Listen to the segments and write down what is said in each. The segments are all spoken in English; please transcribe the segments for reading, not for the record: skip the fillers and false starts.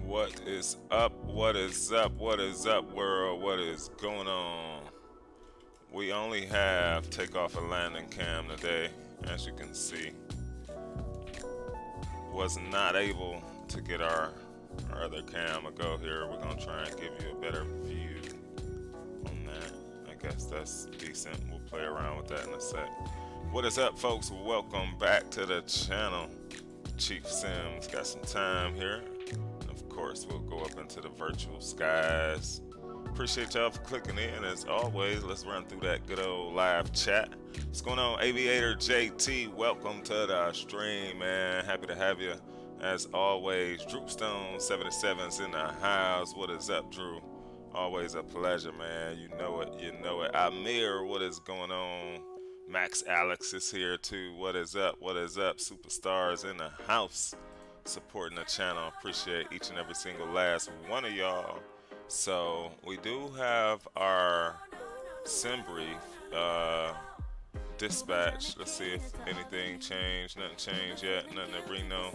What is up? What is up? What is up, world? What is going on? We only have takeoff and landing cam today, as you can see. Was not able to get our other cam to go here. We're gonna try and give you a better view on that. I guess that's decent. We'll play around with that in a sec. What is up, folks? Welcome back to the channel. Chief Sims got some time here. Of course, we'll go up into the virtual skies. Appreciate y'all for clicking in. As always, let's run through that good old live chat. What's going on, Aviator JT? Welcome to the stream, man. Happy to have you. As always, Droopstone 77's in the house. What is up, Drew? Always a pleasure, man. You know it, you know it. Amir, what is going on? Max Alex is here too. What is up? What is up? Superstars in the house supporting the channel. Appreciate each and every single last one of y'all. So we do have our sim brief dispatch. Let's see if anything changed. Nothing changed yet. Nothing at Reno.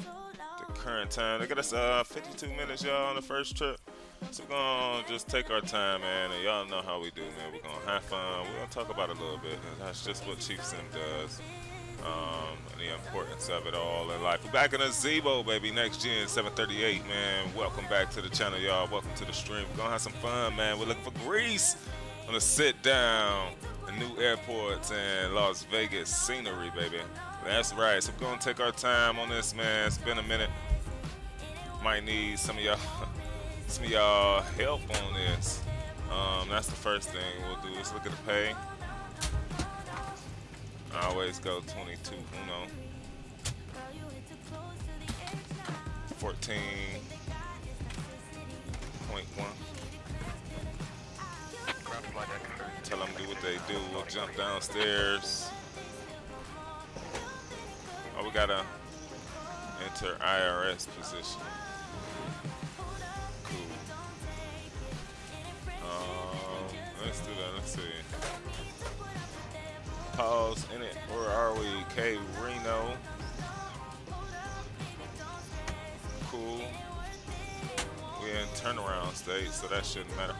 The current time. They got us 52 minutes, y'all, on the first trip. So we're gonna just take our time, man, and y'all know how we do, man. We're gonna have fun. We're gonna talk about it a little bit, and that's just what Chief Sim does. And the importance of it all in life. We're back in a Zebo, baby. Next gen 738, man. Welcome back to the channel, y'all. Welcome to the stream. We're gonna have some fun, man. We're looking for Greece. Gonna sit down. The new airports and Las Vegas scenery, baby. That's right. So we're gonna take our time on this, man. It's been a minute. Might need some of y'all help on this. That's the first thing we'll do. Let's look at the pay. I always go 22 uno. 14.1. Tell them do what they do. We'll jump downstairs. Oh, we gotta enter IRS position. Cool. Let's do that. Let's see. Pause in it. Where are we? KRNO. Cool. We're in turnaround state, so that shouldn't matter.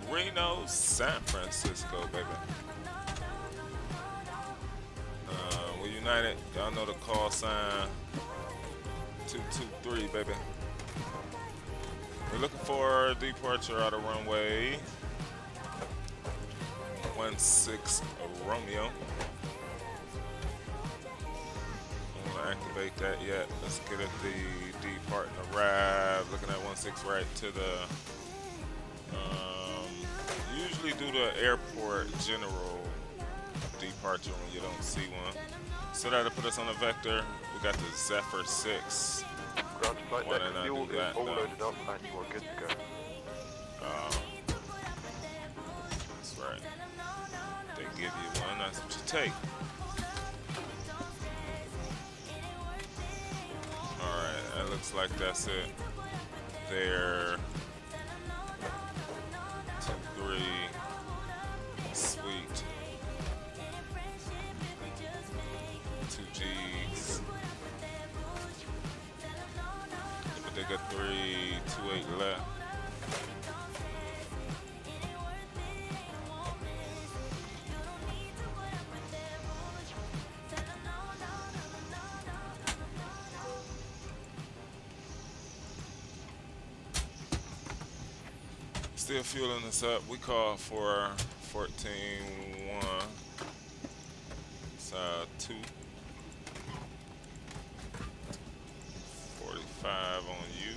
Reno, San Francisco, baby. We're united. Y'all know the call sign. 223, baby. We're looking for a departure out of runway 16 Romeo. Don't want to activate that yet. Let's get at the depart and arrive. Looking at 16 right to the. Usually do the airport general departure when you don't see one. So that'll put us on a vector. We got the Zephyr 6. Ground flight Why didn't I do that? all loaded up and you are good to go. That's right. They give you one, that's what you take. Alright, that looks like that's it. There. 2-3. Sweet. 2 G's. But they got 3, 2-8 left. Still fueling us up. We call for 14-1. It's 2. 45 on you.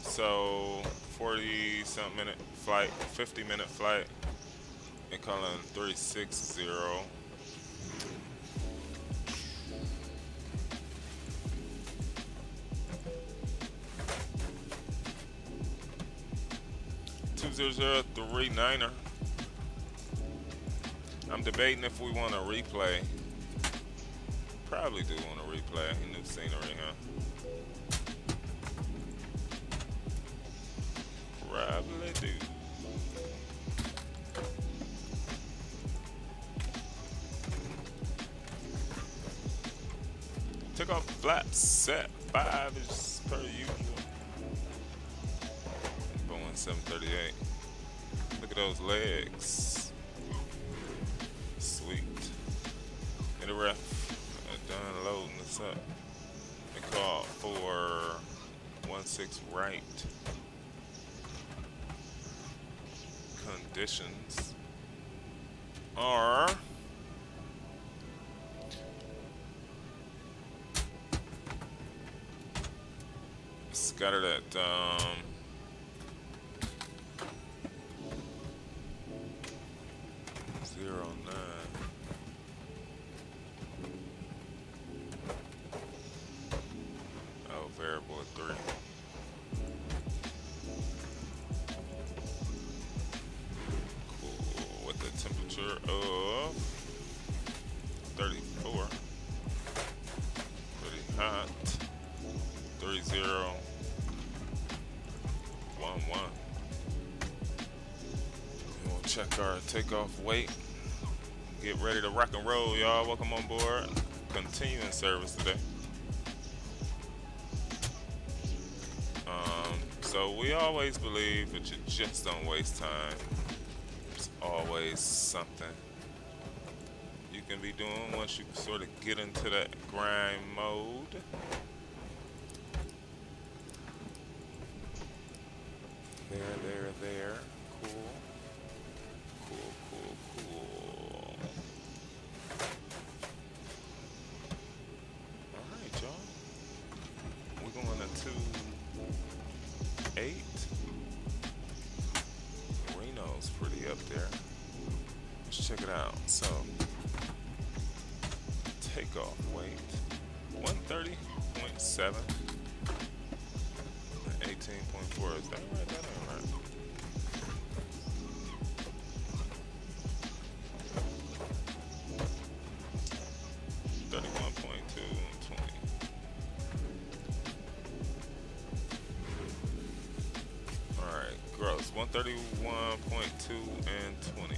So 40-something minute flight, 50-minute flight. They're calling 360. 2039er. I'm debating if we want a replay. Probably do want a replay. New scenery, huh? Probably do. Took off flaps set 5 as per usual. 738. Look at those legs. Sweet. Get a ref. Done loading this up. They call for 16 right. Conditions are scattered at 0.9. Oh, variable at 3. Cool. With the temperature of 34. Pretty hot. 3011. And we'll check our takeoff weight. Get ready to rock and roll, y'all. Welcome on board. Continuing service today. So we always believe that you just don't waste time. There's always something you can be doing once you sort of get into that grind mode. There. Cool. Alright, y'all. We're going to 2.8. Reno's pretty up there. Let's check it out. So, takeoff weight 130.7. 18.4. Is that right? That ain't right. Alright, gross. 131.2 and 20.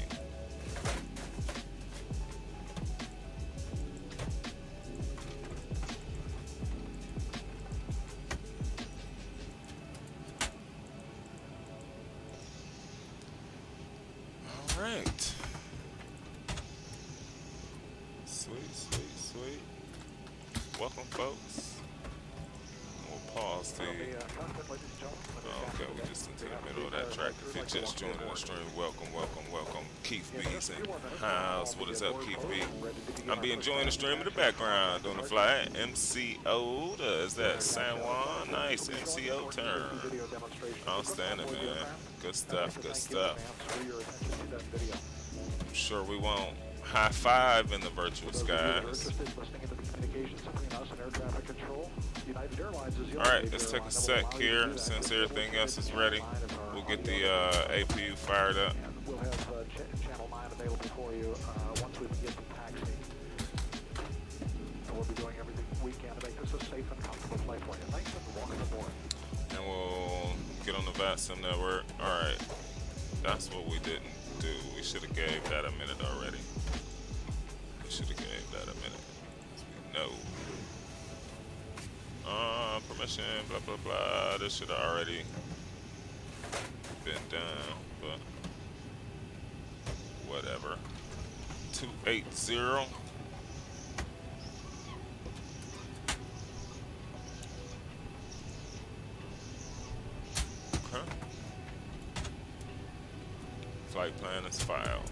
Alright. Sweet. Welcome, folks. We'll pause the. Okay, we just into the middle of that track. If you just joined the stream, welcome. Keith B's in the house. What is up, Keith B? I'm be enjoying the stream in the background on the fly. MCO, is that San Juan? Nice MCO turn. Outstanding, man. Good stuff. I'm sure we won't high five in the virtual skies. Alright, let's take a sec here. Since everything else is ready, we'll get the APU fired up. We'll have channel 9 available for you once we get the taxi. And we'll be doing everything we can to make this a safe and comfortable flight for you. Thanks and welcome aboard. And we'll get on the VATSIM network. Alright, that's what we didn't do. We should have gave that a minute already. We know. Permission, blah blah. This should have already been done, but whatever. 280. Okay. Flight plan is filed.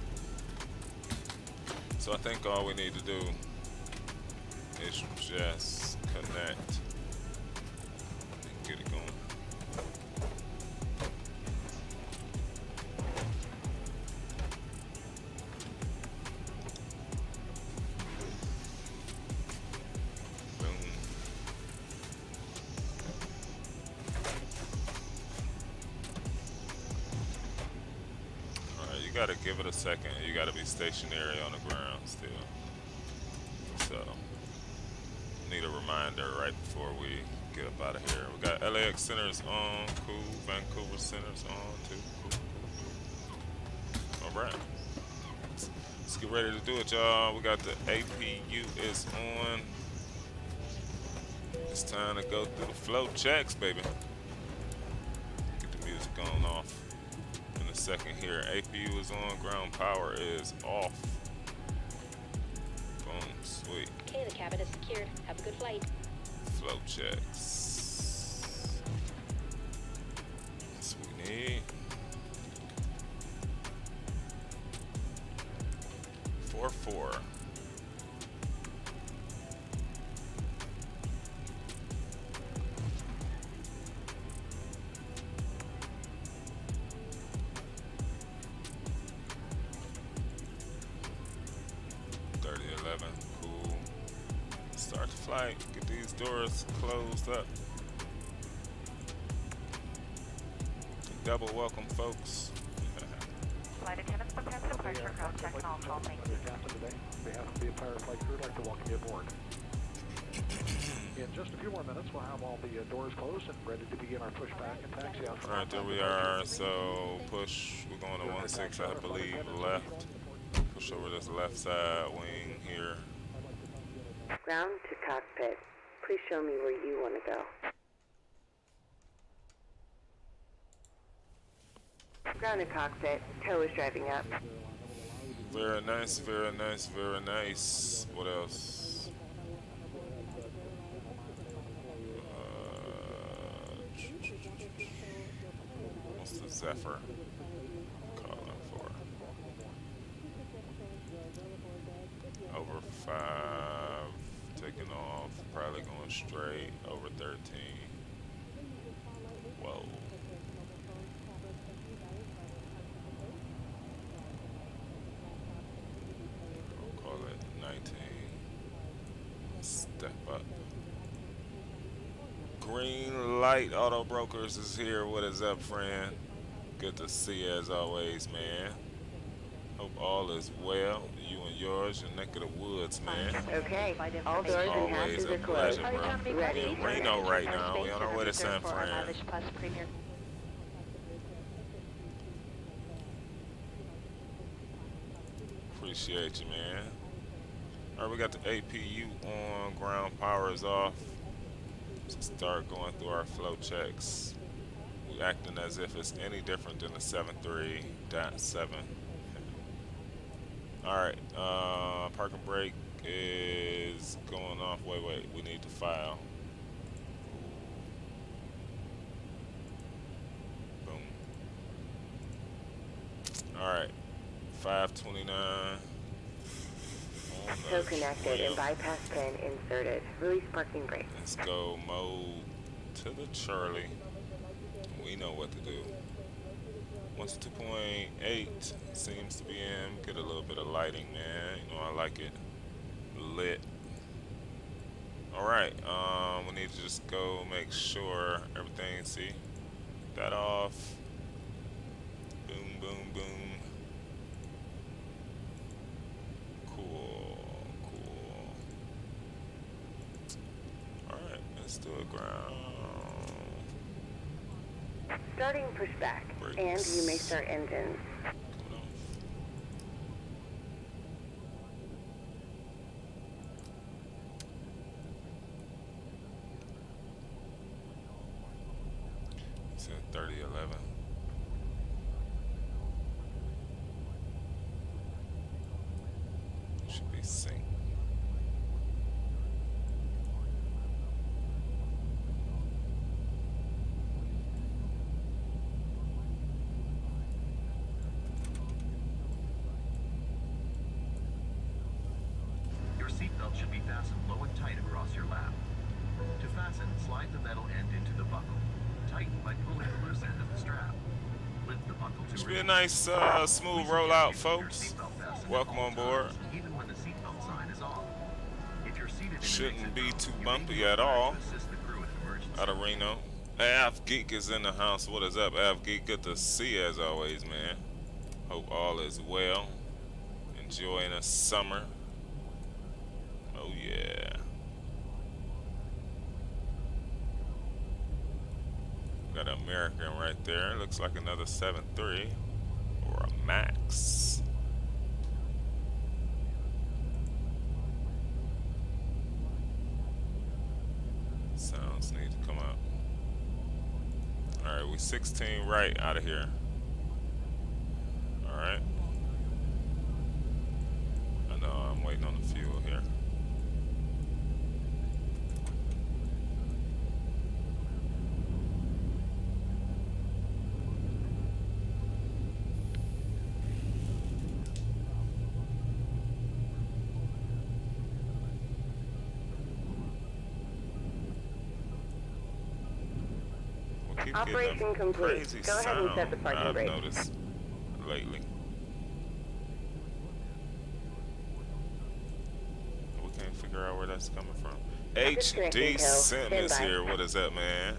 So I think all we need to do is just connect and get it going. Boom. Alright, you gotta give it a second. You gotta be stationary on the ground still. So, need a reminder right before we get up out of here. We got LAX centers on, cool. Vancouver centers on too, cool. Alright. Let's get ready to do it, y'all. We got the APU is on. It's time to go through the flow checks, baby. Get the music going off in a second here. APU is on, ground power is off. Boom, sweet. Okay, the cabin is secured. Have a good flight. Flow checks. That's what we need. 4-4. Cool. Start the flight. Get these doors closed up. Double welcome, folks. Flight attendants prepare for departure. Ground check and all call. Thank you. Captain today, on behalf of the entire flight crew, I'd like to welcome you aboard. In just a few more minutes, we'll have all the doors closed and ready to begin our pushback and taxi out. All right, there we are. So push. We're going to 16, I believe, left. Push over this left side wing here. Ground to cockpit. Please show me where you want to go. Ground to cockpit. Tow is driving up. Very nice, very nice, very nice. What else? What's the Zephyr calling for? Over 5, taking off, probably going straight, over 13. Whoa. We'll call it 19. Step up. Green Light Auto Brokers is here. What is up, friend? Good to see you as always, man. Hope all is well. You and yours, your neck of the woods, man. Okay. All doors and Always hatches a are closed. pleasure, bro. Ready. In Reno right now. We on our way to San Fran. Appreciate you, man. Alright, we got the APU on. Ground power is off. So start going through our flow checks. We acting as if it's any different than the 7.3.7. Alright, parking brake is going off. Wait, we need to file. Boom. Alright, 529. Tow connected and bypass pin inserted. Release parking brake. Let's go mode to the Charlie. We know what to do. Once 2.8 seems to be in, get a little bit of lighting, man. You know, I like it lit. Alright, we need to just go make sure everything, see, that off. Boom, boom, boom. Cool. Alright, let's do a ground. Starting pushback. Brakes. And you may start engines. Coming off. It's at 3011. Should be synced. Your seatbelt should be fastened low and tight across your lap. To fasten, slide the metal end into the buckle. Tighten by pulling the loose end of the strap. Lift the buckle to Should be a release. nice, smooth We rollout, suggest keeping your folks. seatbelt fastened Welcome at all on board. times, even when the seatbelt sign is off. If you're seated in an Shouldn't exit be row, too you may bumpy be at required all. to assist the crew in emergency. Out of Reno. Av Geek is in the house. What is up, Av Geek? Good to see you as always, man. Hope all is well. Enjoying the summer. Oh yeah. Got an American right there. Looks like another 7.3 or a Max. Sounds need to come up. Alright, we We 16 right out of here. All right. I know I'm waiting on the fuel here. Keep Operation getting complete. crazy Go ahead and set the sound parking I've brake. noticed lately. We can't figure out where that's coming from. Disconnecting HD tow. Simmons Stand by. here. What is up, man?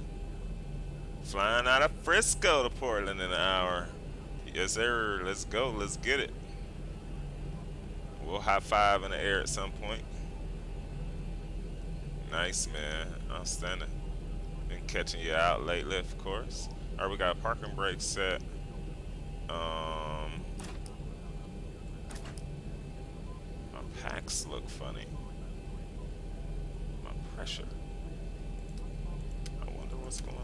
Flying out of Frisco to Portland in an hour. Yes, sir. Let's go. Let's get it. We'll high five in the air at some point. Nice, man. Outstanding. Been catching you out lately, of course. All right, we got a parking brake set. My packs look funny. My pressure. I wonder what's going on.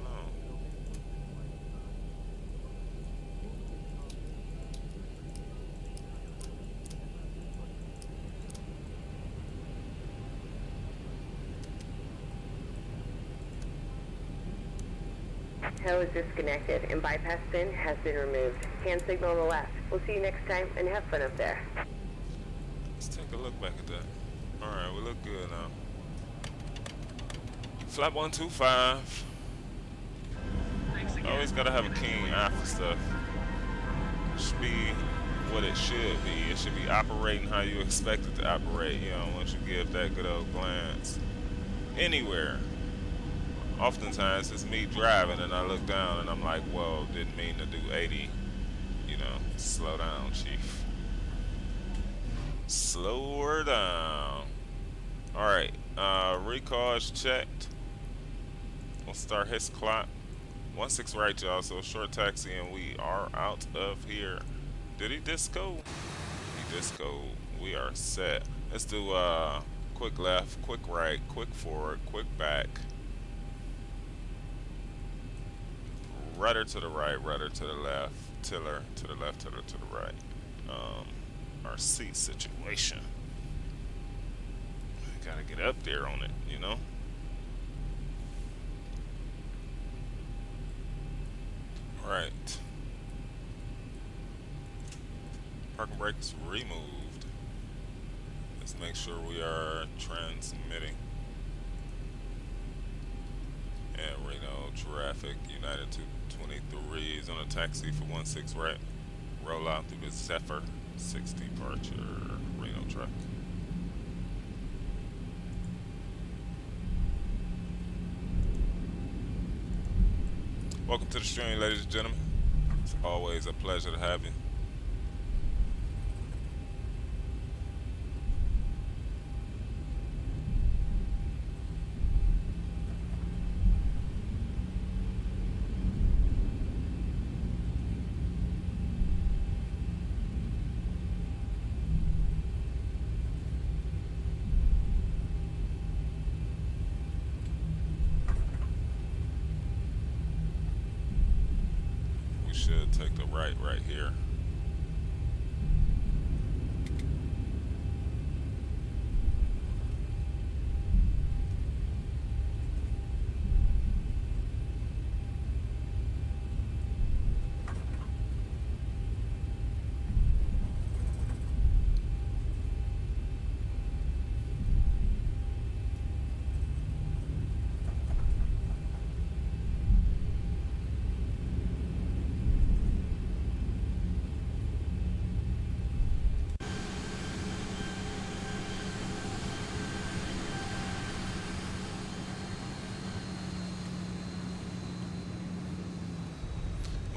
Tow is disconnected and bypass pin has been removed. Hand signal on the left. We'll see you next time and have fun up there. Let's take a look back at that. Alright, we look good now. Flap 125. Always gotta have a keen eye for stuff. It should be what it should be. It should be operating how you expect it to operate, you know, once you give that good old glance. Anywhere. Oftentimes it's me driving and I look down and I'm like, whoa, didn't mean to do 80. You know, slow down, chief. Slow her down. Alright, recall is checked. We'll start his clock. 16 right, y'all, so short taxi and we are out of here. Did he disco? He disco. We are set. Let's do quick left, quick right, quick forward, quick back. Rudder to the right, rudder to the left, tiller to the left, tiller to the right. Our seat situation. Gotta get up there on it, you know? Alright. Parking brakes removed. Let's make sure we are transmitting. And Reno traffic, United 223 is on a taxi for 16 right. Roll out through the Zephyr 6 departure, Reno traffic. Welcome to the stream, ladies and gentlemen. It's always a pleasure to have you. Should take the right here.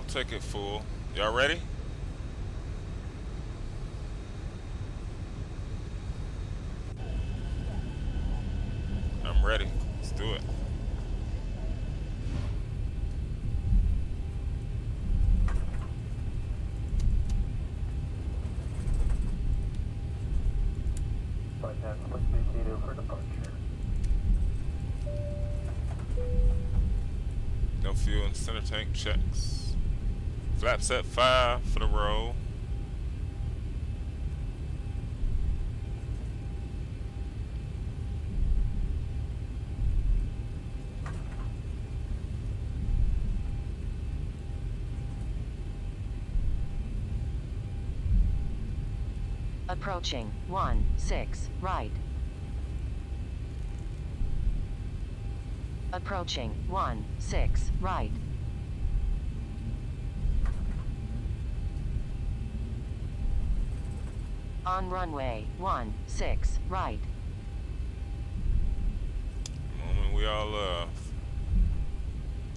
Take it full. Y'all ready? I'm ready. Let's do it. No fuel and center tank checks. Flaps at 5 for the roll. Approaching 16 right. Approaching 16 right. On runway 16 right. Moment we all love.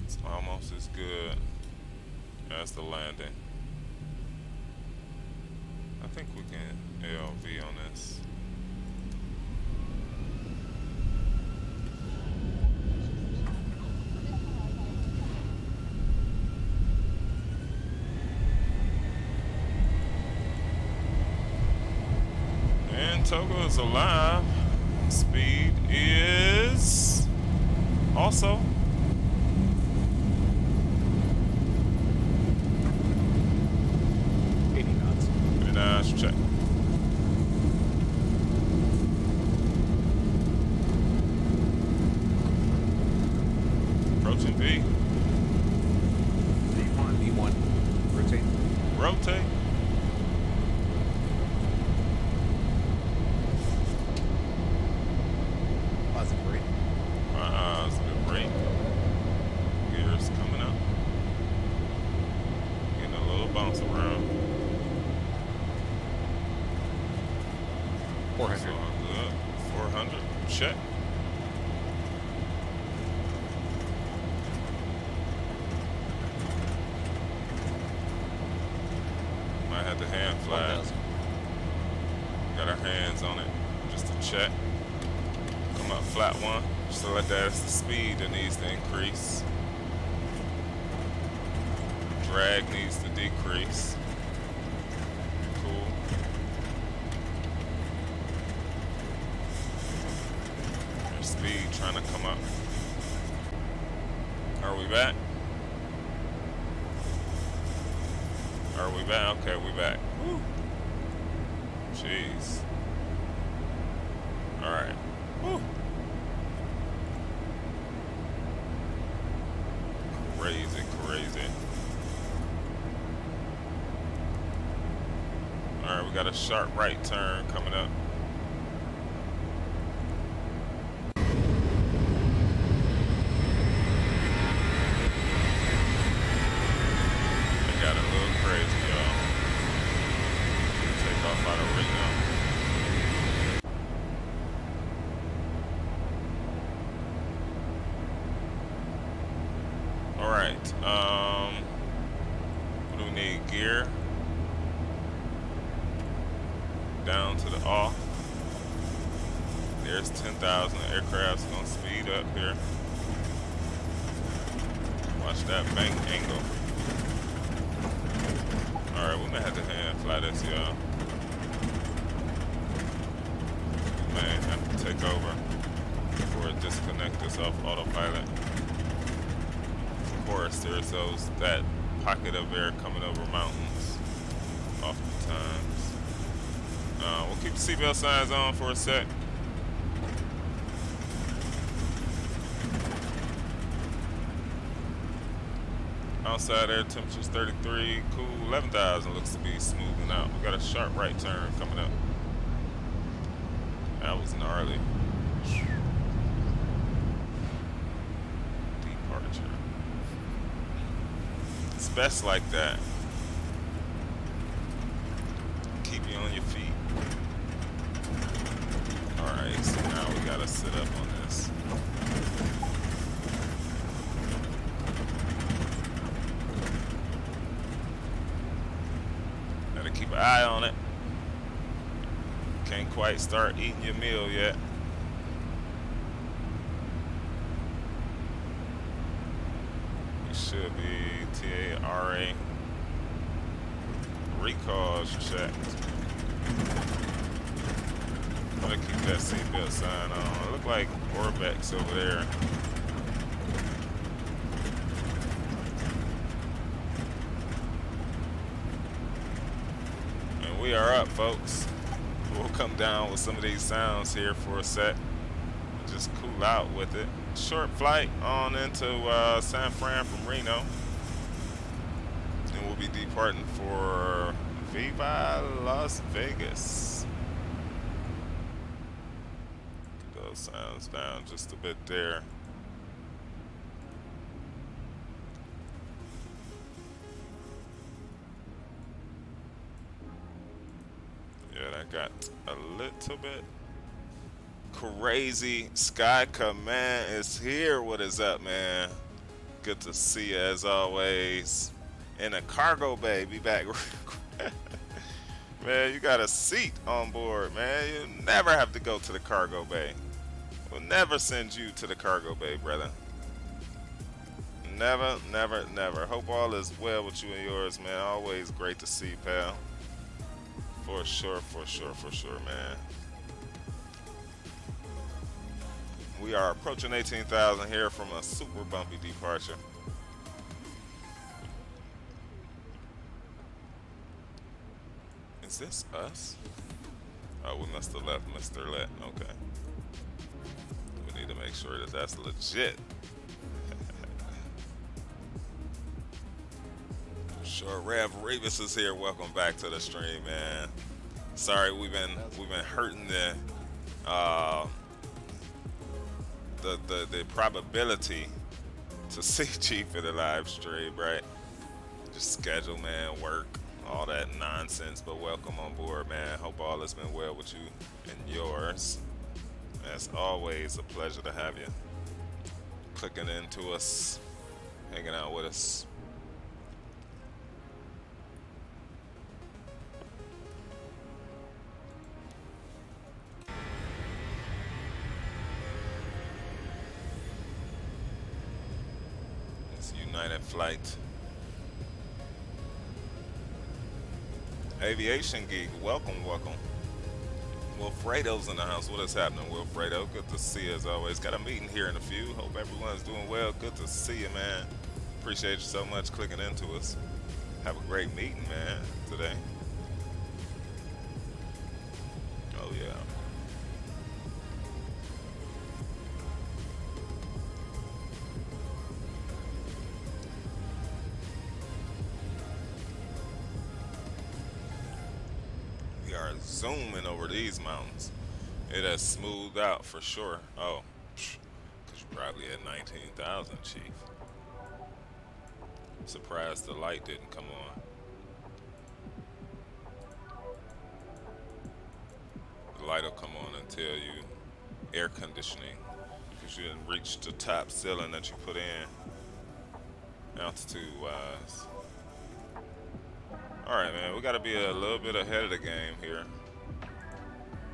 It's almost as good as the landing. I think we can LV on this. And Togo is alive. Speed is also 80 knots. 89, check. Approaching V. V1. Rotate. Rotate. Positive brake. Positive brake. Gears coming up. Getting a little bounce around. 400. It's all good. 400. Check. Might have the hand flag. 1,000. Got our hands on it just to check. Come up flat one. Just to let that's the speed that needs to increase. Drag needs to decrease. Cool. Their speed trying to come up. Are we back? Are we back? Okay, we back. Woo. Jeez. Alright. Woo. Crazy, crazy. Alright, we got a sharp right turn coming up. They got a little crazy, y'all. Take off out of Reno. Alright, what do we need? Gear. Down to the off. There's 10,000. Aircraft's gonna speed up here. Watch that bank angle. Alright, we may have to hand fly this, y'all. We may have to take over before it disconnects us off autopilot. Of course, there's that pocket of air coming over mountains oftentimes. We'll keep the seatbelt signs on for a sec. Outside air temperature's 33, cool. 11,000 looks to be smoothing out. We got a sharp right turn coming up. That was gnarly. Departure. It's best like that. Keep you on your feet. Alright, so now we gotta sit up on this. Gotta keep an eye on it. Can't quite start eating your meal yet. You should be TARA. Recalls checked. Gotta keep that seatbelt sign on. It look like Orbex over there. We are up, folks. We'll come down with some of these sounds here for a sec. Just cool out with it. Short flight on into San Fran from Reno. And we'll be departing for Viva Las Vegas. Get those sounds down just a bit there. Yeah, that got a little bit crazy. Sky Command is here. What is up, man? Good to see you as always. In a cargo bay, be back. Man, you got a seat on board, man. You never have to go to the cargo bay. We'll never send you to the cargo bay, brother. Never, never, never. Hope all is well with you and yours, man. Always great to see you, pal. For sure, for sure, for sure, man. We are approaching 18,000 here from a super bumpy departure. Is this us? Oh, we must have left Mr. Let. Okay. We need to make sure that that's legit. Sure, Rev Revis is here. Welcome back to the stream, man. Sorry, we've been hurting the probability to see Chief in the live stream, right? Just schedule, man, work, all that nonsense. But welcome on board, man. Hope all has been well with you and yours. As always, a pleasure to have you clicking into us, hanging out with us. United Flight. Aviation Geek, welcome, welcome. Wilfredo's in the house. What is happening, Wilfredo? Good to see you as always. Got a meeting here in a few. Hope everyone's doing well. Good to see you, man. Appreciate you so much clicking into us. Have a great meeting, man, today. Oh, yeah. Zooming over these mountains. It has smoothed out for sure. Oh, because you're probably at 19,000, Chief. Surprised the light didn't come on. The light will come on and tell you air conditioning because you didn't reach the top ceiling that you put in altitude wise. Alright, man, we gotta be a little bit ahead of the game here.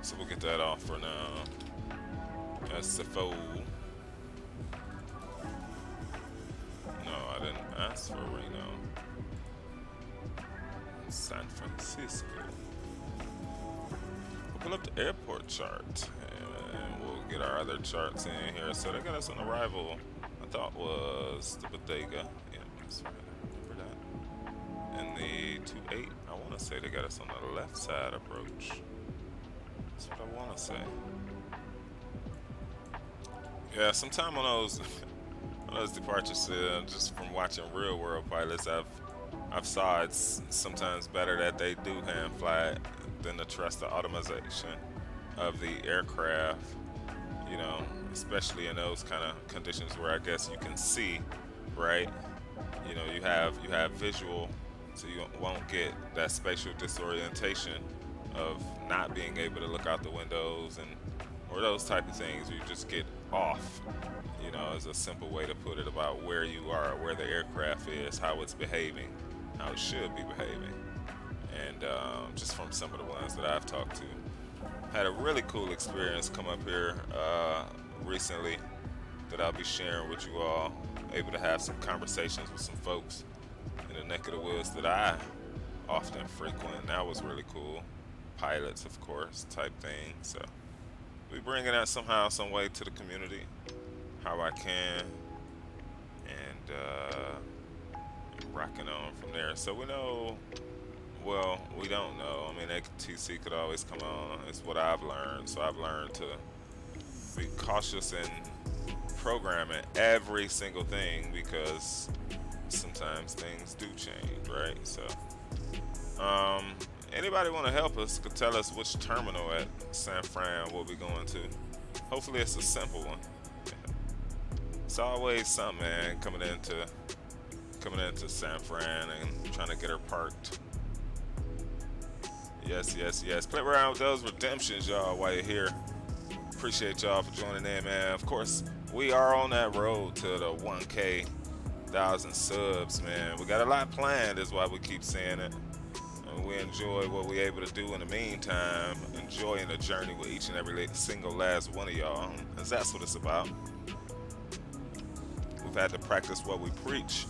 So we'll get that off for now. KSFO. No, I didn't ask for Reno. San Francisco. We'll pull up the airport chart and we'll get our other charts in here. So they got us on arrival, I thought was the bodega. Yeah, that's right. I remember that. And the 28, I want to say they got us on the left side approach. That's what I want to say. Yeah, sometime on those departures, just from watching real world pilots, I've saw it's sometimes better that they do hand fly it than to trust the automation of the aircraft. You know, especially in those kind of conditions where I guess you can see, right? You know, you have visual, so you won't get that spatial disorientation of not being able to look out the windows or those type of things. You just get off, you know, is a simple way to put it about where you are, where the aircraft is, how it's behaving, how it should be behaving. And just from some of the ones that I've talked to, had a really cool experience come up here recently that I'll be sharing with you all. Able to have some conversations with some folks in the neck of the woods that I often frequent, and that was really cool. Pilots, of course, type thing. So we bringing that somehow, some way to the community, how I can, and rocking on from there. So we know Well, we don't know. I mean, ATC could always come on. It's what I've learned. So I've learned to be cautious in programming every single thing because sometimes things do change, right? So, anybody want to help us could tell us which terminal at San Fran we'll be going to. Hopefully it's a simple one. It's always something, man, coming into San Fran and trying to get her parked. Yes, yes, yes. Play around with those redemptions, y'all, while you're here. Appreciate y'all for joining in, man. Of course, we are on that road to the 1K 1,000 subs, man. We got a lot planned, is why we keep saying it. And we enjoy what we're able to do in the meantime, enjoying the journey with each and every single last one of y'all, because that's what it's about. We've had to practice what we preach,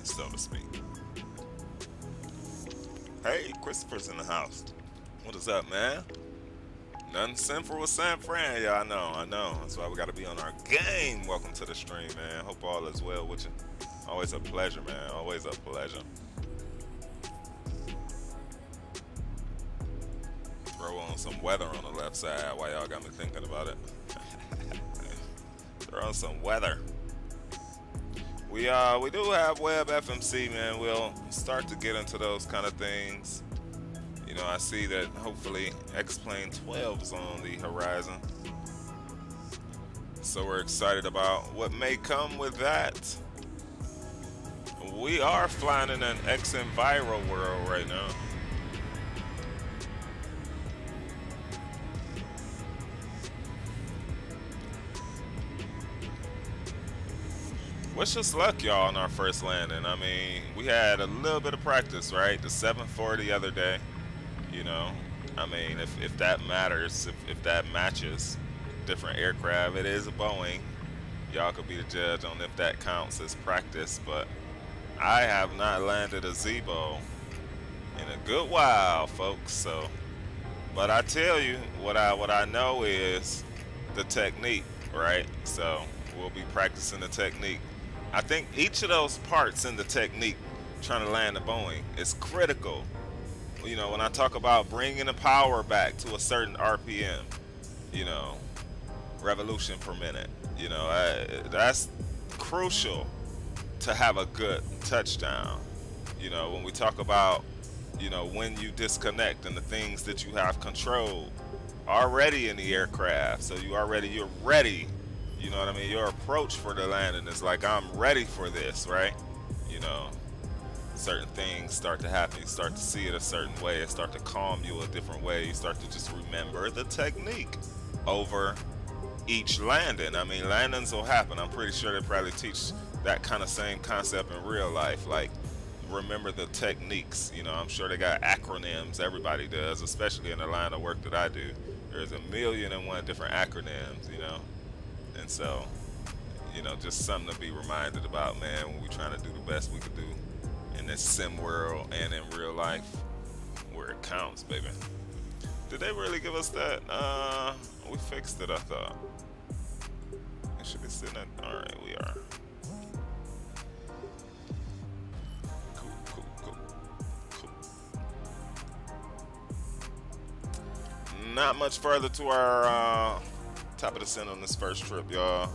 so to speak. Hey, Christopher's in the house. What is up, man? Nothing simple with San Fran, yeah, I know. That's why we gotta be on our game. Welcome to the stream, man. Hope all is well with you. Always a pleasure, man. Always a pleasure. Throw on some weather on the left side. Why y'all got me thinking about it? Throw on some weather. We do have web FMC, man. We'll start to get into those kind of things. You know, I see that hopefully X-Plane 12 is on the horizon. So we're excited about what may come with that. We are flying in an X-Enviro world right now. Wish us luck, y'all, on our first landing. I mean, we had a little bit of practice, right? The 7.4 the other day. You know, I mean, if that matters, if that matches different aircraft, it is a Boeing. Y'all could be the judge on if that counts as practice, but I have not landed a Zebo in a good while, folks. So, but I tell you, what I know is the technique, right? So we'll be practicing the technique. I think each of those parts in the technique, trying to land a Boeing, is critical. You know, when I talk about bringing the power back to a certain RPM, you know, revolution per minute, you know, that's crucial to have a good touchdown. You know, when we talk about, you know, when you disconnect and the things that you have control already in the aircraft, so you're ready. You know what I mean? Your approach for the landing is like, I'm ready for this, right? You know, certain things start to happen. You start to see it a certain way. It start to calm you a different way. You start to just remember the technique over each landing. I mean, landings will happen. I'm pretty sure they probably teach that kind of same concept in real life. Like, remember the techniques. You know, I'm sure they got acronyms. Everybody does, especially in the line of work that I do. There's 1,000,001 different acronyms, you know. And so, you know, just something to be reminded about, man, when we're trying to do the best we could do in this sim world and in real life, where it counts, baby. Did they really give us that? We fixed it, I thought. It should be sitting at, all right, we are. Cool. Not much further to our top of the scent on this first trip, y'all.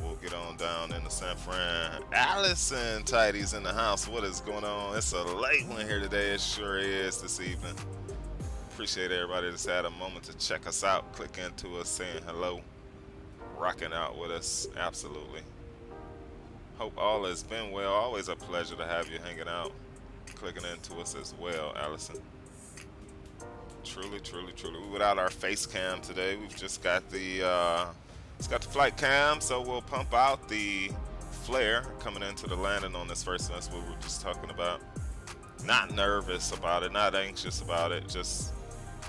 We'll get on down into San Fran. Allison Tidy's in the house. What is going on? It's a late one here today. It sure is this evening. Appreciate everybody that's had a moment to check us out, click into us, saying hello, rocking out with us. Absolutely. Hope all has been well. Always a pleasure to have you hanging out, clicking into us as well, Allison. Truly. We without our face cam today. We've just got the flight cam, so we'll pump out the flare coming into the landing on this first one. That's what we were just talking about. Not nervous about it, not anxious about it. Just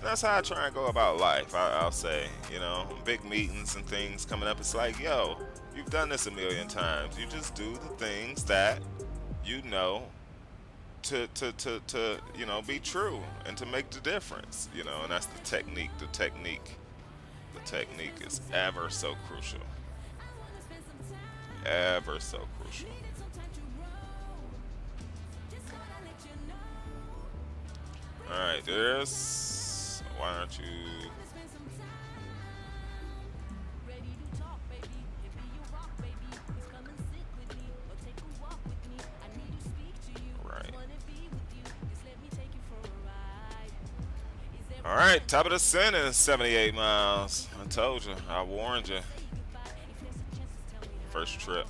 that's how I try and go about life. I'll say, you know, big meetings and things coming up. It's like, yo, you've done this 1,000,000 times. You just do the things that you know to you know, be true and to make the difference, you know. And that's the technique. The technique is ever so crucial. Ever so crucial. Alright, there's. Why aren't you. Right. Alright, top of the descent is 78 miles. I told you, I warned you. First trip.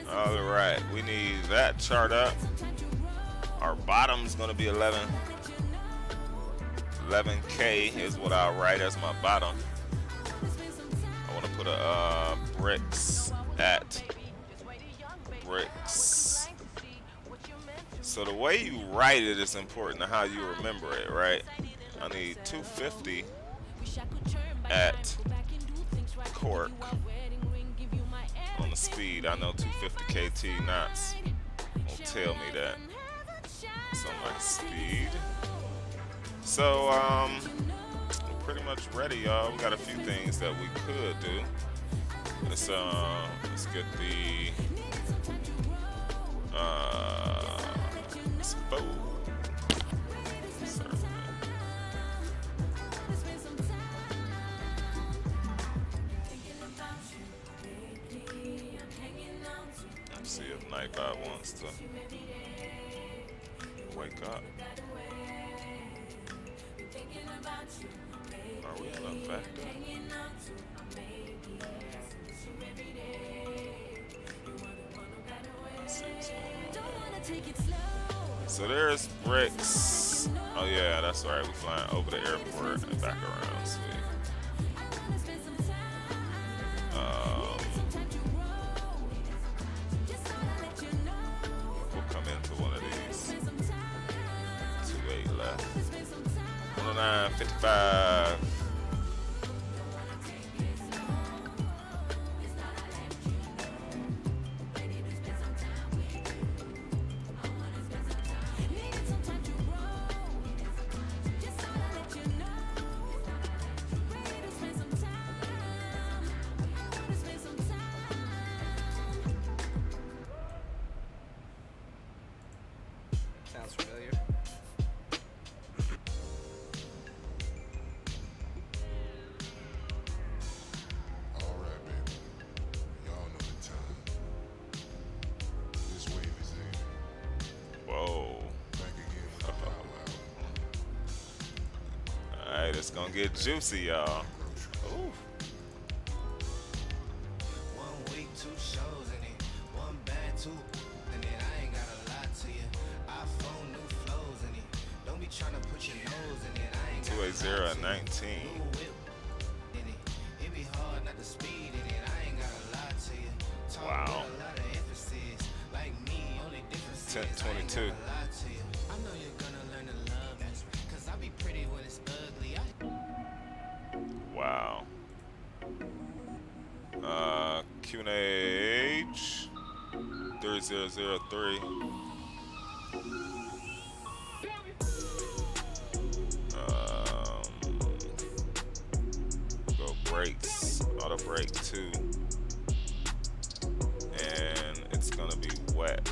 All right, we need that chart up. Our bottom's gonna be 11K is what I'll write as my bottom. I want to put a bricks at bricks. So the way you write it is important to how you remember it, right? I need 250 at cork on the speed. I know 250 KT knots won't tell me that. So my speed. So we're pretty much ready, y'all. We got a few things that we could do. Let's get the SFO. Let's see if Nightbot wants to wake up. Are we in a vector? So there's bricks. Oh yeah, that's right. We're flying over the airport and back around. Sweet. We'll come into one of these. 2-8 left. 109.55. Sounds familiar. Alright, baby. Y'all know the time. This wave is in. Whoa. Back again with the power hour. Alright, it's gonna get juicy, y'all. Ooh. 1 week, 2 shows in it. 1 bad, 2 and then I ain't gotta lie to you. iPhone, new flows in it. Don't be trying to put your nose in it. I ain't 280 at 19. new whip in it. It be hard not to speed in it. I ain't gotta lie to you. Talk Wow. with a lot of emphasis. Like me, only difference is I ain't 10:22. gotta lie to you. I know you're gonna learn to love me. Cause I be pretty when it's ugly. Wow. QNH 3003. Go brakes, auto brake 2, and it's gonna be wet.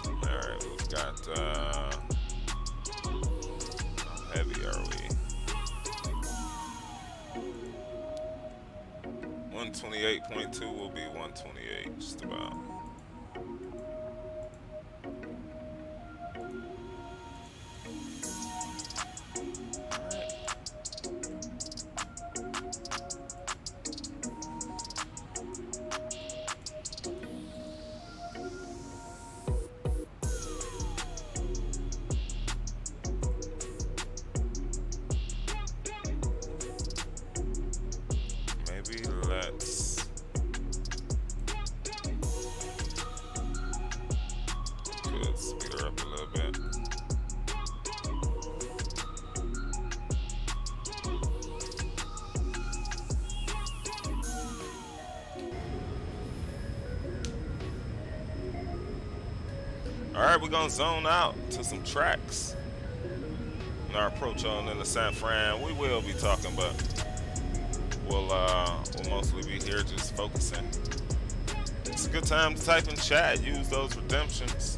All right, we've got. How heavy are we? 128.2 will be 128, just about. Maybe let's Alright, we're gonna zone out to some tracks. In our approach on into San Fran, we will be talking, but we'll mostly be here just focusing. It's a good time to type in chat, use those redemptions.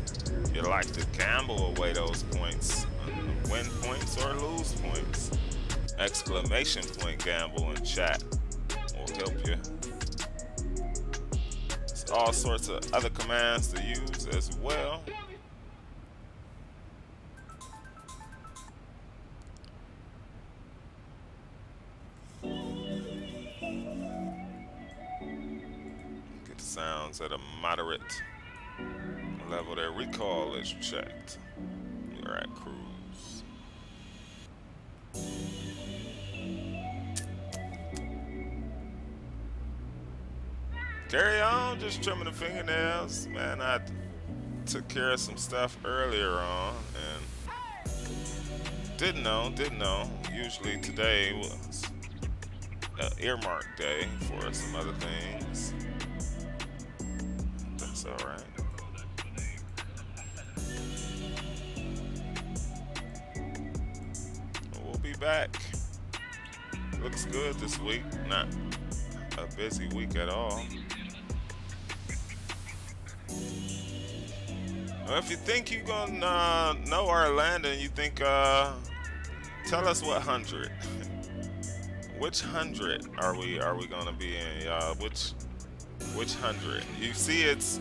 You like to gamble away those points, win points or lose points. Exclamation point gamble in chat will help you. There's all sorts of other commands to use as well. Get the sounds at a moderate level there. Recall is checked. We're at cruise. Carry on, just trimming the fingernails. Man, I took care of some stuff earlier on and didn't know. Usually today was an earmark day for some other things. That's alright. We'll be back. Looks good this week. Not a busy week at all. Well, if you think you're gonna know our landing, you think, tell us what 100. Which 100 are we gonna be in, y'all? Which 100? You see, it's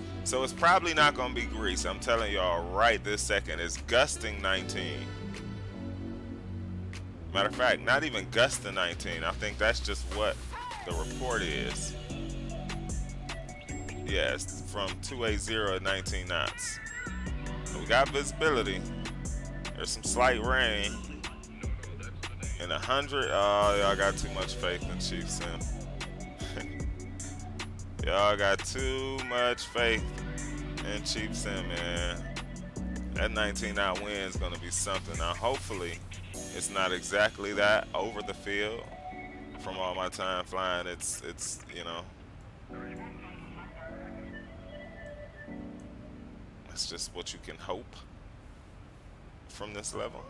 probably not gonna be Greece. I'm telling y'all right this second. It's gusting 19. Matter of fact, not even gusting 19. I think that's just what the report is. Yeah, it's from 280 at 19 knots. We got visibility. There's some slight rain. And 100, oh, y'all got too much faith in Chief Sim. Y'all got too much faith in Chief Sim, man. That 19 knot wind is gonna be something. Now, hopefully, it's not exactly that over the field. From all my time flying, it's you know, it's just what you can hope from this level.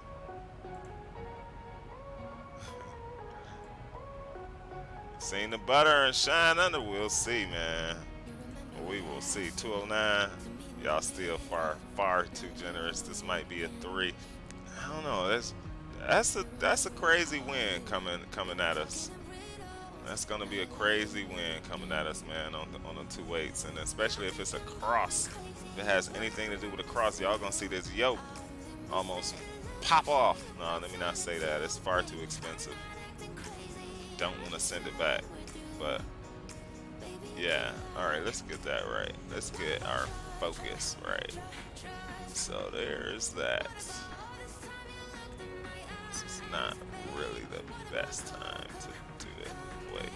Seen the butter and shine under, we'll see, man. We will see. 209, y'all still far too generous. This might be a 3. I don't know. That's a crazy wind coming at us. That's gonna be a crazy wind coming at us, man, on the 2.8s, and especially if it's a cross. If it has anything to do with a cross, y'all gonna see this yoke almost pop off. No, let me not say that. It's far too expensive. Don't want to send it back, but yeah. All right, let's get that right. Let's get our focus right. So there's that. This is not really the best time to do it. Wait.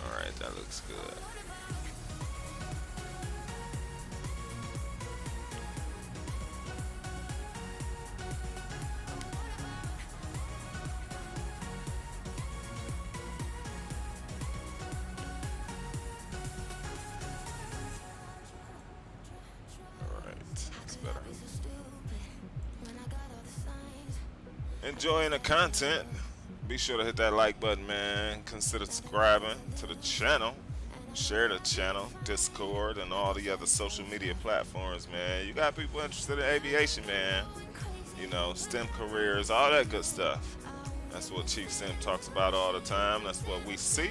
All right, that looks good. Enjoying the content, be sure to hit that like button, man. Consider subscribing to the channel, share the channel, Discord, and all the other social media platforms, man. You got people interested in aviation, man. You know, STEM careers, all that good stuff. That's what Chief Sim talks about all the time. That's what we see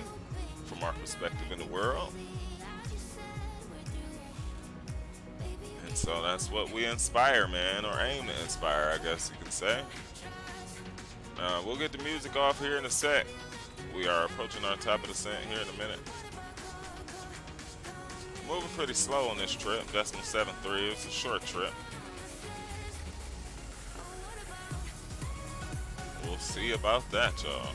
from our perspective in the world. And so that's what we inspire, man, or aim to inspire, I guess you can say. We'll get the music off here in a sec. We are approaching our top of the descent here in a minute. Moving pretty slow on this trip. Decimal 7.3. It's a short trip. We'll see about that, y'all.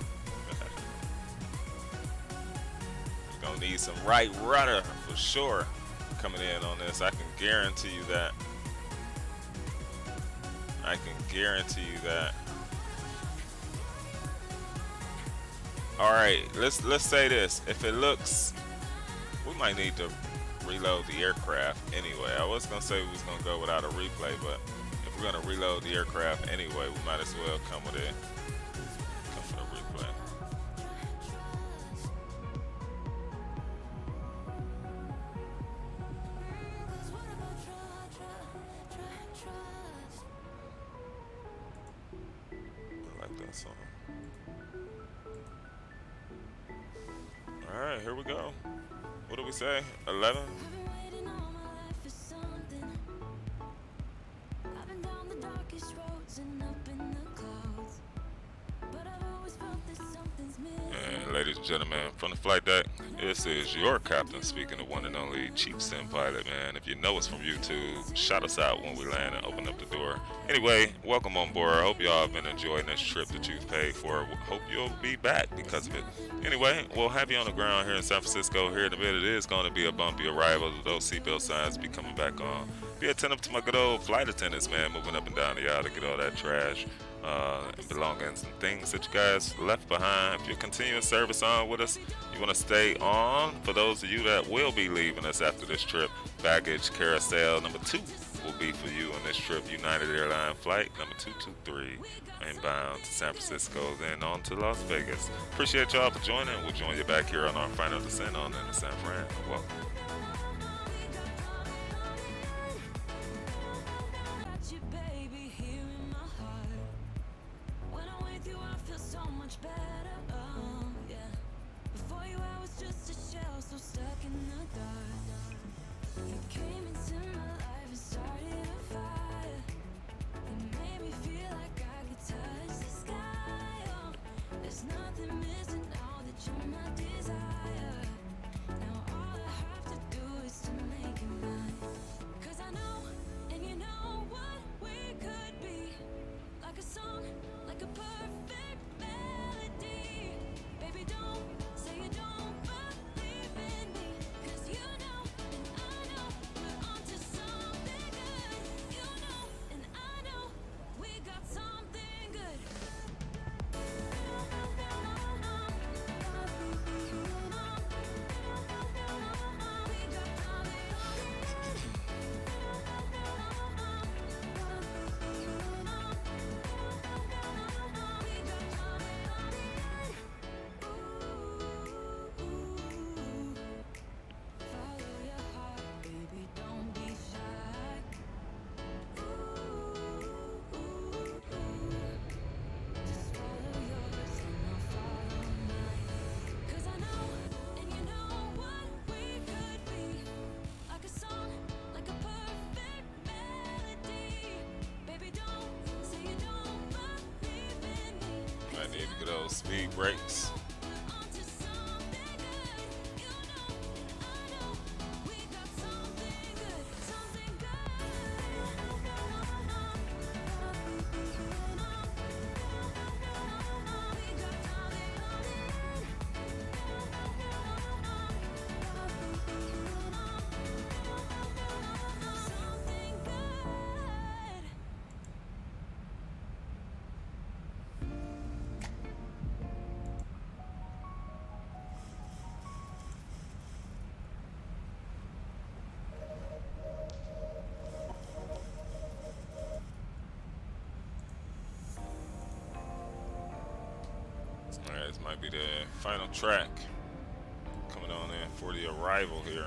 We're gonna need some right rudder for sure coming in on this. I can guarantee you that. I can guarantee you that. All right, let's say this. If it looks, we might need to reload the aircraft anyway. I was gonna say we was gonna go without a replay, but if we're gonna reload the aircraft anyway, we might as well come with it. Come for the replay. I like that song. All right, here we go. What do we say? 11? And ladies and gentlemen, from the flight deck, this is your captain speaking, the one and only Chief Sim Pilot, man. If you know us from YouTube, shout us out when we land and open up the door. Anyway, welcome on board. I hope y'all have been enjoying this trip that you've paid for. Hope you'll be back because of it. Anyway, we'll have you on the ground here in San Francisco. Here in a bit, it is going to be a bumpy arrival. Those seatbelt signs be coming back on. Be attentive to my good old flight attendants, man, moving up and down the aisle to get all that trash and belongings and things that you guys left behind. If you're continuing service on with us, you want to stay on. For those of you that will be leaving us after this trip, baggage carousel number 2 will be for you on this trip. United Airlines flight number 223, inbound to San Francisco, then on to Las Vegas. Appreciate y'all for joining. We'll join you back here on our final descent on into San Fran. Welcome. Need to get those speed brakes. Alright, this might be the final track coming on in for the arrival here.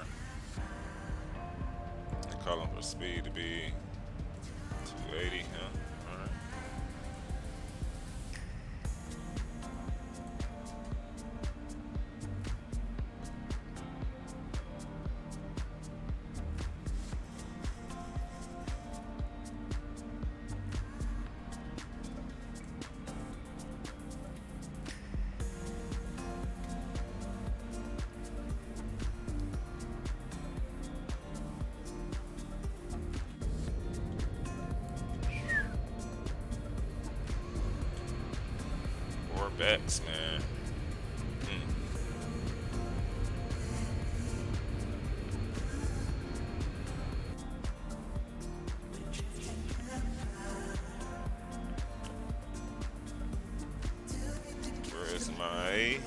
They're calling for speed to be 280, huh? Alright. Bets, man. Where's my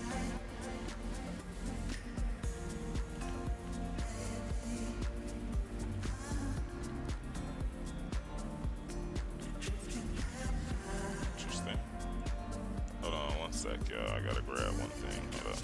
sec, y'all. I gotta grab one thing. Hold up.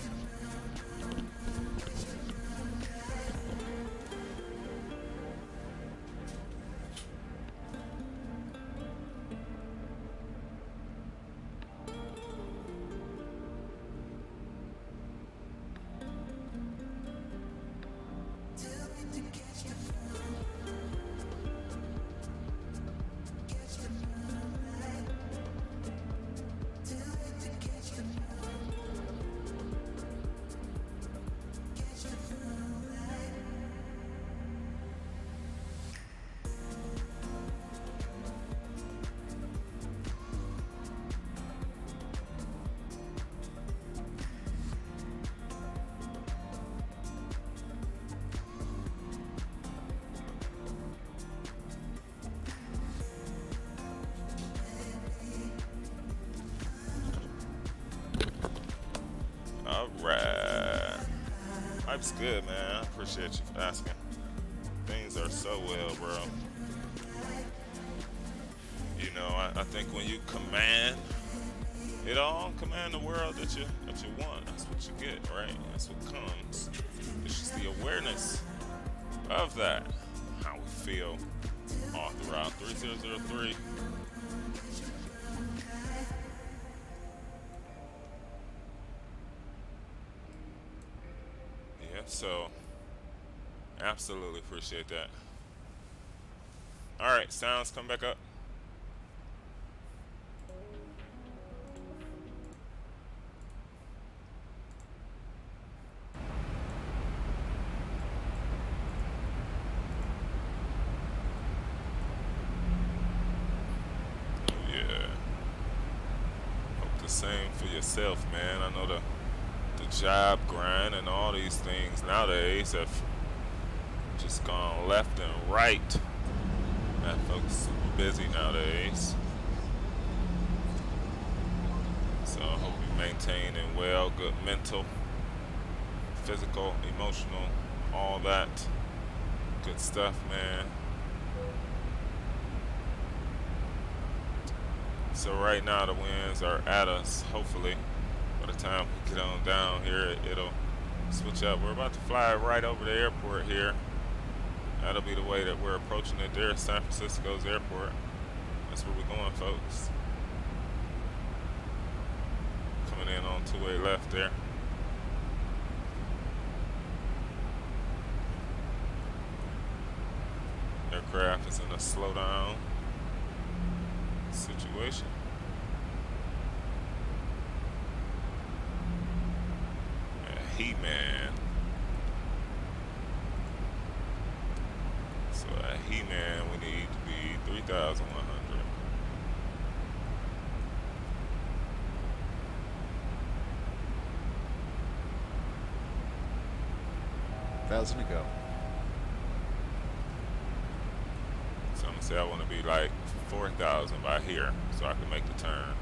Alright. Life's good, man. I appreciate you for asking. Things are so well, bro. You know, I think when you command it all, command the world that you want, that's what you get, right? That's what comes. It's just the awareness of that. How we feel all throughout 3003. So, absolutely appreciate that. Alright, sounds come back up. Yeah. Hope the same for yourself, man. I know the job grind and all these things nowadays have just gone left and right. That folks super busy nowadays. So I hope you're maintaining well, good mental, physical, emotional, all that good stuff, man. So right now the winds are at us, hopefully. By the time we get on down here, it'll switch up. We're about to fly right over the airport here. That'll be the way that we're approaching it. There's San Francisco's airport. That's where we're going, folks. Coming in on two-way left there. Aircraft is in a slowdown situation. He-Man. So at He-Man we need to be 3,100. $1,000 to go. So I'm gonna say I want to be like 4,000 by here so I can make the turn.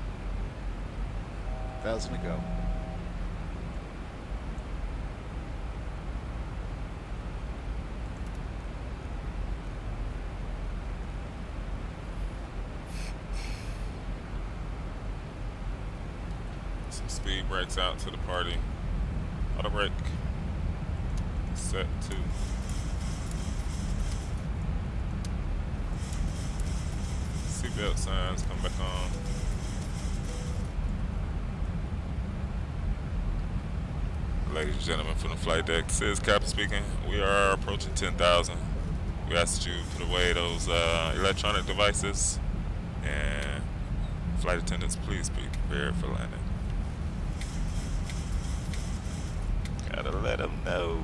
$1,000 to go. Speed brakes out to the party. Auto brake. Set 2. Seatbelt signs come back on. Ladies and gentlemen from the flight deck, this is Captain speaking. We are approaching 10,000. We ask that you put away those electronic devices, and flight attendants, please be prepared for landing. Gotta let them know.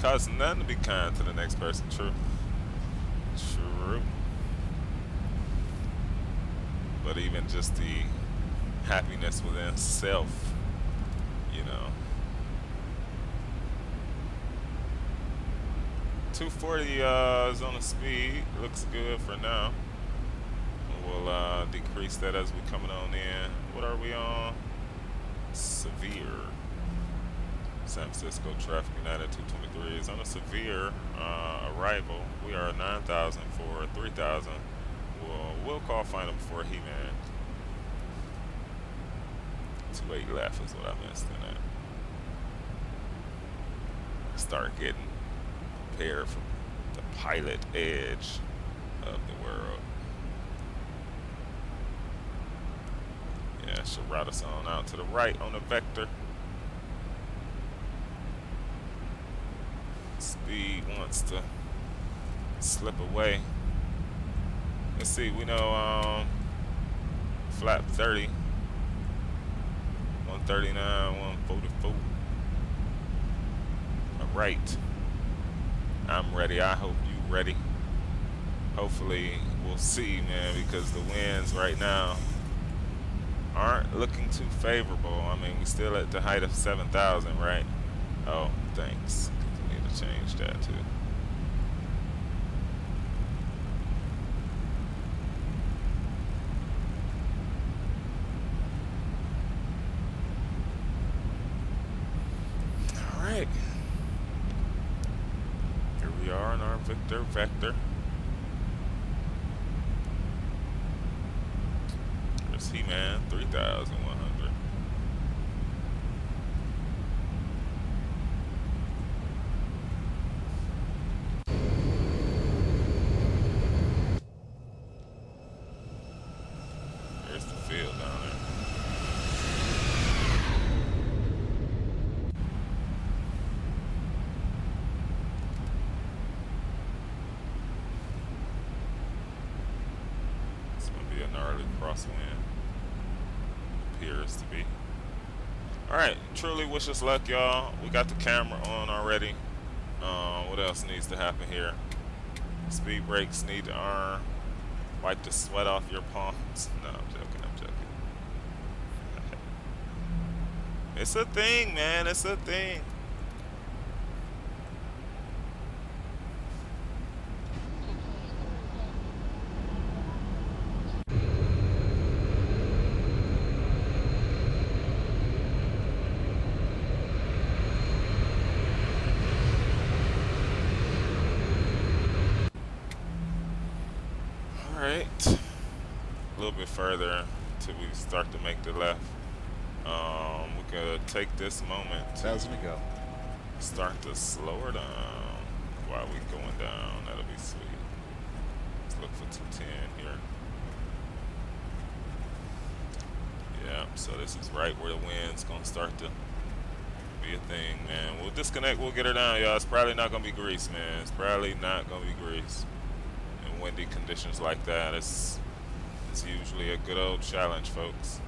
Costs nothing to be kind to the next person. True. True. But even just the happiness within self, you know. 240 is on the speed. Looks good for now. We'll decrease that as we're coming on in. What are we on? Severe. San Francisco Traffic United 223 is on a severe arrival. We are 9,000 for 3,000. We'll call final before He-Man. 28 left is what I missed in that. Start getting prepared for the pilot edge of the world. Yeah, should route us on out to the right on the vector. Speed wants to slip away. Let's see, we know flap 30, 139, 144. All right, I'm ready. I hope you ready. Hopefully we'll see, man, because the winds right now aren't looking too favorable. I mean, we still at the height of 7,000, right? Oh, thanks. We need to change that too. All right. Here we are in our Victor vector. There's He-Man, 3,100. There's the field down there. It's going to be a gnarly crosswind. Appears to be. Alright, truly wish us luck, y'all. We got the camera on already. What else needs to happen here? Speed brakes need to earn. Wipe the sweat off your palms. No, I'm joking, I'm joking. It's a thing, man, it's a thing. Alright, a little bit further till we start to make the left. We could take this moment to start to slow her down while we going down. That'll be sweet. Let's look for 210 here. Yeah, so this is right where the wind's gonna start to be a thing, man. We'll disconnect, we'll get her down, y'all. It's probably not gonna be grease, man. It's probably not gonna be grease. In windy conditions like that, it's usually a good old challenge, folks.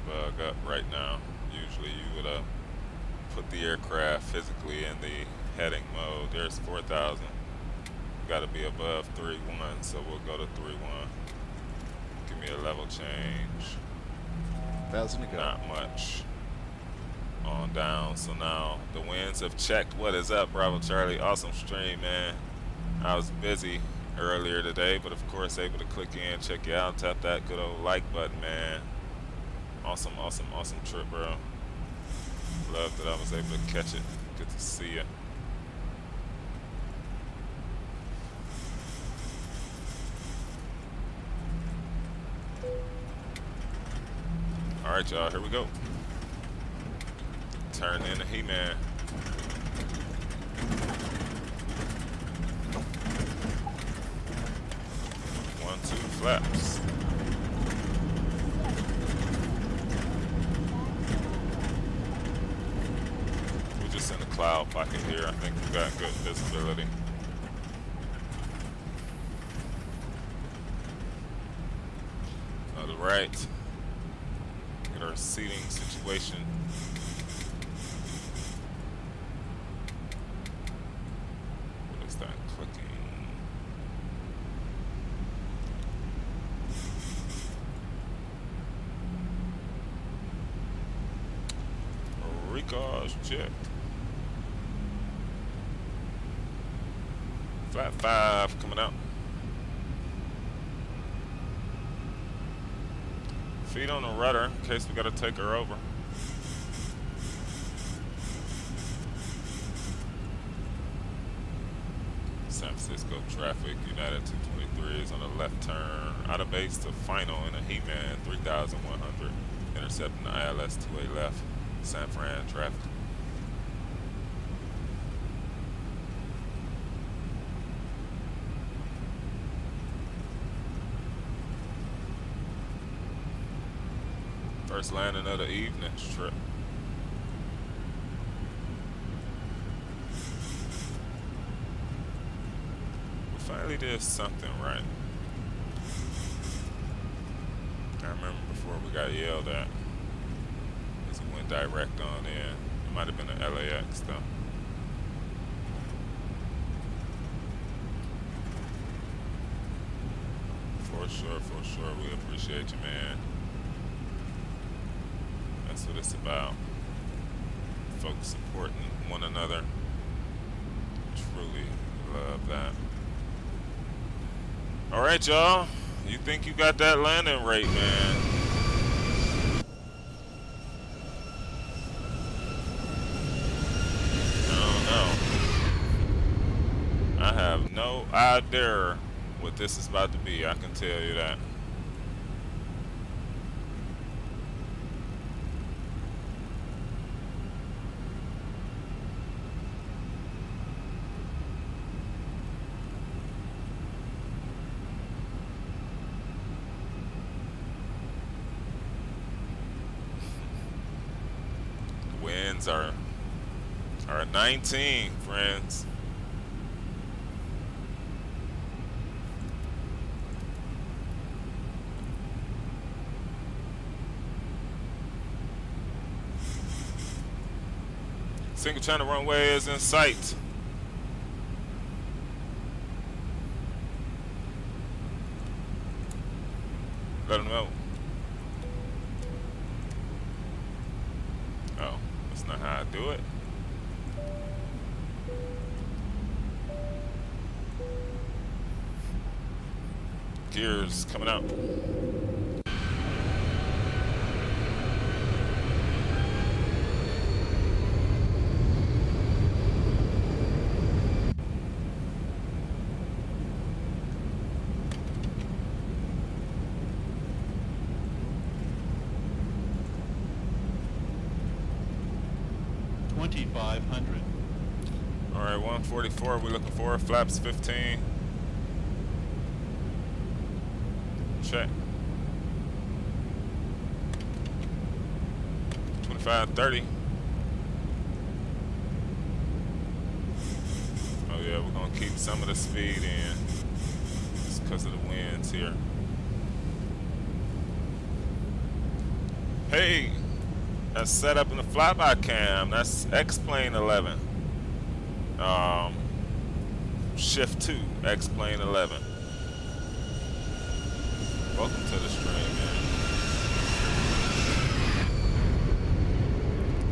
Bug up right now. Usually you would put the aircraft physically in the heading mode. There's 4,000. Got to be above 3-1, so we'll go to 3-1. Give me a level change. 1,000 to go. Not much. On down. So now the winds have checked. What is up, Bravo Charlie? Awesome stream, man. I was busy earlier today, but of course able to click in, check you out, tap that good old like button, man. Awesome, awesome, awesome trip, bro. Love that I was able to catch it. Good to see you. All right, y'all, here we go. Turn into He-Man. One, two flaps. We're just in the cloud pocket here. I think we've got good visibility. On the right, get our seating situation. Check. Flat 5 coming out. Feet on the rudder in case we gotta take her over. San Francisco traffic, United 223 is on the left turn. Out of base to final in a He-Man 3100. Intercepting the ILS 2A left. San Fran traffic. First landing of the evening trip. We finally did something right. I remember before we got yelled at, because we went direct on in. It might have been an LAX though. For sure, we appreciate you, man. That's what it's about. Folks supporting one another. Truly love that. All right, y'all. You think you got that landing rate, man? I don't know. I have no idea what this is about to be. I can tell you that. Winds are 19, friends. Single channel runway is in sight. Let them know. Oh, that's not how I do it. Gears coming out. All right, 144. We're looking for flaps 15. Check. 2530. Oh yeah, we're gonna keep some of the speed in. It's because of the winds here. Hey, that's set up in the flyby cam. That's X-Plane 11. Shift 2, X-Plane 11. Welcome to the stream, man.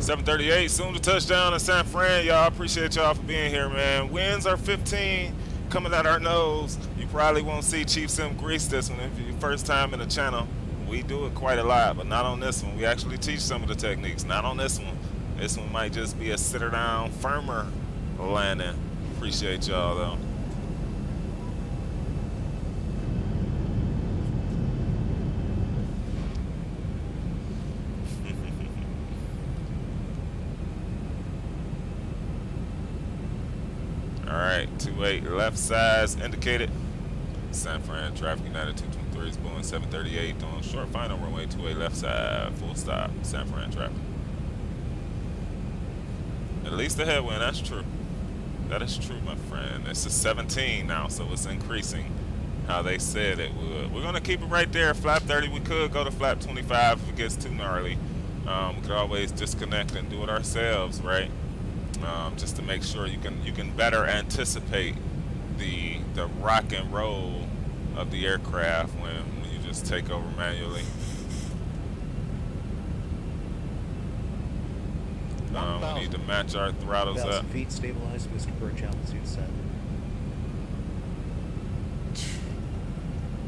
738, soon to touchdown in San Fran. Y'all, appreciate y'all for being here, man. Winds are 15 coming at our nose. You probably won't see Chief Sim grease this one if it's your first time in the channel. We do it quite a lot, but not on this one. We actually teach some of the techniques, not on this one. This one might just be a sitter down, firmer landing. Appreciate y'all though. Alright, 28 left sides indicated. San Fran traffic United 223 is Boeing 738 on short final runway 28 left side, full stop, San Fran traffic. At least the headwind, that's true. That is true, my friend. It's a 17 now, so it's increasing how they said it would. We're gonna keep it right there, flap 30. We could go to flap 25 if it gets too gnarly. We could always disconnect and do it ourselves, right? Just to make sure you can better anticipate the rock and roll of the aircraft when you just take over manually. We need to match our throttles up. Feet stabilized, Mr. Birch, altitude set.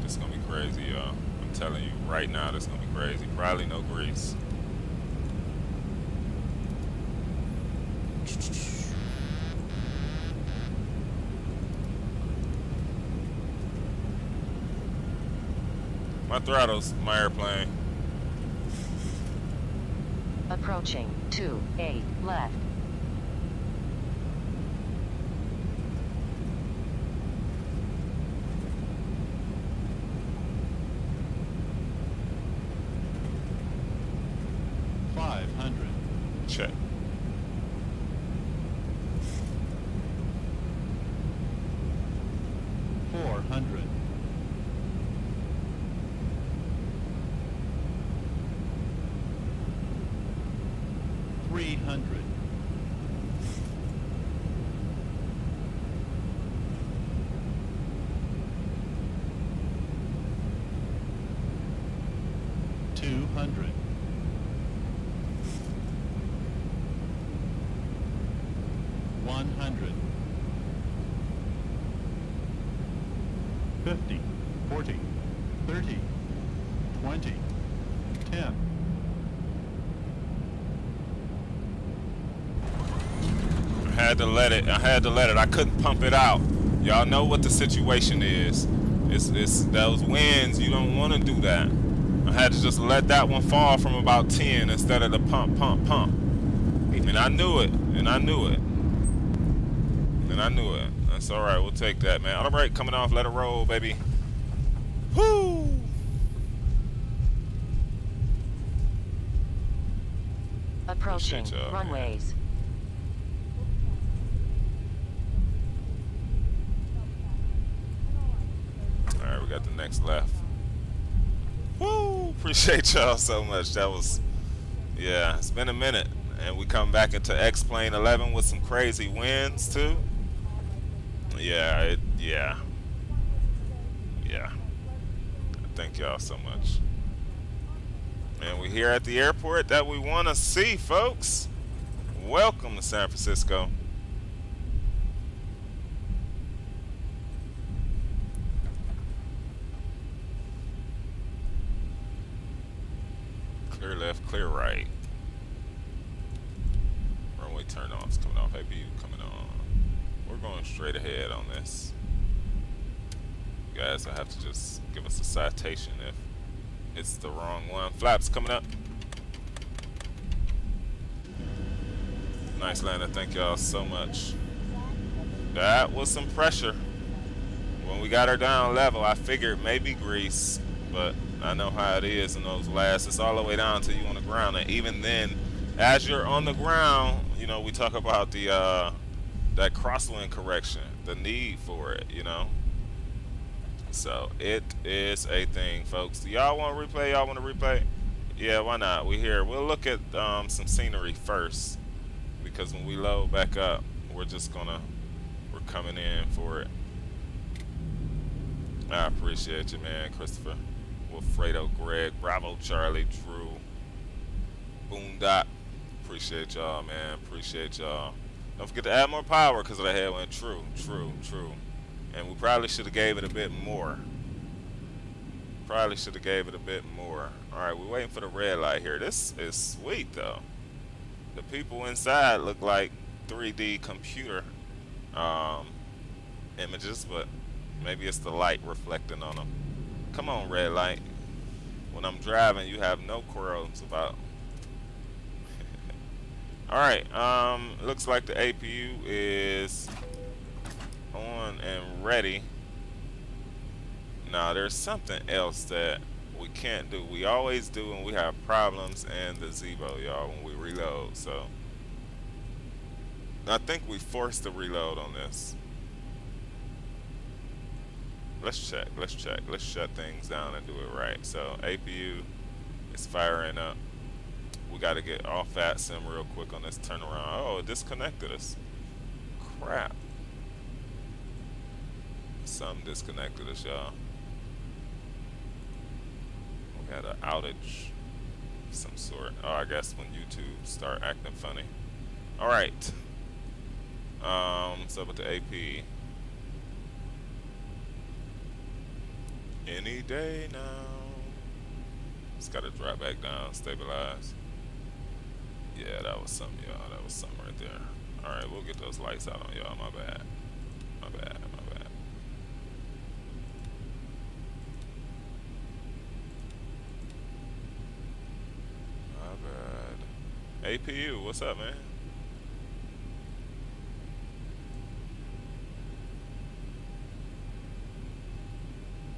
This is gonna be crazy, y'all. I'm telling you right now, this is gonna be crazy. Probably no grease. My throttle's my airplane. Approaching 28 left. Check. I had to let it. I couldn't pump it out. Y'all know what the situation is. It's those winds. You don't want to do that. I had to just let that one fall from about 10 instead of the pump. And I knew it. And I knew it. That's all right. We'll take that, man. All right, coming off. Let it roll, baby. Woo! Approaching runways. Alright, we got the next left. Woo! Appreciate y'all so much. That was, yeah, it's been a minute. And we come back into X-Plane 11 with some crazy winds, too. Yeah. Thank y'all so much. And we're here at the airport that we want to see, folks. Welcome to San Francisco. Clear left, clear right. Runway turn offs coming off. APU coming on. We're going straight ahead on this. You guys, I have to just give us a citation if it's the wrong one. Flaps coming up. Nice landing. Thank y'all so much. That was some pressure. When we got her down level, I figured maybe grease, but I know how it is in those lasts. It's all the way down to you on the ground. And even then, as you're on the ground, you know, we talk about the that crosswind correction, the need for it, you know. So it is a thing, folks. Do y'all want to replay? Y'all want to replay? Yeah, why not? We're here. We'll look at some scenery first, because when we load back up, we're coming in for it. I appreciate you, man. Christopher, Wilfredo, Greg, Bravo, Charlie, Drew, Boondock. Appreciate y'all, man. Appreciate y'all. Don't forget to add more power because of the headwind. True. And we probably should have gave it a bit more. All right, we're waiting for the red light here. This is sweet, though. The people inside look like 3D computer images, but maybe it's the light reflecting on them. Come on, red light. When I'm driving, you have no quarrels about. All right, looks like the APU is on and ready. Now, there's something else that we can't do. We always do when we have problems in the Zebo, y'all, when we reload. So I think we forced the reload on this. Let's check. Let's shut things down and do it right. So APU is firing up. We got to get off that sim real quick on this turnaround. Oh, it disconnected us. Crap. Something disconnected us, y'all. We got an outage of some sort. Oh, I guess when YouTube start acting funny. All right. So with the AP. Any day now. Just gotta drop back down, stabilize. Yeah, that was something, y'all. That was something right there. Alright, we'll get those lights out on y'all. My bad. My bad, my bad. My bad. APU, what's up, man?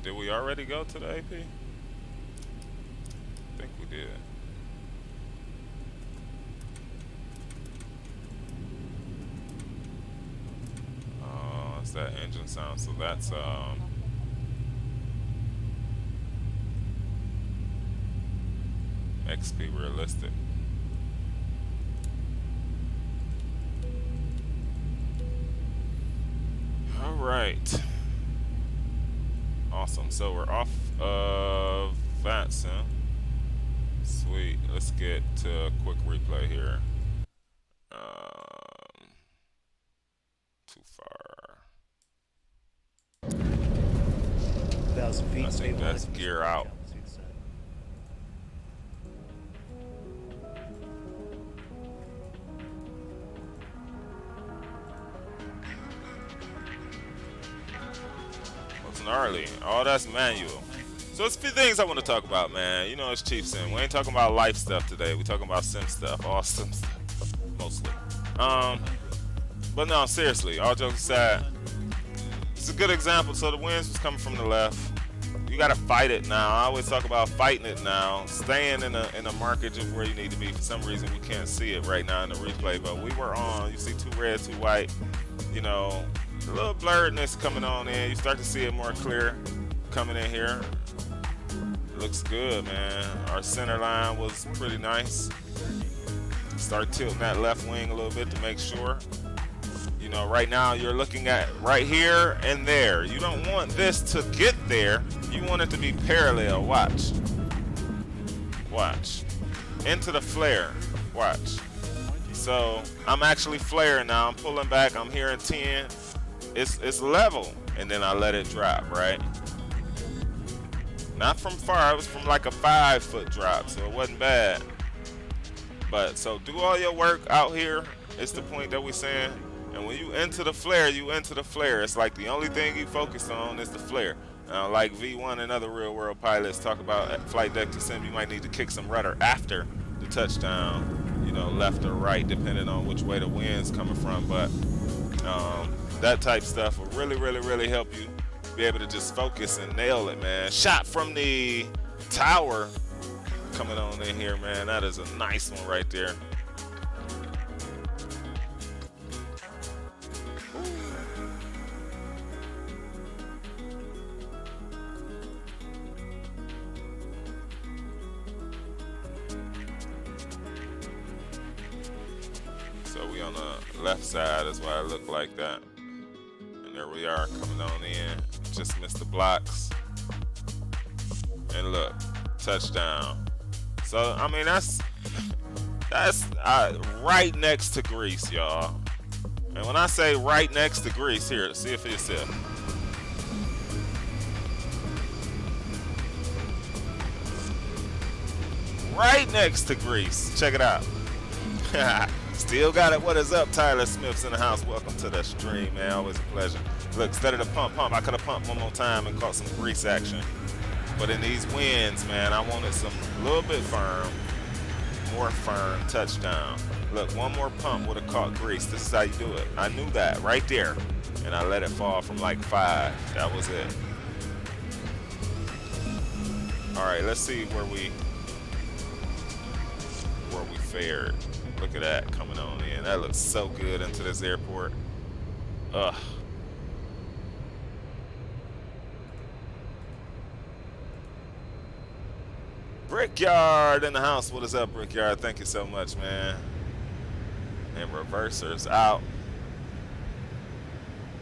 Did we already go to the AP? I think we did. Oh, it's that engine sound. So that's XP realistic. All right. Awesome. So we're off of that sim. Sweet. Let's get to a quick replay here. Too far. 1,000 feet. I think that's stabilize, gear MisterX out. altitude set. What's gnarly? Oh, that's manual. So it's a few things I want to talk about, man. You know, it's Chief Sim. We ain't talking about life stuff today. We talking about sim stuff, all sim stuff, mostly. But no, seriously, all jokes aside, it's a good example. So the winds was coming from the left. You gotta fight it now. I always talk about fighting it now, staying in a markage of where you need to be. For some reason, we can't see it right now in the replay, but we were on. You see 2 red, 2 white. You know, a little blurredness coming on in. You start to see it more clear coming in here. Looks good, man. Our center line was pretty nice. Start tilting that left wing a little bit to make sure. You know, right now you're looking at right here and there. You don't want this to get there. You want it to be parallel. Watch. Watch. Into the flare. Watch. So I'm actually flaring now. I'm pulling back. I'm here in 10. It's level. And then I let it drop, right? Not from far. It was from like a 5-foot drop. So it wasn't bad. But so do all your work out here. It's the point that we're saying. And when you enter the flare, you enter the flare. It's like the only thing you focus on is the flare. Like V1 and other real world pilots talk about at flight deck to sim, you might need to kick some rudder after the touchdown, you know, left or right, depending on which way the wind's coming from. But that type stuff will really, really, really help you be able to just focus and nail it, man. Shot from the tower coming on in here, man. That is a nice one right there. So we on the left side, that's why it looked like that. And there we are coming on in. Just missed the blocks. And look, touchdown. So I mean that's right next to Greece, y'all. And when I say right next to Greece, here, see it for yourself. Right next to Greece. Check it out. Still got it. What is up, Tyler Smith's in the house? Welcome to the stream, man. Always a pleasure. Look, instead of the pump, I could have pumped one more time and caught some grease action. But in these winds, man, I wanted some a little bit firm, more firm touchdown. Look, one more pump would have caught grease. This is how you do it. I knew that right there, and I let it fall from like 5. That was it. All right, let's see where we fared. Look at that coming on in. That looks so good into this airport. Ugh. Brickyard in the house. What is up, Brickyard? Thank you so much, man. And reversers out.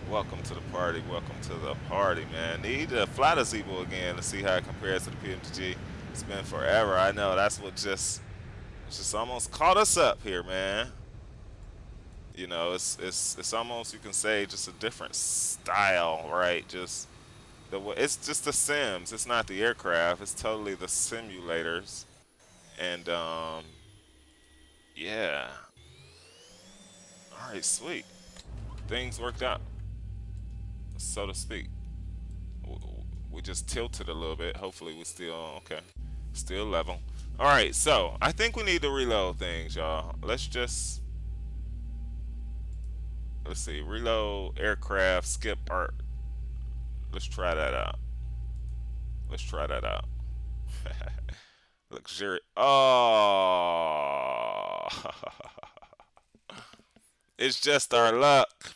Welcome to the party. Welcome to the party, man. Need to fly the Zeebo again to see how it compares to the PMG. It's been forever. I know. That's what just almost caught us up here, man. You know, it's almost, you can say, just a different style, right? Just It's just the sims. It's not the aircraft. It's totally the simulators. And yeah. All right, sweet. Things worked out, so to speak. We just tilted a little bit. Hopefully we still okay. Still level. All right, so I think we need to reload things, y'all. Let's see. Reload aircraft. Skip art. Let's try that out. Luxury. Oh, it's just our luck.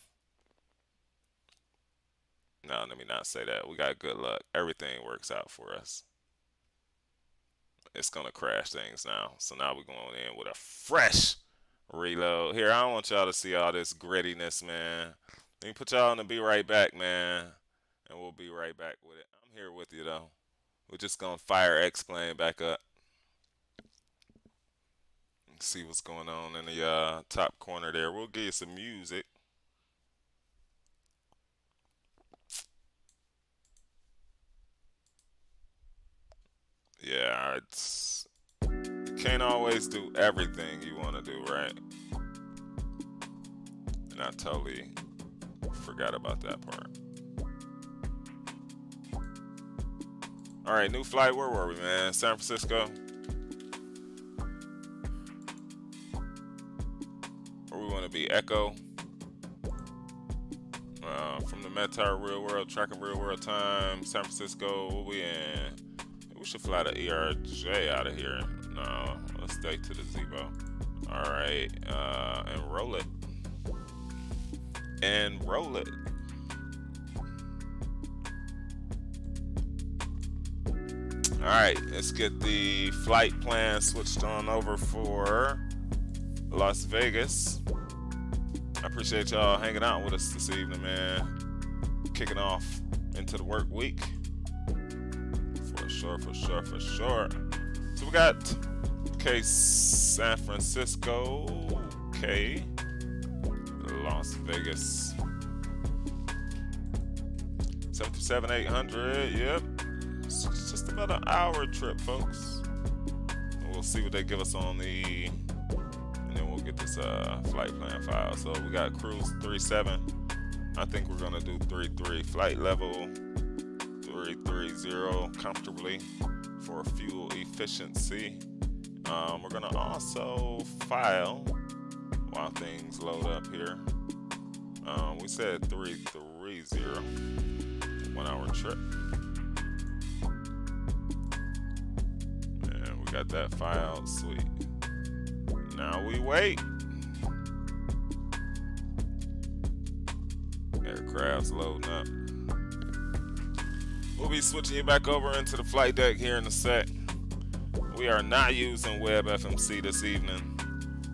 No, let me not say that. We got good luck. Everything works out for us. It's gonna crash things now. So now we're going in with a fresh reload. Here, I don't want y'all to see all this grittiness, man. Let me put y'all on the be right back, man. And we'll be right back with it. I'm here with you, though. We're just gonna fire X-Plane back up. See what's going on in the top corner there. We'll give you some music. Yeah, you can't always do everything you want to do, right? And I totally forgot about that part. All right, new flight. Where were we, man? San Francisco. Where we want to be? Echo. From the Metar real world, tracking real world time. San Francisco. What we in? We should fly the ERJ out of here. No, let's stay to the Zebo. All right, and roll it. All right, let's get the flight plan switched on over for Las Vegas. I appreciate y'all hanging out with us this evening, man. Kicking off into the work week. For sure. So we got K San Francisco, K Las Vegas. 737-800, yep. It's just about an hour trip, folks. And we'll see what they give us on the, and then we'll get this flight plan file. So we got cruise 37. I think we're gonna do 33 flight level. 330 comfortably for fuel efficiency. We're gonna also file while things load up here. We said 330, 1 hour trip. And we got that filed, sweet. Now we wait. Aircraft's loading up. We'll be switching you back over into the flight deck here in a sec. We are not using WebFMC this evening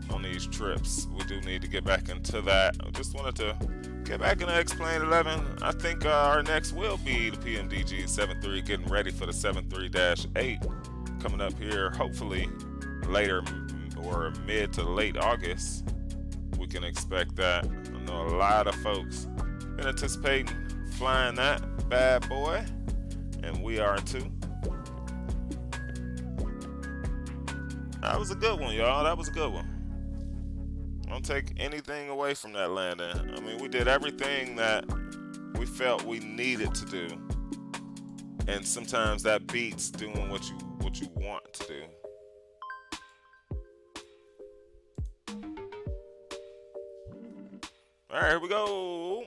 on these trips. We do need to get back into that. I just wanted to get back into X-Plane 11. I think our next will be the PMDG 73, getting ready for the 73-8 coming up here, hopefully later or mid to late August. We can expect that. I know a lot of folks been anticipating flying that bad boy. And we are too. That was a good one, y'all. That was a good one. Don't take anything away from that landing. I mean, we did everything that we felt we needed to do. And sometimes that beats doing what you want to do. All right, here we go.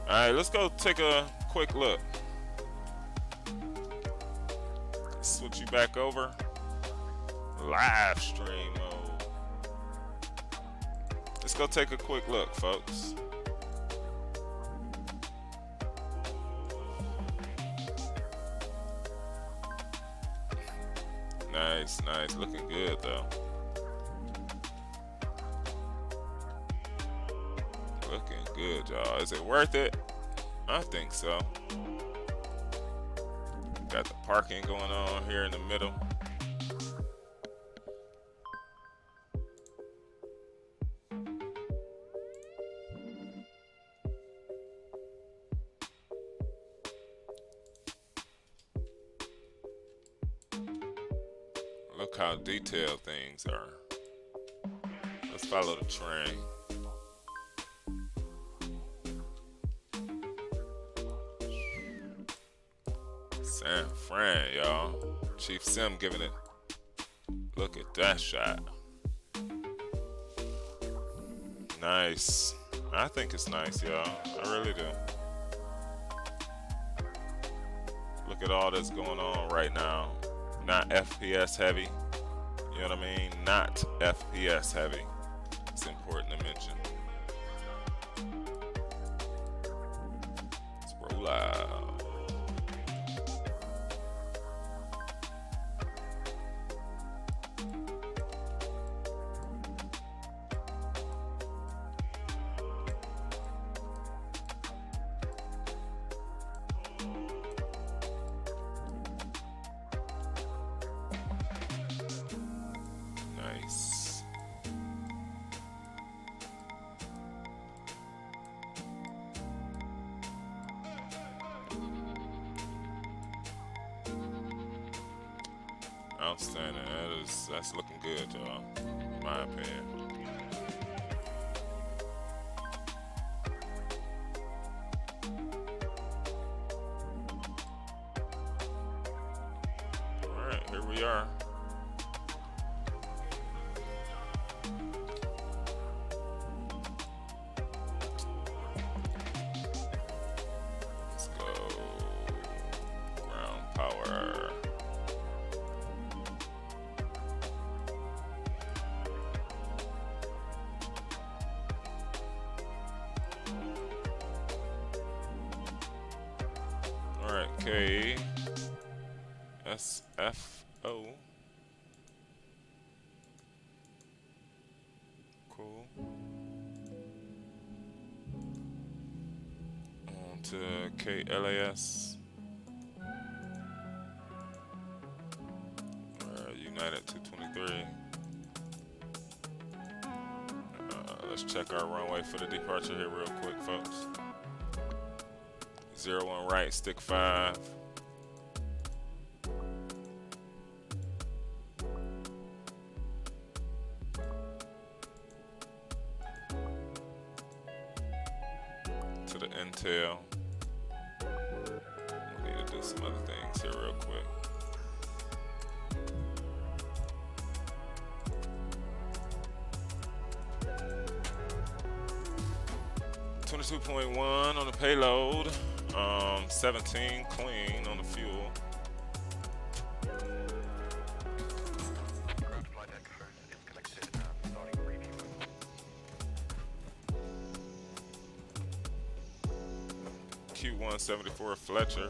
All right, let's go take a quick look. Switch you back over. Live stream mode. Let's go take a quick look, folks. Nice, nice. Looking good though. Looking good, y'all. Is it worth it? I think so. Got the parking going on here in the middle. Look how detailed things are. Let's follow the train. San Fran, y'all. Chief Sim giving it. Look at that shot. Nice. I think it's nice, y'all. I really do. Look at all that's going on right now. Not FPS heavy. You know what I mean? Not FPS heavy. It's important to mention. Let's roll out. Nice. Outstanding. That's looking good, y'all. In my opinion. All right, here we are. Let's go. Ground power. All right, KSFO. Cool. On to KLAS. United 223. Let's check our runway for the departure here real quick, folks. 01 right, stick 5. To the intel. We need to do some other things here real quick. .1 on the payload, 17 clean on the fuel. Ground flight deck first is connected and starting refueling. Q174 Fletcher.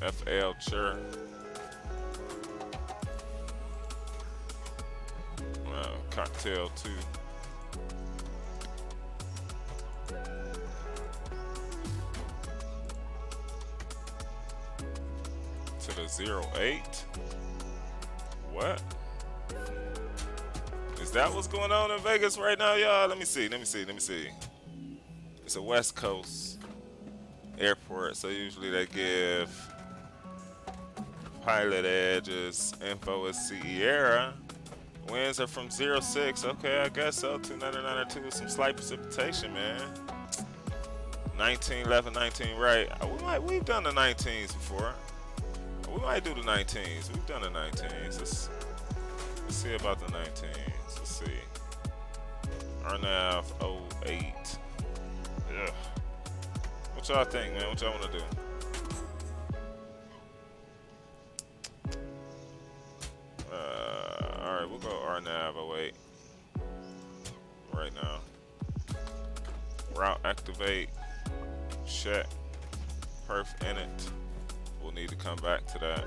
FL Chur. Cocktail 2. To the 08. What? Is that what's going on in Vegas right now, y'all? Let me see. It's a West Coast airport, so usually they give pilot edges. Info is Sierra. Winds are from 06. Okay, I guess so. 299 with some slight precipitation, man. 19 left and 19 right. We've done the 19s before. We might do the 19s. We've done the 19s. Let's see about the 19s. Let's see. RNAV 08. Ugh. What y'all think, man? What y'all want to do? Alright, we'll go RNAV 08 right now. Route activate. Check. perf in it. We'll need to come back to that.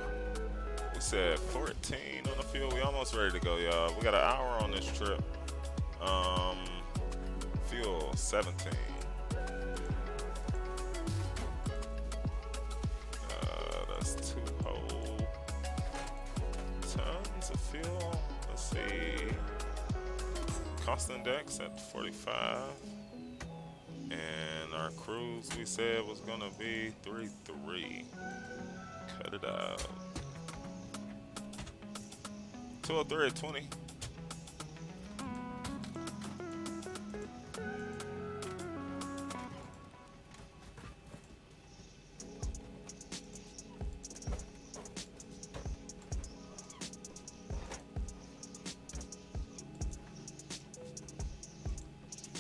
We said 14 on the fuel. We almost ready to go, y'all. We got an hour on this trip. Fuel 17. That's 2 whole tons of fuel. Let's see. Cost index at 45. And our cruise we said was gonna be 3.3. Cut it out. 203 at 20.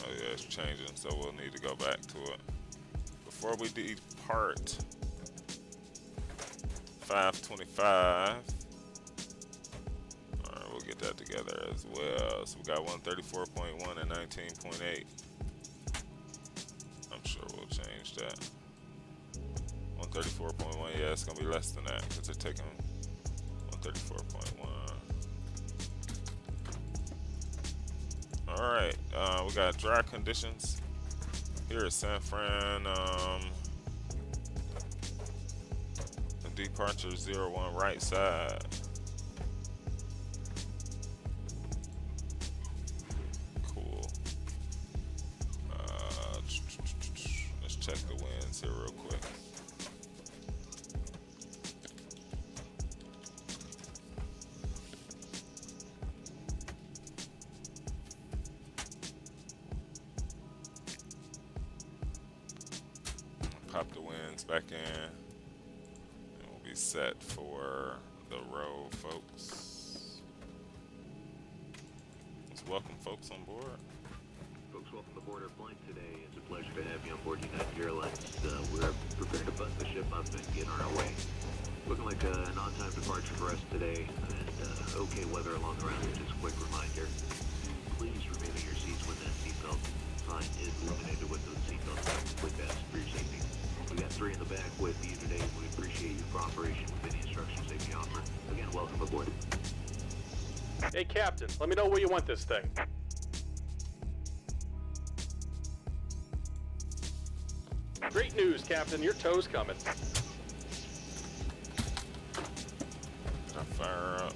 Oh yeah, it's changing, so we'll need to go back to it. Before we depart, 525. Alright, we'll get that together as well. So we got 134.1 and 19.8. I'm sure we'll change that. 134.1, yeah, it's gonna be less than that because they're taking 134.1. Alright, we got dry conditions here at San Fran. Departure 01 right side. Cool. Let's check the winds here real quick. Pop the winds back in. Set for the road, folks. Let's welcome folks on board. Folks, welcome aboard our flight today. It's a pleasure to have you on board United Airlines. We're prepared to button the ship up and get on our way. Looking like an on-time departure for us today, and okay weather along the route. Just a quick reminder, please remain in your seats when that seatbelt sign is illuminated with those seatbelts with vests for your safety. We got 3 in the back with you today. We appreciate your cooperation with any instructions they may offer. Again, welcome aboard. Hey, Captain, let me know where you want this thing. Great news, Captain. Your tow's coming. I'll fire up.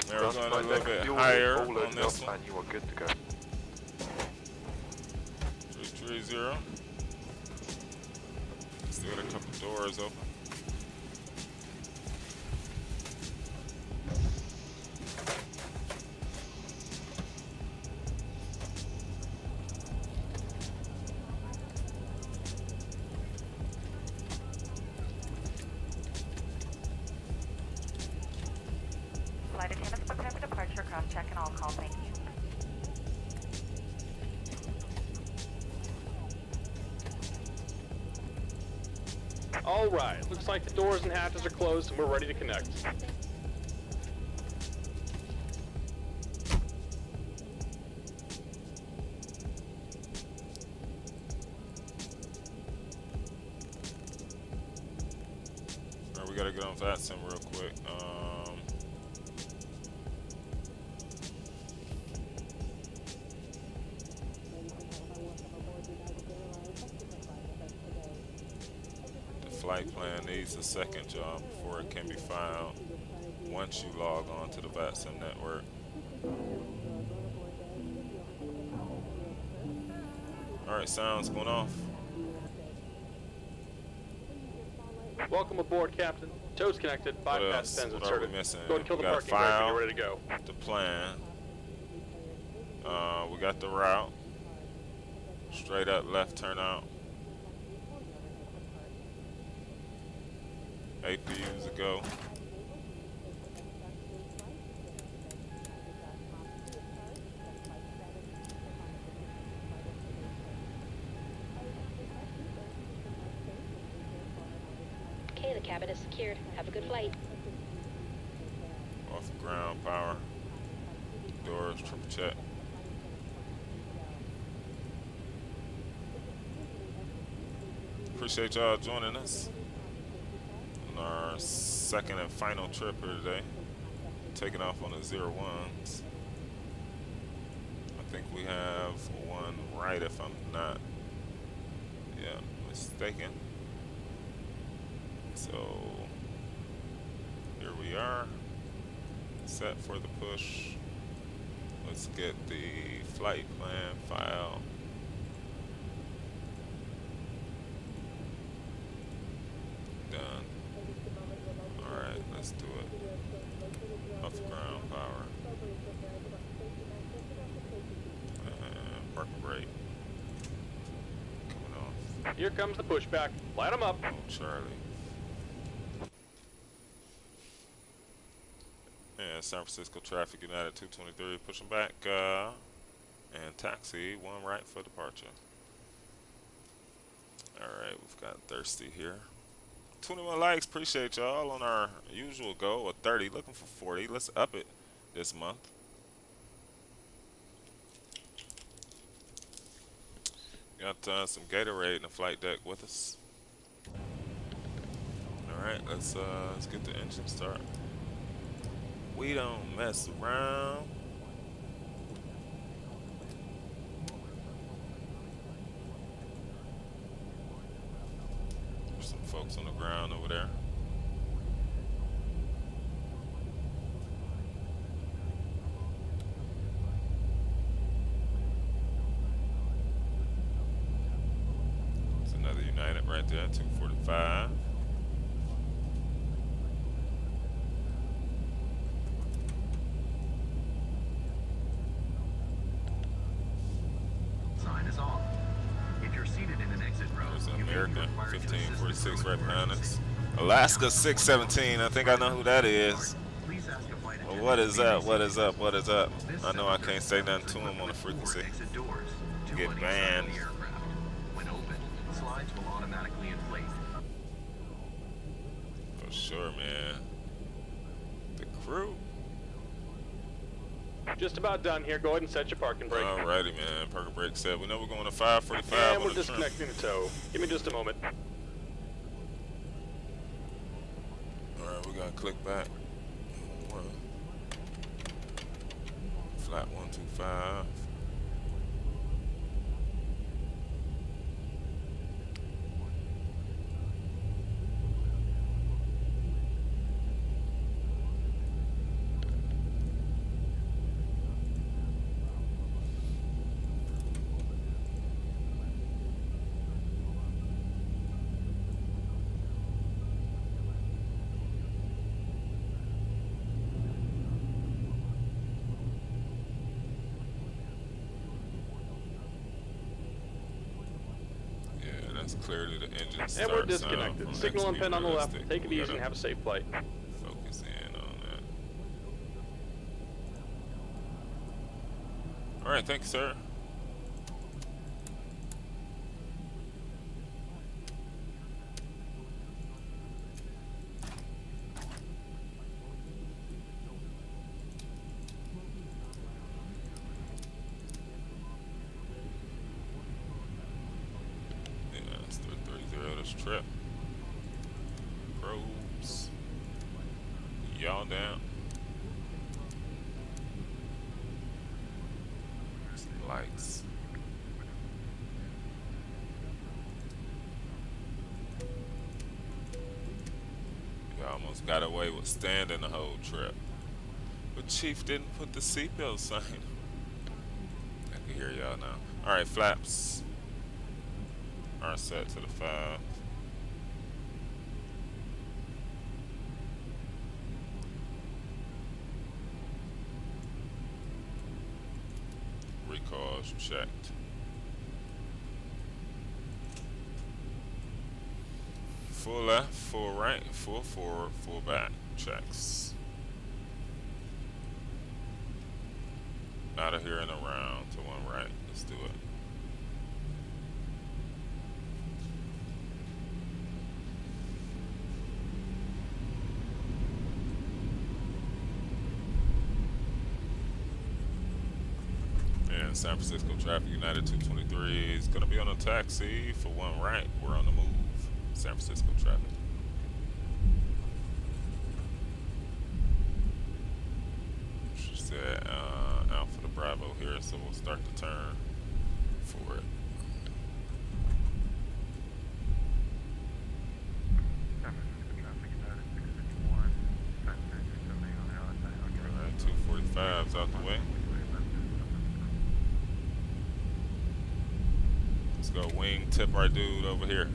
Now we're going a little bit higher on this one. And you are good to go. 330. Still got a couple doors open. Flight attendants prepare for departure. Cross-check and all call. Thank you. All right, looks like the doors and hatches are closed and we're ready to connect. All right, we gotta get on VATSIM real quick. Flight plan needs a second job before it can be found once you log on to the VATSIM network. Alright, sounds going off. Welcome aboard, Captain. Tow's connected. Bypass pins What are we inserted. missing? Go and kill We the got parking brake when file, you're ready to go. the plan. We got the route. Straight up left turnout. APUs a go. Okay, the cabin is secured. Have a good flight. Off ground power. Doors, triple check. appreciate y'all joining us on our second and final trip here today. Taking off on the 01s. I think we have one right if I'm not mistaken. So here we are, set for the push. Let's get the flight plan file. Done. Alright, let's do it. Off ground power. And park and brake. Coming off. Here comes the pushback. Light them up. Oh, Charlie. And San Francisco Traffic United 223 pushing back. And taxi, one right for departure. Alright, we've got Thirsty here. 21 likes, appreciate y'all on our usual goal of 30, looking for 40. Let's up it this month. Got some Gatorade in the flight deck with us. Alright, let's get the engine started. We don't mess around. There's some folks on the ground over there. There's another United right there, 245. Is off. If you're seated in an exit row, there's you may be American required to 1546 right behind us. emergency. Alaska 617. I think I know who that is. Please ask a flight Well, attendant what is to be up? What seated. is up? What is up? This I know I cell can't say service nothing to him on the with frequency. forward exit doors. Two Get on each side of banned. the aircraft. When opened, slides will automatically inflate. For sure, man. The crew. Just about done here. Go ahead and set your parking brake. Alrighty, man. Parking brake set. We know we're going to 545 And on we're the trim. disconnecting the tow. Give me just a moment. Alright, we gotta click back. Flat 125. Clearly the engine starts. And we're disconnected. Signal and pin on the left. Take it easy and have a safe flight. Focus in on that. Alright, thank you, sir. Trip. Probes. Y'all down. Some lights. You almost got away with standing the whole trip. But Chief didn't put the seatbelt sign. I can hear y'all now. Alright, flaps are set to the 5. Recalls checked. Full left, full right, full forward, full back. Checks. Out of here and around to one right. Let's do it. And San Francisco Traffic United 223 is going to be on a taxi for one right. We're on the move. San Francisco traffic. She said Alpha to Bravo here, so we'll start the turn for it. Alright, 245's out the way. Let's go wing tip our dude over here.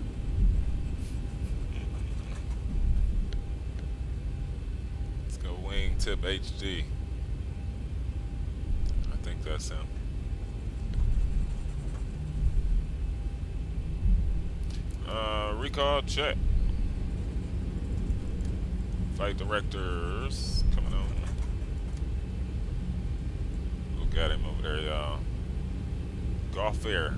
Let's go wing tip HG. I think that's him. Recall check. Flight directors coming on. Look at him over there, y'all. Golf Air.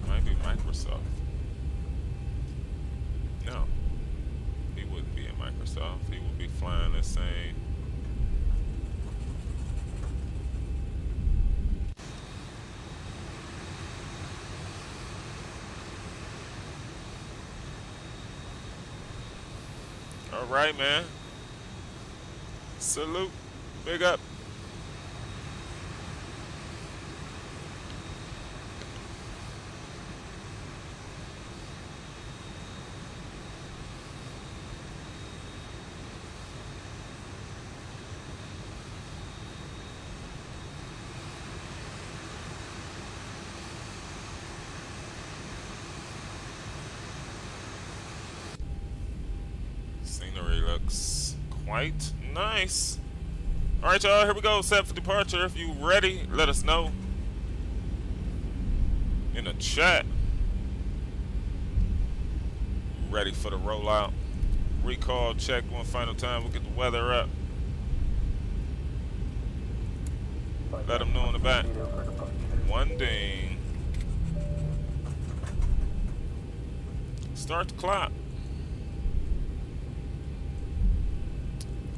Might be Microsoft. No. He wouldn't be in Microsoft. He would be flying the same. All right, man. Salute. Big up. Scenery looks quite nice. All right, y'all, here we go. Set for departure. If you ready, let us know in the chat. Ready for the rollout. Recall check one final time. We'll get the weather up. Let them know in the back. One ding. Start the clock.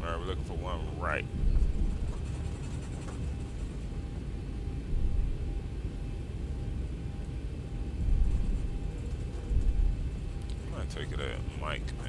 Alright, we're looking for one right. I might take it at Mike, man.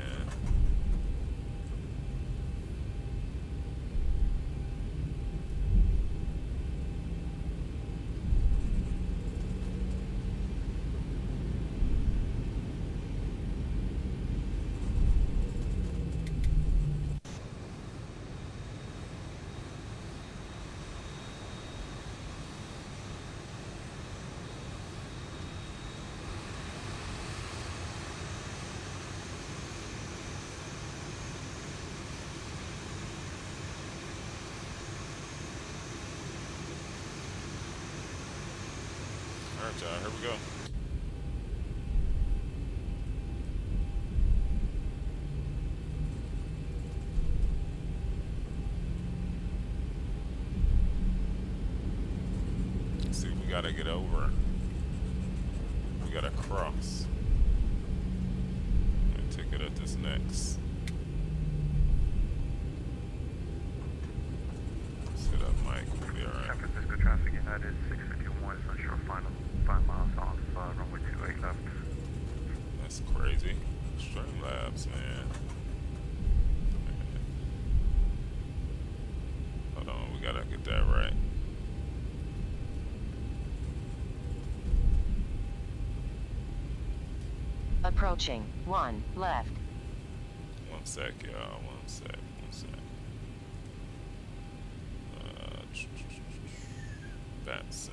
Alright, y'all, here we go. Let's see, we gotta get over. We gotta cross. Let me take it at this next. Set up Mike, we'll be alright. San Francisco traffic, United 651 is unsure final 5 miles off runway 28 left. That's crazy. Streamlabs, man. Hold on, we gotta get that right. Approaching. 1 left. One sec, y'all. One sec. That's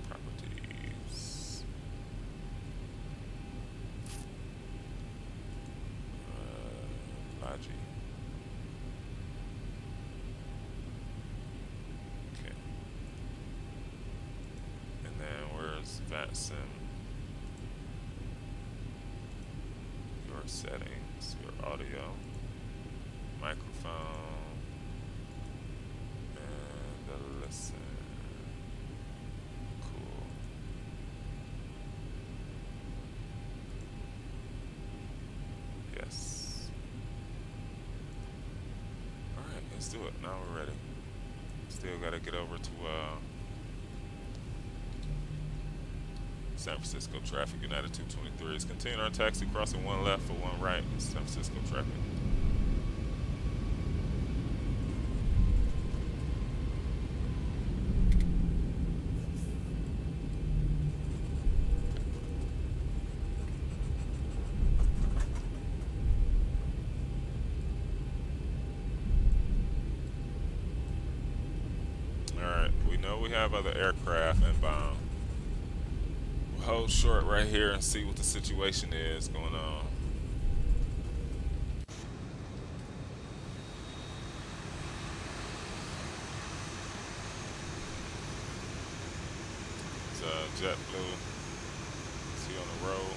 properties. Logi. Okay. And then where's VATSIM? Your settings, your audio. Microphone and the listen. Cool. let's do it. Now we're ready. Still gotta get over to San Francisco traffic, United 223 is continuing our taxi, crossing one left for one right. San Francisco traffic. Alright, we know we have other aircraft inbound. We'll hold short right here and see what the situation is going on. It's JetBlue. See on the road.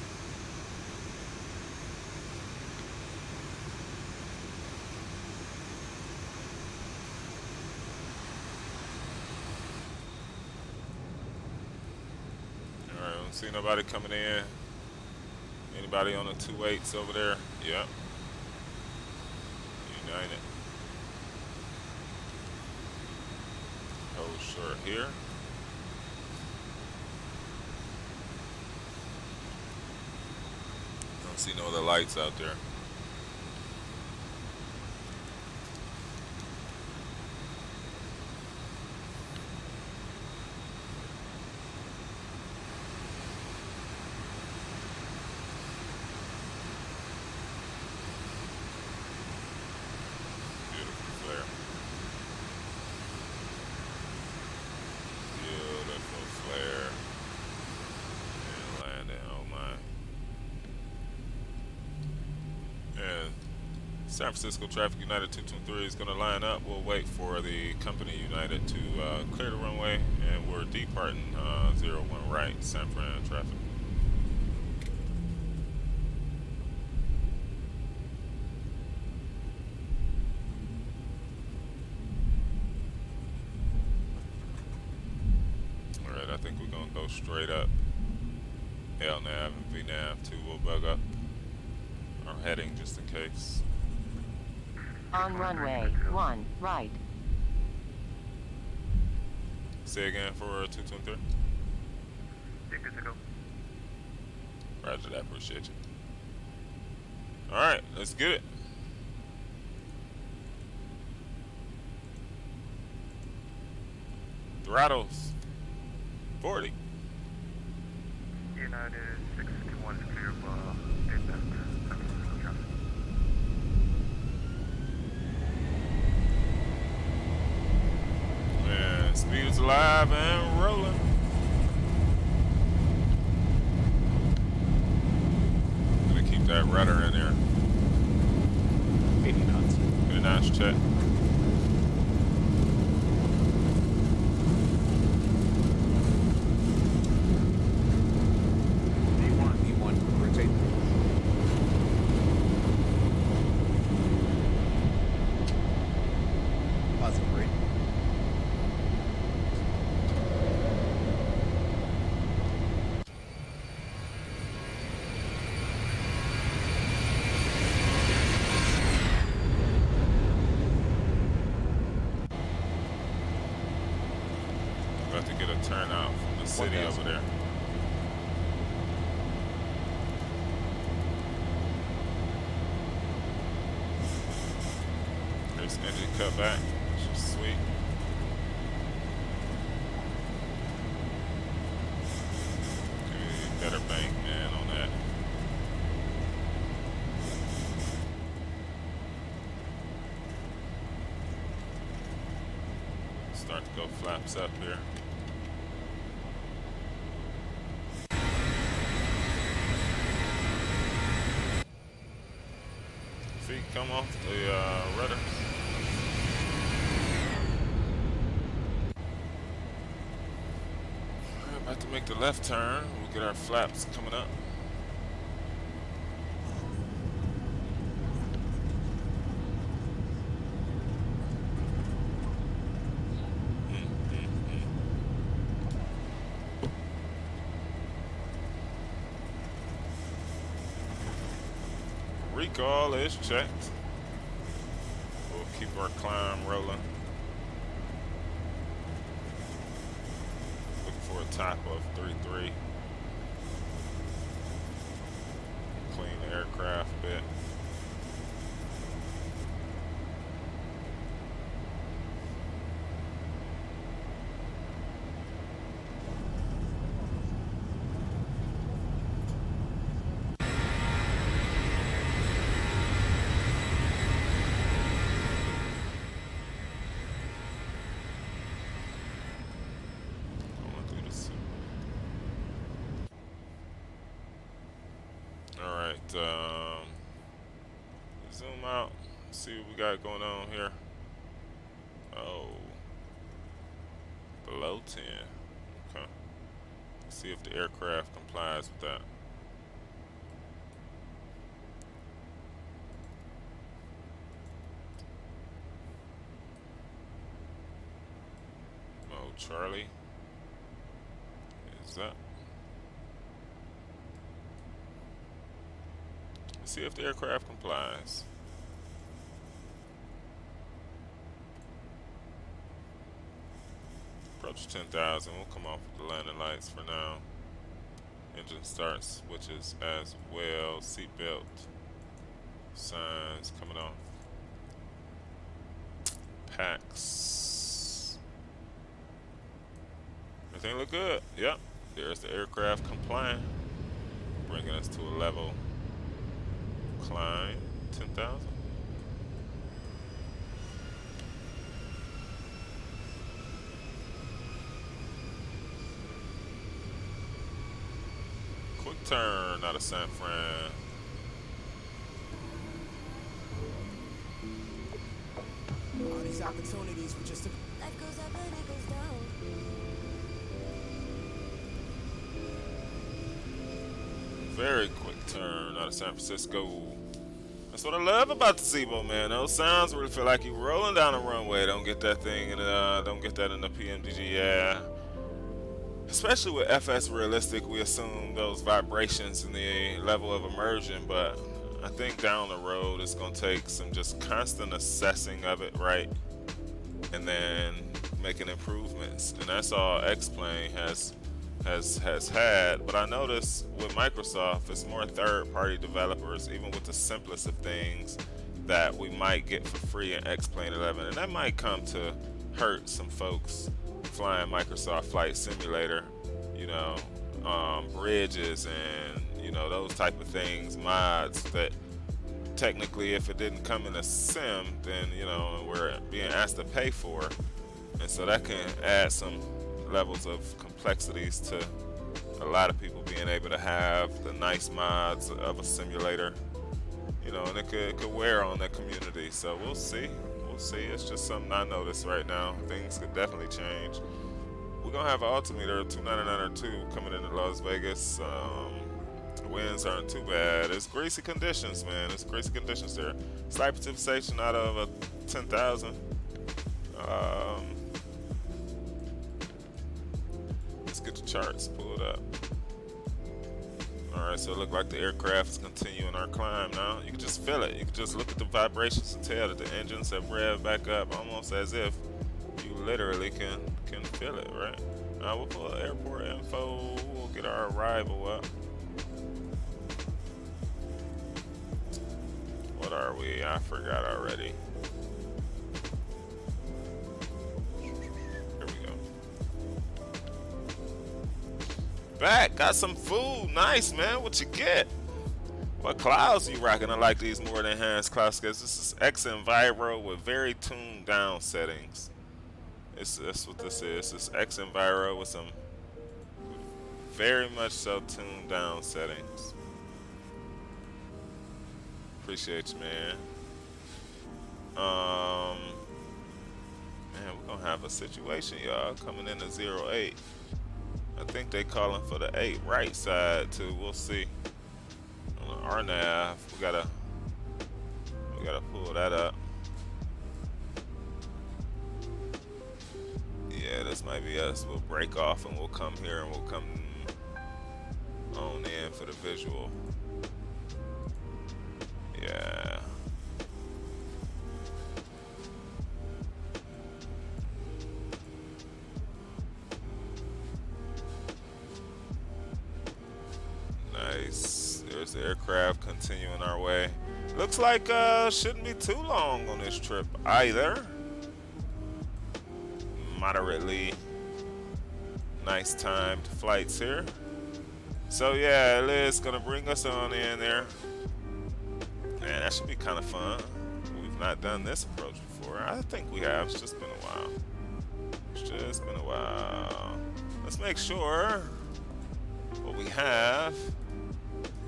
Alright, don't see nobody coming in. Anybody on the 28s over there? Yep. United. Hold short here. Don't see no other lights out there. Beautiful flare. Beautiful flare. And landing. Oh my. And San Francisco traffic, United 223 is going to line up. We'll wait for the company United to clear the runway, and we're departing 01 right, San Fran traffic. Alright, I think we're going to go straight up. LNAV and VNAV 2 will bug up our heading just in case. On runway 1 right. Say again for 223. You're good to go. Roger that, appreciate you. Alright, let's get it. Throttles 40. United 621 is clear of inbound. And speed is alive and rolling. Gonna keep that rudder in there. 80 knots. 80 knots check. E1, rotate. Positive rate. About to get a turnout from the city 1,000. over there. There's engine cut back, which is sweet. Give me a better bank, man, on that. Start to go flaps up here. Feet come off the rudder. We're about to make the left turn. We'll get our flaps coming up. Recall is checked. We'll keep our climb rolling. Looking for a top of 3-3. Clean the aircraft a bit. Alright, zoom out, see what we got going on here. Oh, below 10. Okay. See if the aircraft complies with that. Oh, Charlie is that? See if the aircraft complies. Approach 10,000. We'll come off with the landing lights for now. Engine start switches as well. Seatbelt signs coming off. Packs. Everything look good. Yep. There's the aircraft complying. Bringing us to a level. Climb 10,000. Quick turn out of San Fran. All these opportunities were just a Life goes up and it goes down. Very quick turn out of San Francisco. That's what I love about the Zebo, man. Those sounds really feel like you're rolling down a runway. Don't get that thing in don't get that in the PMDG, yeah. Especially with FS Realistic, we assume those vibrations in the level of immersion, but I think down the road it's gonna take some just constant assessing of it, right? And then making improvements. And that's all X-Plane has had, but I notice with Microsoft, it's more third-party developers, even with the simplest of things that we might get for free in X-Plane 11, and that might come to hurt some folks flying Microsoft Flight Simulator, you know, bridges and, you know, those type of things, mods that technically if it didn't come in a sim, then, you know, we're being asked to pay for, and so that can add some levels of complexities to a lot of people being able to have the nice mods of a simulator, you know, and it could wear on the community. So we'll see. We'll see. It's just something I notice right now. Things could definitely change. We're gonna have an altimeter 29902 coming into Las Vegas. The winds aren't too bad. It's greasy conditions, man. It's greasy conditions there. Slight precipitation out of 10,000. Let's get the charts pulled up. Alright, so it looks like the aircraft is continuing our climb now. You can just feel it. You can just look at the vibrations and tell that the engines have revved back up almost as if you literally can feel it, right? We'll pull airport info. We'll get our arrival up. What are we? I forgot already. Back, got some food. Nice, man. What you get? What clouds you rocking? I like these more than enhanced cloud sketches. This is X Enviro with very tuned down settings. That's what this is. This is X Enviro with some very much so tuned down settings. Appreciate you, man. Man, we're gonna have a situation, y'all, coming in to 08. I think they calling for the 8 right side too. We'll see. On our nav, we gotta pull that up. Yeah, this might be us. We'll break off and we'll come here and we'll come on in for the visual. Yeah. the aircraft continuing our way. Looks like shouldn't be too long on this trip either. Moderately nice timed flights here. So yeah, Liz gonna bring us on in there. Man, that should be kind of fun. We've not done this approach before. I think we have. It's just been a while. It's just been a while. Let's make sure what we have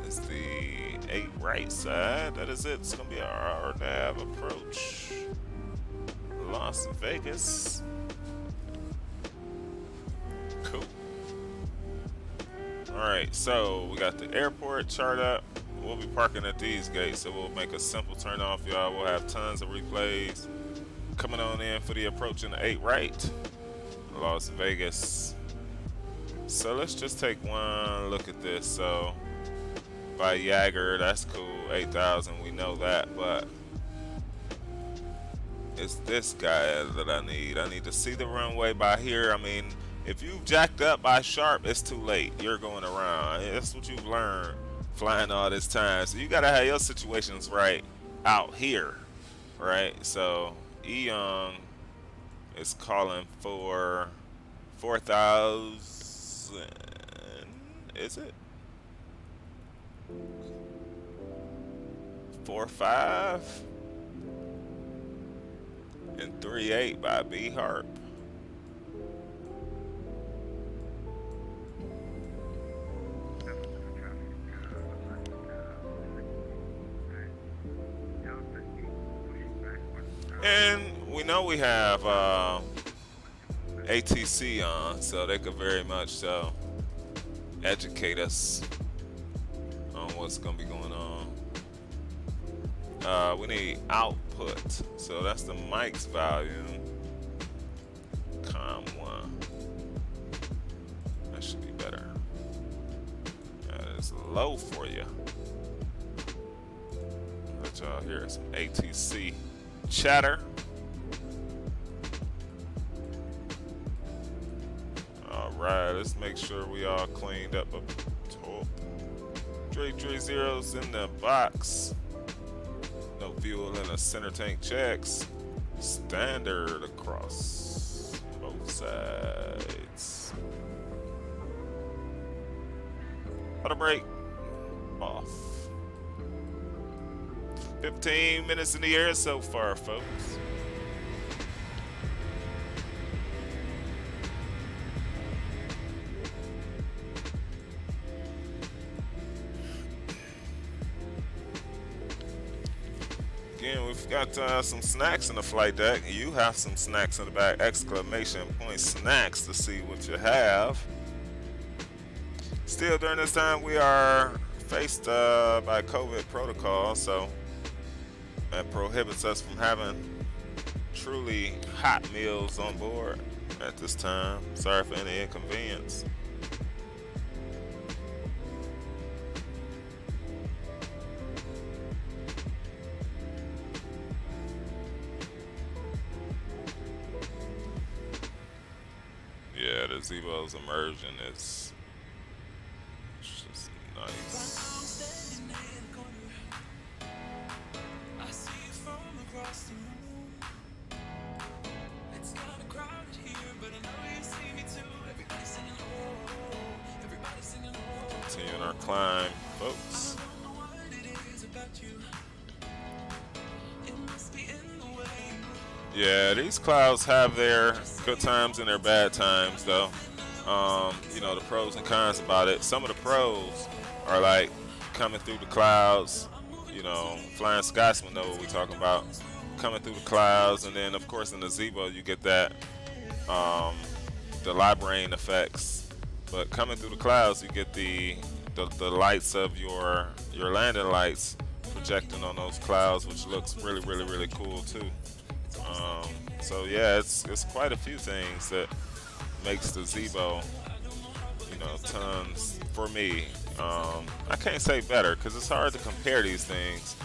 is the 8 right side. That is it. It's gonna be our nav approach. Las Vegas. Cool. Alright, so we got the airport chart up. We'll be parking at these gates, so we'll make a simple turn off, y'all. We'll have tons of replays coming on in for the approach in the 8 right. Las Vegas. So let's just take one look at this. So by Jagger, that's cool, 8,000, we know that, but it's this guy that I need. I need to see the runway by here. I mean, if you've jacked up by Sharp, it's too late. You're going around. That's what you've learned flying all this time. So you gotta have your situations right out here, right? So Eon is calling for 4,000. Is it 4.5 and 3.8 by B Harp. And we know we have ATC on, so they could very much so educate us on what's gonna be going on. We need output, so that's the mic's volume. Com 1. That should be better. That is low for you. Let y'all hear some ATC chatter. Alright, let's make sure we all cleaned up top. 330's in the box. No fuel in the center tank checks. Standard across both sides. Auto brake off. 15 minutes in the air so far, folks. Again, we've got some snacks in the flight deck. You have some snacks in the back. Exclamation point snacks to see what you have. Still during this time, we are faced by COVID protocol, so that prohibits us from having truly hot meals on board at this time. Sorry for any inconvenience. Yeah, the Zevo's immersion is just nice. Continuing our climb, folks. Yeah, these clouds have their good times and their bad times, though. You know, the pros and cons about it. Some of the pros are like coming through the clouds. You know, Flying Scotsman know what we're talking about. Coming through the clouds, and then of course in the Zevo you get that the live rain effects. But coming through the clouds, you get the lights of your landing lights projecting on those clouds, which looks really, really, really cool too. So yeah, it's quite a few things that makes the Zevo, you know, tons for me. I can't say better because it's hard to compare these things,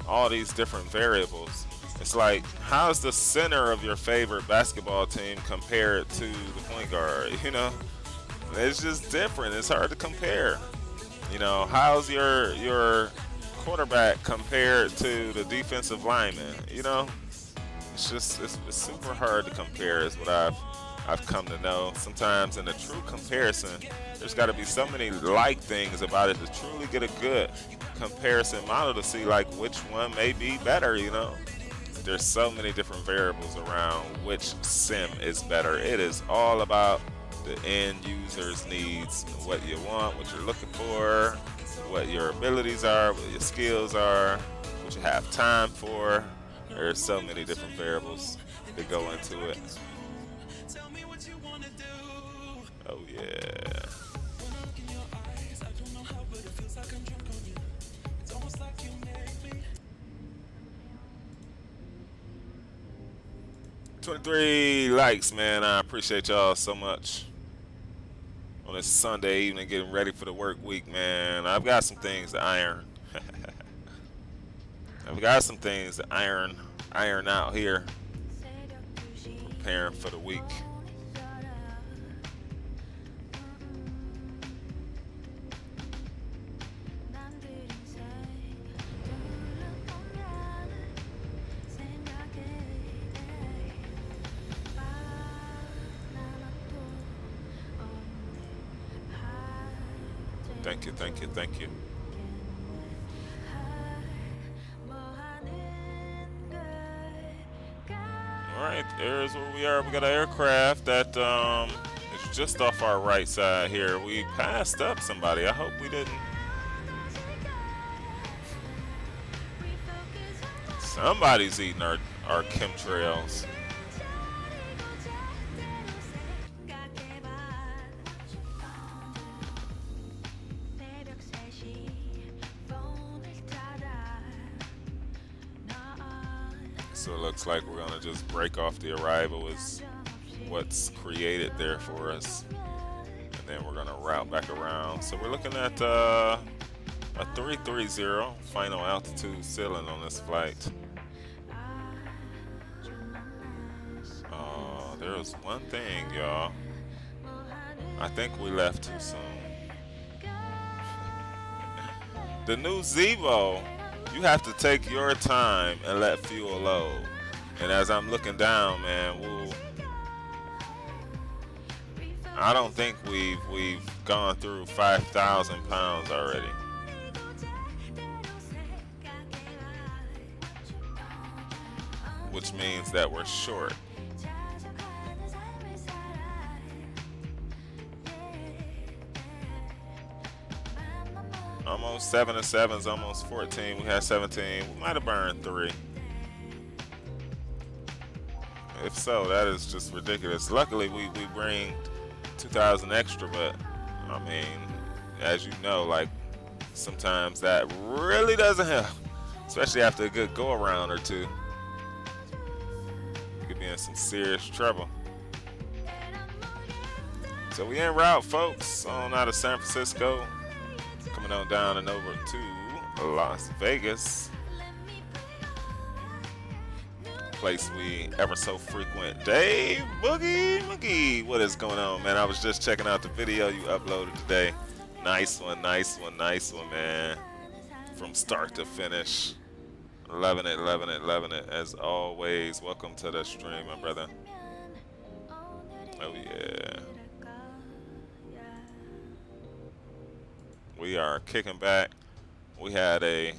all these different variables. It's like, how's the center of your favorite basketball team compared to the point guard? You know, it's just different. It's hard to compare. You know, how's your quarterback compared to the defensive lineman? You know, it's super hard to compare is what I've come to know. Sometimes in a true comparison, there's got to be so many like things about it to truly get a good comparison model to see like which one may be better, you know. There's so many different variables around which sim is better. It is all about the end user's needs, what you want, what you're looking for, what your abilities are, what your skills are, what you have time for. There's so many different variables that go into it. Oh yeah. 23 likes, man. I appreciate y'all so much. On this Sunday evening, getting ready for the work week, man. I've got some things to iron. I've got some things to iron out here. Preparing for the week. Thank you, thank you, thank you. Alright, there's where we are. We got an aircraft that is just off our right side here. We passed up somebody. I hope we didn't. Somebody's eating our chemtrails. So it looks like we're gonna just break off the arrival is what's created there for us, and then we're gonna route back around. So we're looking at a 330 final altitude ceiling on this flight. There's one thing, y'all. I think we left too soon. The new Zevo, you have to take your time and let fuel load. And as I'm looking down, man, I don't think we've gone through 5,000 pounds already. Which means that we're short. Almost 7 and 7's almost 14. We had 17. We might have burned 3. If so, that is just ridiculous. Luckily, we bring 2,000 extra, but I mean, as you know, like sometimes that really doesn't help, especially after a good go around or two. You could be in some serious trouble. So we en route, folks, on out of San Francisco. Coming on down and over to Las Vegas. Place we ever so frequent. Dave Boogie McGee. What is going on, man? I was just checking out the video you uploaded today. Nice one, nice one, nice one, man. From start to finish. Loving it, loving it, loving it. As always, welcome to the stream, my brother. Oh, yeah. We are kicking back. We had a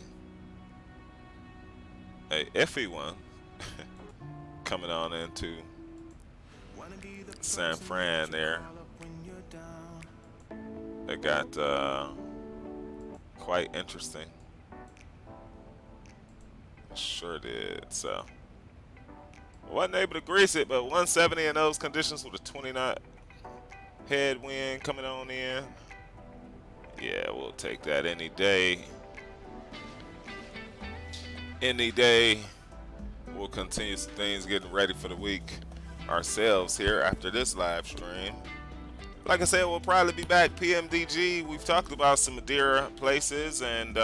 iffy one coming on into San Fran there. It got quite interesting. Sure did. So wasn't able to grease it, but 170 in those conditions with a 20 knot headwind coming on in. Yeah, we'll take that any day. Any day. We'll continue some things, getting ready for the week ourselves here after this live stream. Like I said, we'll probably be back PMDG. We've talked about some Madeira places, and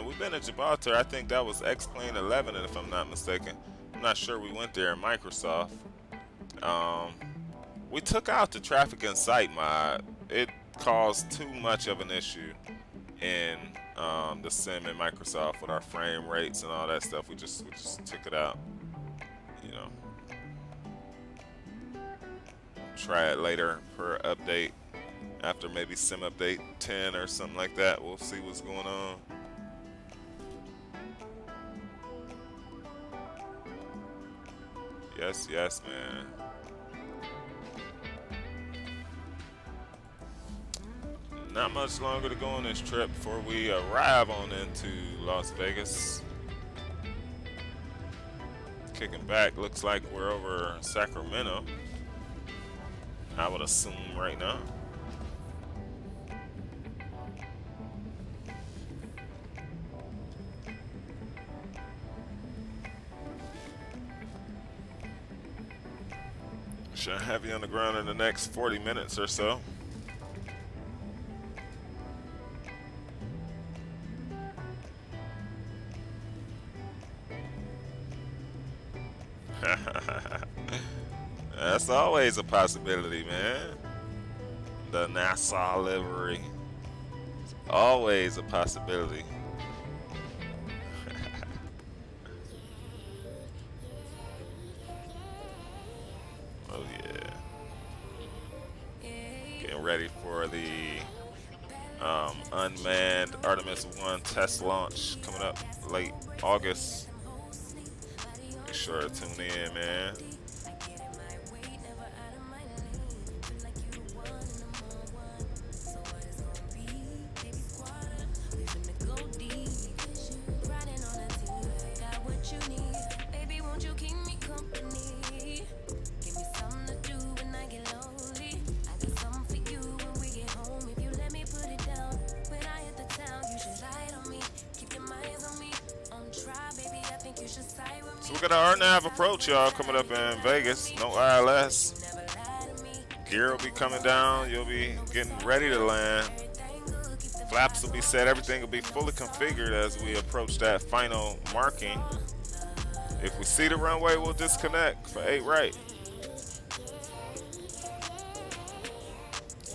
we've been to Gibraltar. I think that was X-Plane 11, if I'm not mistaken. I'm not sure we went there in Microsoft. We took out the traffic in sight mod. It caused too much of an issue in the sim in Microsoft with our frame rates and all that stuff. We just took it out, you know. Try it later for update after maybe sim update 10 or something like that. We'll see what's going on. Yes, yes, man. Not much longer to go on this trip before we arrive on into Las Vegas. Kicking back, looks like we're over Sacramento, I would assume right now. Should have you on the ground in the next 40 minutes or so. That's always a possibility, man. The NASA livery. It's always a possibility. Oh yeah. Getting ready for the unmanned Artemis 1 test launch coming up late August. Make sure to tune in, man. So we got our RNAV approach, y'all, coming up in Vegas. No ILS. Gear will be coming down. You'll be getting ready to land. Flaps will be set. Everything will be fully configured as we approach that final marking. If we see the runway, we'll disconnect for 8 right.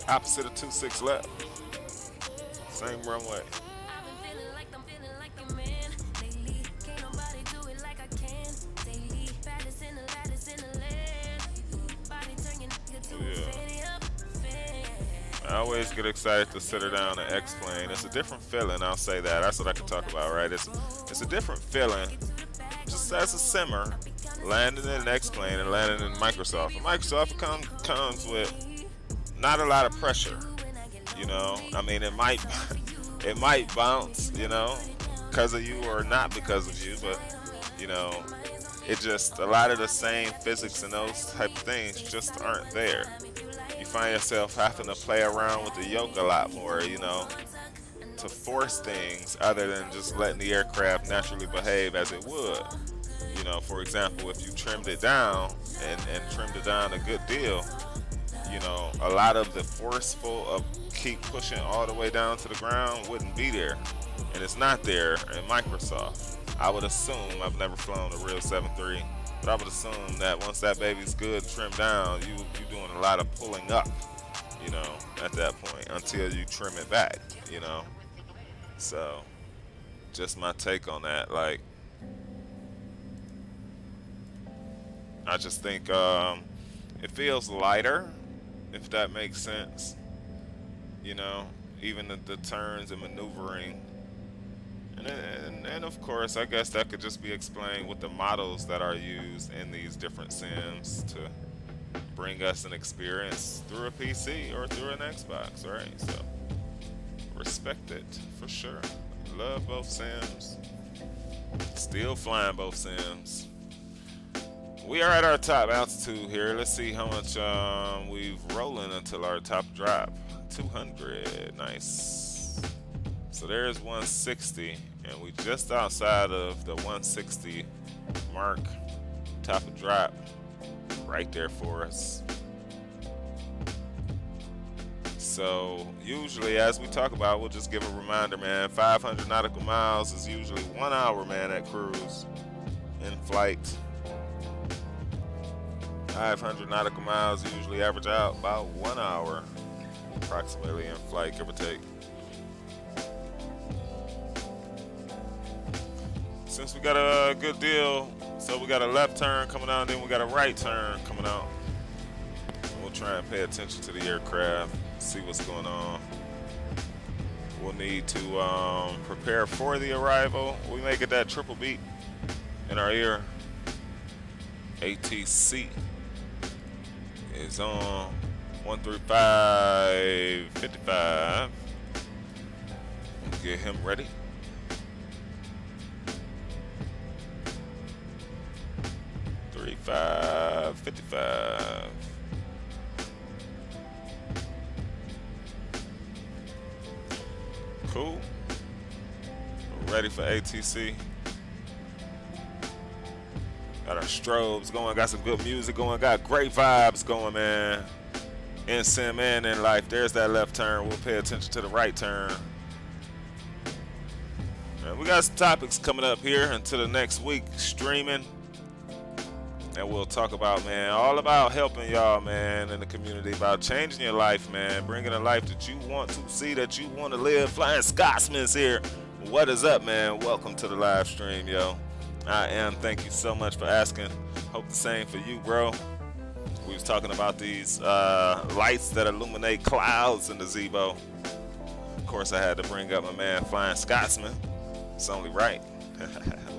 Opposite of 26 left. Same runway. I always get excited to sit her down and X-plane. It's a different feeling, I'll say that. That's what I can talk about, right? It's a different feeling, just as a simmer, landing in an X-plane and landing in Microsoft. And Microsoft comes with not a lot of pressure, you know? I mean, it might bounce, you know, because of you or not because of you, but, you know, it just, a lot of the same physics and those type of things just aren't there. You find yourself having to play around with the yoke a lot more, you know, to force things other than just letting the aircraft naturally behave as it would. You know, for example, if you trimmed it down and trimmed it down a good deal, you know, a lot of the forceful of keep pushing all the way down to the ground wouldn't be there. And it's not there in Microsoft. I would assume, I've never flown a real 7.3, but I would assume that once that baby's good trimmed down, you're doing a lot of pulling up, you know, at that point until you trim it back, you know. So, just my take on that. Like, I just think it feels lighter, if that makes sense. You know, even the turns and maneuvering. And of course, I guess that could just be explained with the models that are used in these different sims to bring us an experience through a PC or through an Xbox, right? So, respect it for sure. Love both sims. Still flying both sims. We are at our top altitude here. Let's see how much we've rolling until our top drop. 200. Nice. So there's 160, and we just outside of the 160 mark. Top of drop right there for us. So usually, as we talk about, we'll just give a reminder, man. 500 nautical miles is usually 1 hour, man, at cruise in flight. 500 nautical miles usually average out about 1 hour approximately in flight, give or take. since we got a good deal, so we got a left turn coming out, and then we got a right turn coming out. We'll try and pay attention to the aircraft, see what's going on. We'll need to prepare for the arrival. We may get that triple beat in our ear. ATC is on 13555. Get him ready. $35.55. Cool. We're ready for ATC. Got our strobes going, got some good music going, got great vibes going, man. In sim and in life. There's that left turn. We'll pay attention to the right turn. And we got some topics coming up here until the next week streaming. And we'll talk about, man, all about helping y'all, man, in the community, about changing your life, man, bringing a life that you want to see, that you want to live. Flying Scotsman's here. What is up, man? Welcome to the live stream, yo. I am. Thank you so much for asking. Hope the same for you, bro. We was talking about these lights that illuminate clouds in the Zebo. Of course, I had to bring up my man, Flying Scotsman. It's only right.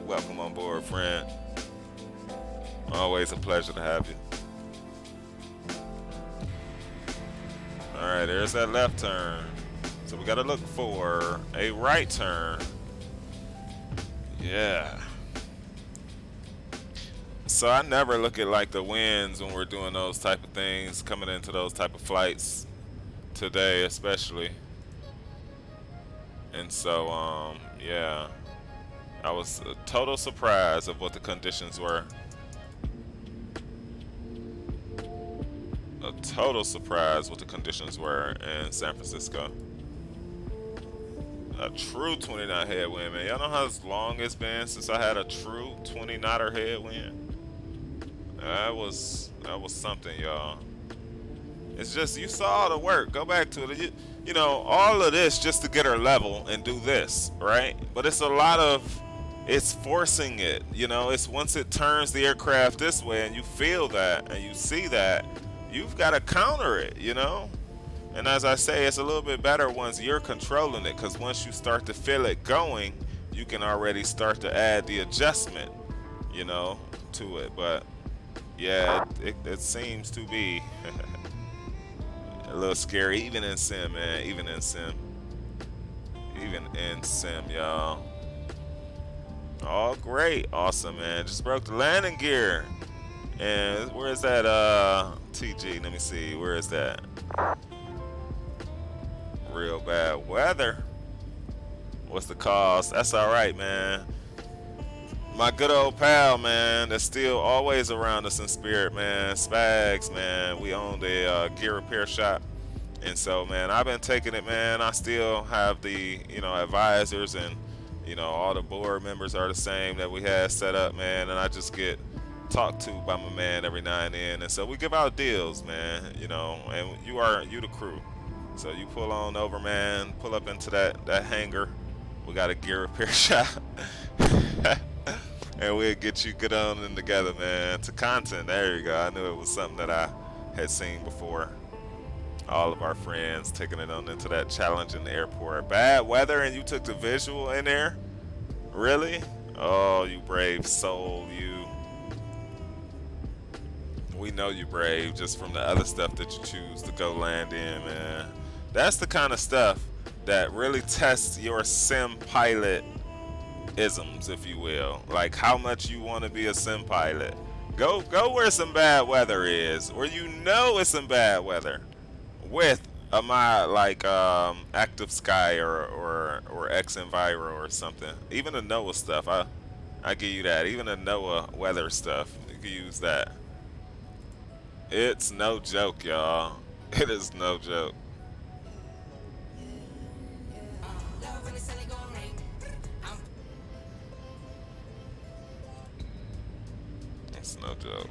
Welcome on board, friend. Always a pleasure to have you. All right, there's that left turn. So we got to look for a right turn. Yeah. So I never look at like the winds when we're doing those type of things, coming into those type of flights today especially. And so, yeah, I was a total surprise of what the conditions were. A total surprise what the conditions were in San Francisco. A true 20 knot headwind, man. Y'all know how long it's been since I had a true 20 knotter headwind? That was something, y'all. It's just, you saw all the work. Go back to it. You know, all of this just to get her level and do this, right? But it's a lot of, it's forcing it. You know, it's once it turns the aircraft this way and you feel that and you see that, you've got to counter it, you know? And as I say, it's a little bit better once you're controlling it, because once you start to feel it going, you can already start to add the adjustment, you know, to it. But yeah, it seems to be a little scary, even in sim, man. Even in sim, y'all. Oh, great, awesome, man. Just broke the landing gear. And where is that TG? Let me see. Where is that? Real bad weather. What's the cost? That's all right, man. My good old pal, man, that's still always around us in spirit, man. Spags, man. We own a gear repair shop. And so, man, I've been taking it, man. I still have the, you know, advisors, and, you know, all the board members are the same that we had set up, man. And I just get talked to by my man every now and then. And so we give out deals, man, you know, and you the crew. So you pull on over, man, pull up into that hangar. We got a gear repair shop. And we'll get you good on and together, man, to content. There you go. I knew it was something that I had seen before. All of our friends taking it on into that challenge in the airport. Bad weather and you took the visual in there? Really? Oh, you brave soul, you. We know you brave just from the other stuff that you choose to go land in, man. That's the kind of stuff that really tests your sim pilot isms, if you will. Like how much you want to be a sim pilot. Go where some bad weather is, where you know it's some bad weather, with a mod like Active Sky or X Enviro or something. Even the NOAA stuff, I give you that. Even the NOAA weather stuff, you can use that. It's no joke, y'all. It is no joke. It's no joke.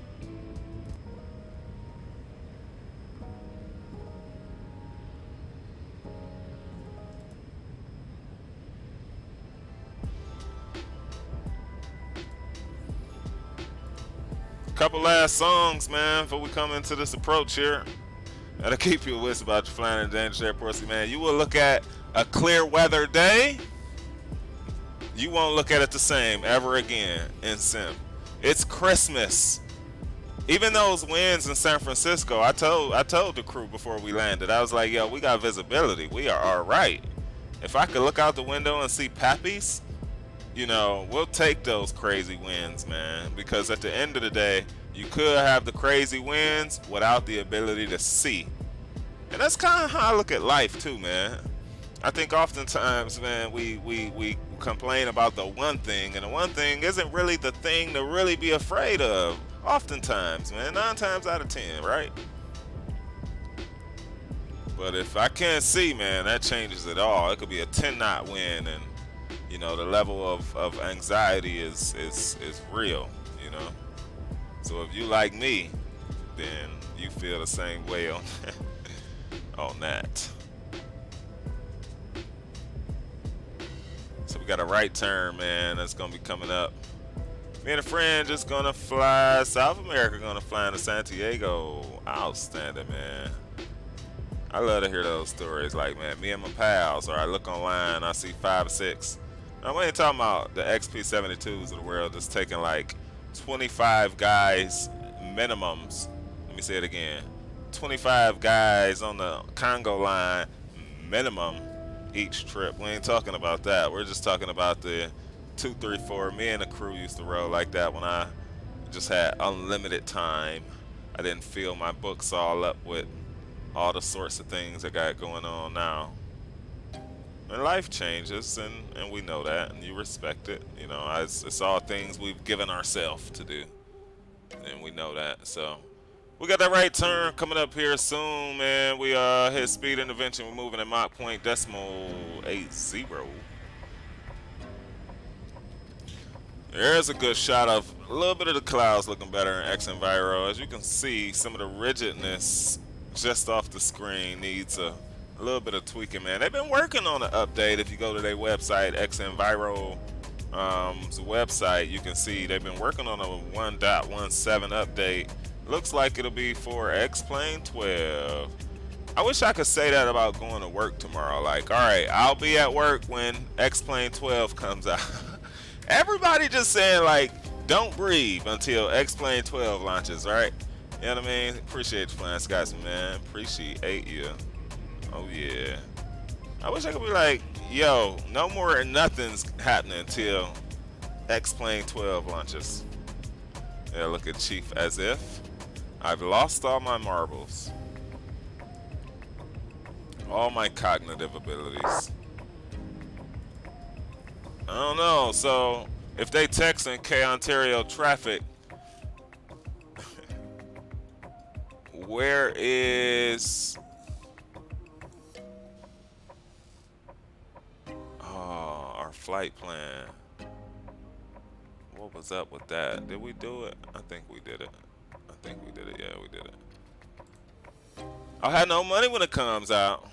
Couple last songs, man, before we come into this approach here. That'll keep you a wits about your flying in dangerous airports, man. You will look at a clear weather day. You won't look at it the same ever again in sim. It's Christmas. Even those winds in San Francisco, I told the crew before we landed, I was like, yo, we got visibility. We are all right. If I could look out the window and see Pappies, you know, we'll take those crazy winds, man. Because at the end of the day, you could have the crazy winds without the ability to see. And that's kind of how I look at life too, man. I think oftentimes, man, we complain about the one thing, and the one thing isn't really the thing to really be afraid of. Oftentimes, man, 9 times out of 10, right? But if I can't see, man, that changes it all. It could be a 10-knot wind, and you know the level of anxiety is real, you know. So if you like me, then you feel the same way on on that. So we got a right turn, man, that's gonna be coming up. Me and a friend just gonna fly South America, gonna fly into Santiago. Outstanding, man. I love to hear those stories. Like, man, me and my pals, or I look online, I see 5 or 6. Now, we ain't talking about the XP72s of the world just taking like 25 guys minimums. Let me say it again. 25 guys on the Congo line minimum each trip. We ain't talking about that. We're just talking about the 2, 3, 4. Me and the crew used to roll like that when I just had unlimited time. I didn't fill my books all up with all the sorts of things I got going on now. And life changes, and we know that, and you respect it. You know, it's all things we've given ourselves to do, and we know that. So we got that right turn coming up here soon, man. We hit speed intervention. We're moving at Mach point decimal 80. There's a good shot of a little bit of the clouds looking better in X Enviro. As you can see, some of the rigidness just off the screen needs a little bit of tweaking, man. They've been working on an update. If you go to their website, X Enviro website, you can see they've been working on a 1.17 update. Looks like it'll be for X-Plane 12. I wish I could say that about going to work tomorrow. Like, all right, I'll be at work when X-Plane 12 comes out. Everybody just saying, like, don't breathe until X-Plane 12 launches, right? You know what I mean? Appreciate you, Flying Scotsman, man. Appreciate you. Oh, yeah. I wish I could be like, yo, no more nothing's happening until X-Plane 12 launches. Yeah, look at Chief as if I've lost all my marbles. All my cognitive abilities. I don't know. So, if they text in K Ontario traffic, where is... Oh, our flight plan. What was up with that? Did we do it? I think we did it. Yeah, we did it. I'll have no money when it comes out.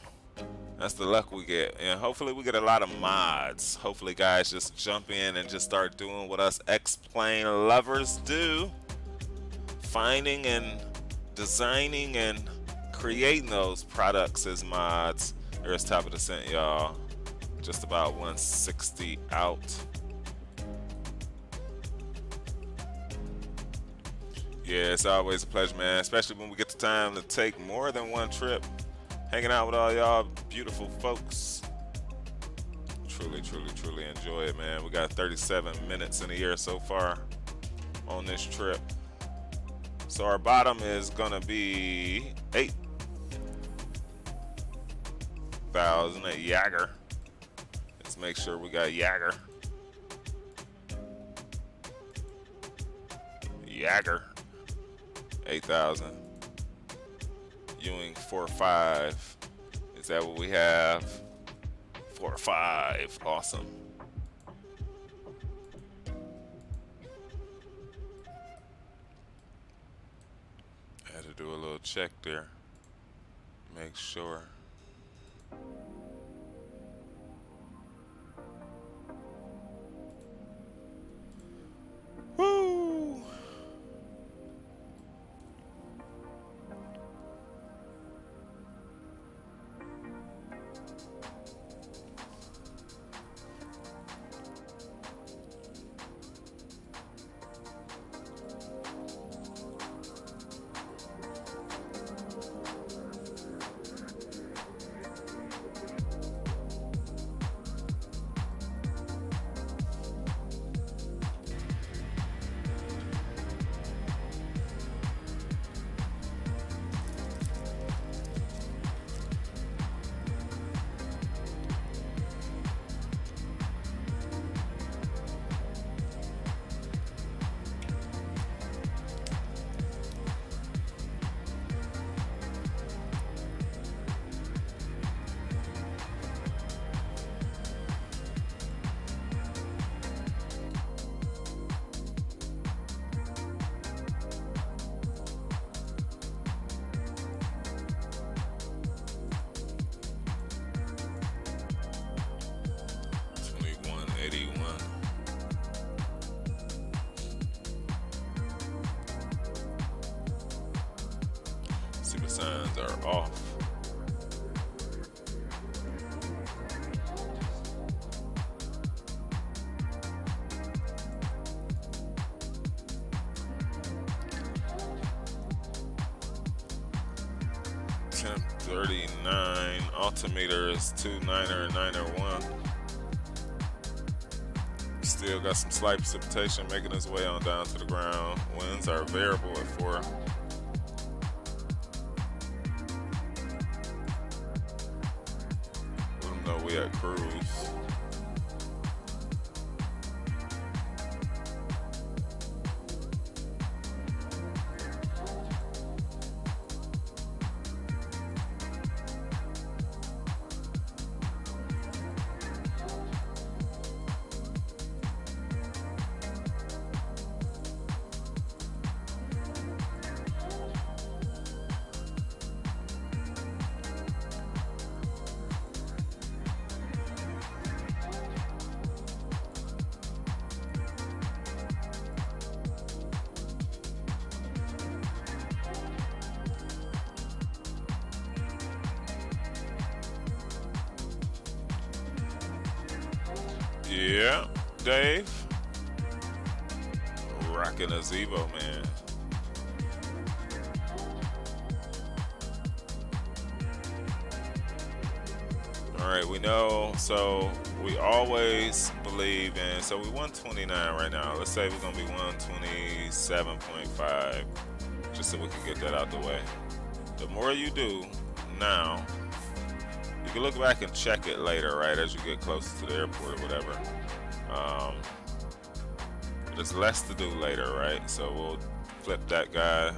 That's the luck we get. And hopefully we get a lot of mods. Hopefully guys just jump in and just start doing what us X-Plane lovers do. Finding and designing and creating those products as mods. There's top of the cent, y'all. Just about 160 out. Yeah, it's always a pleasure, man. Especially when we get the time to take more than one trip. Hanging out with all y'all beautiful folks. Truly, truly, truly enjoy it, man. We got 37 minutes in the year so far on this trip. So our bottom is gonna be 8,000 at Jagger. Let's make sure we got Jagger. Jagger. 8,000. Ewing 4.5. Is that what we have? 4.5. Awesome. Had to do a little check there. Make sure. Woo! signs are off. Temp 39, altimeter is 29er and 901. Still got some slight precipitation making its way on down to the ground. Winds are variable at 4. Let them know we at cruise. Yeah, Dave. Rocking a Zevo, man. All right, we know, so we always believe in, so we 129 right now. Let's say we're gonna be 127.5, just so we can get that out the way. The more you do now, you can look back and check it later, right, as you get closer to the airport or whatever. There's less to do later, right? So we'll flip that guy.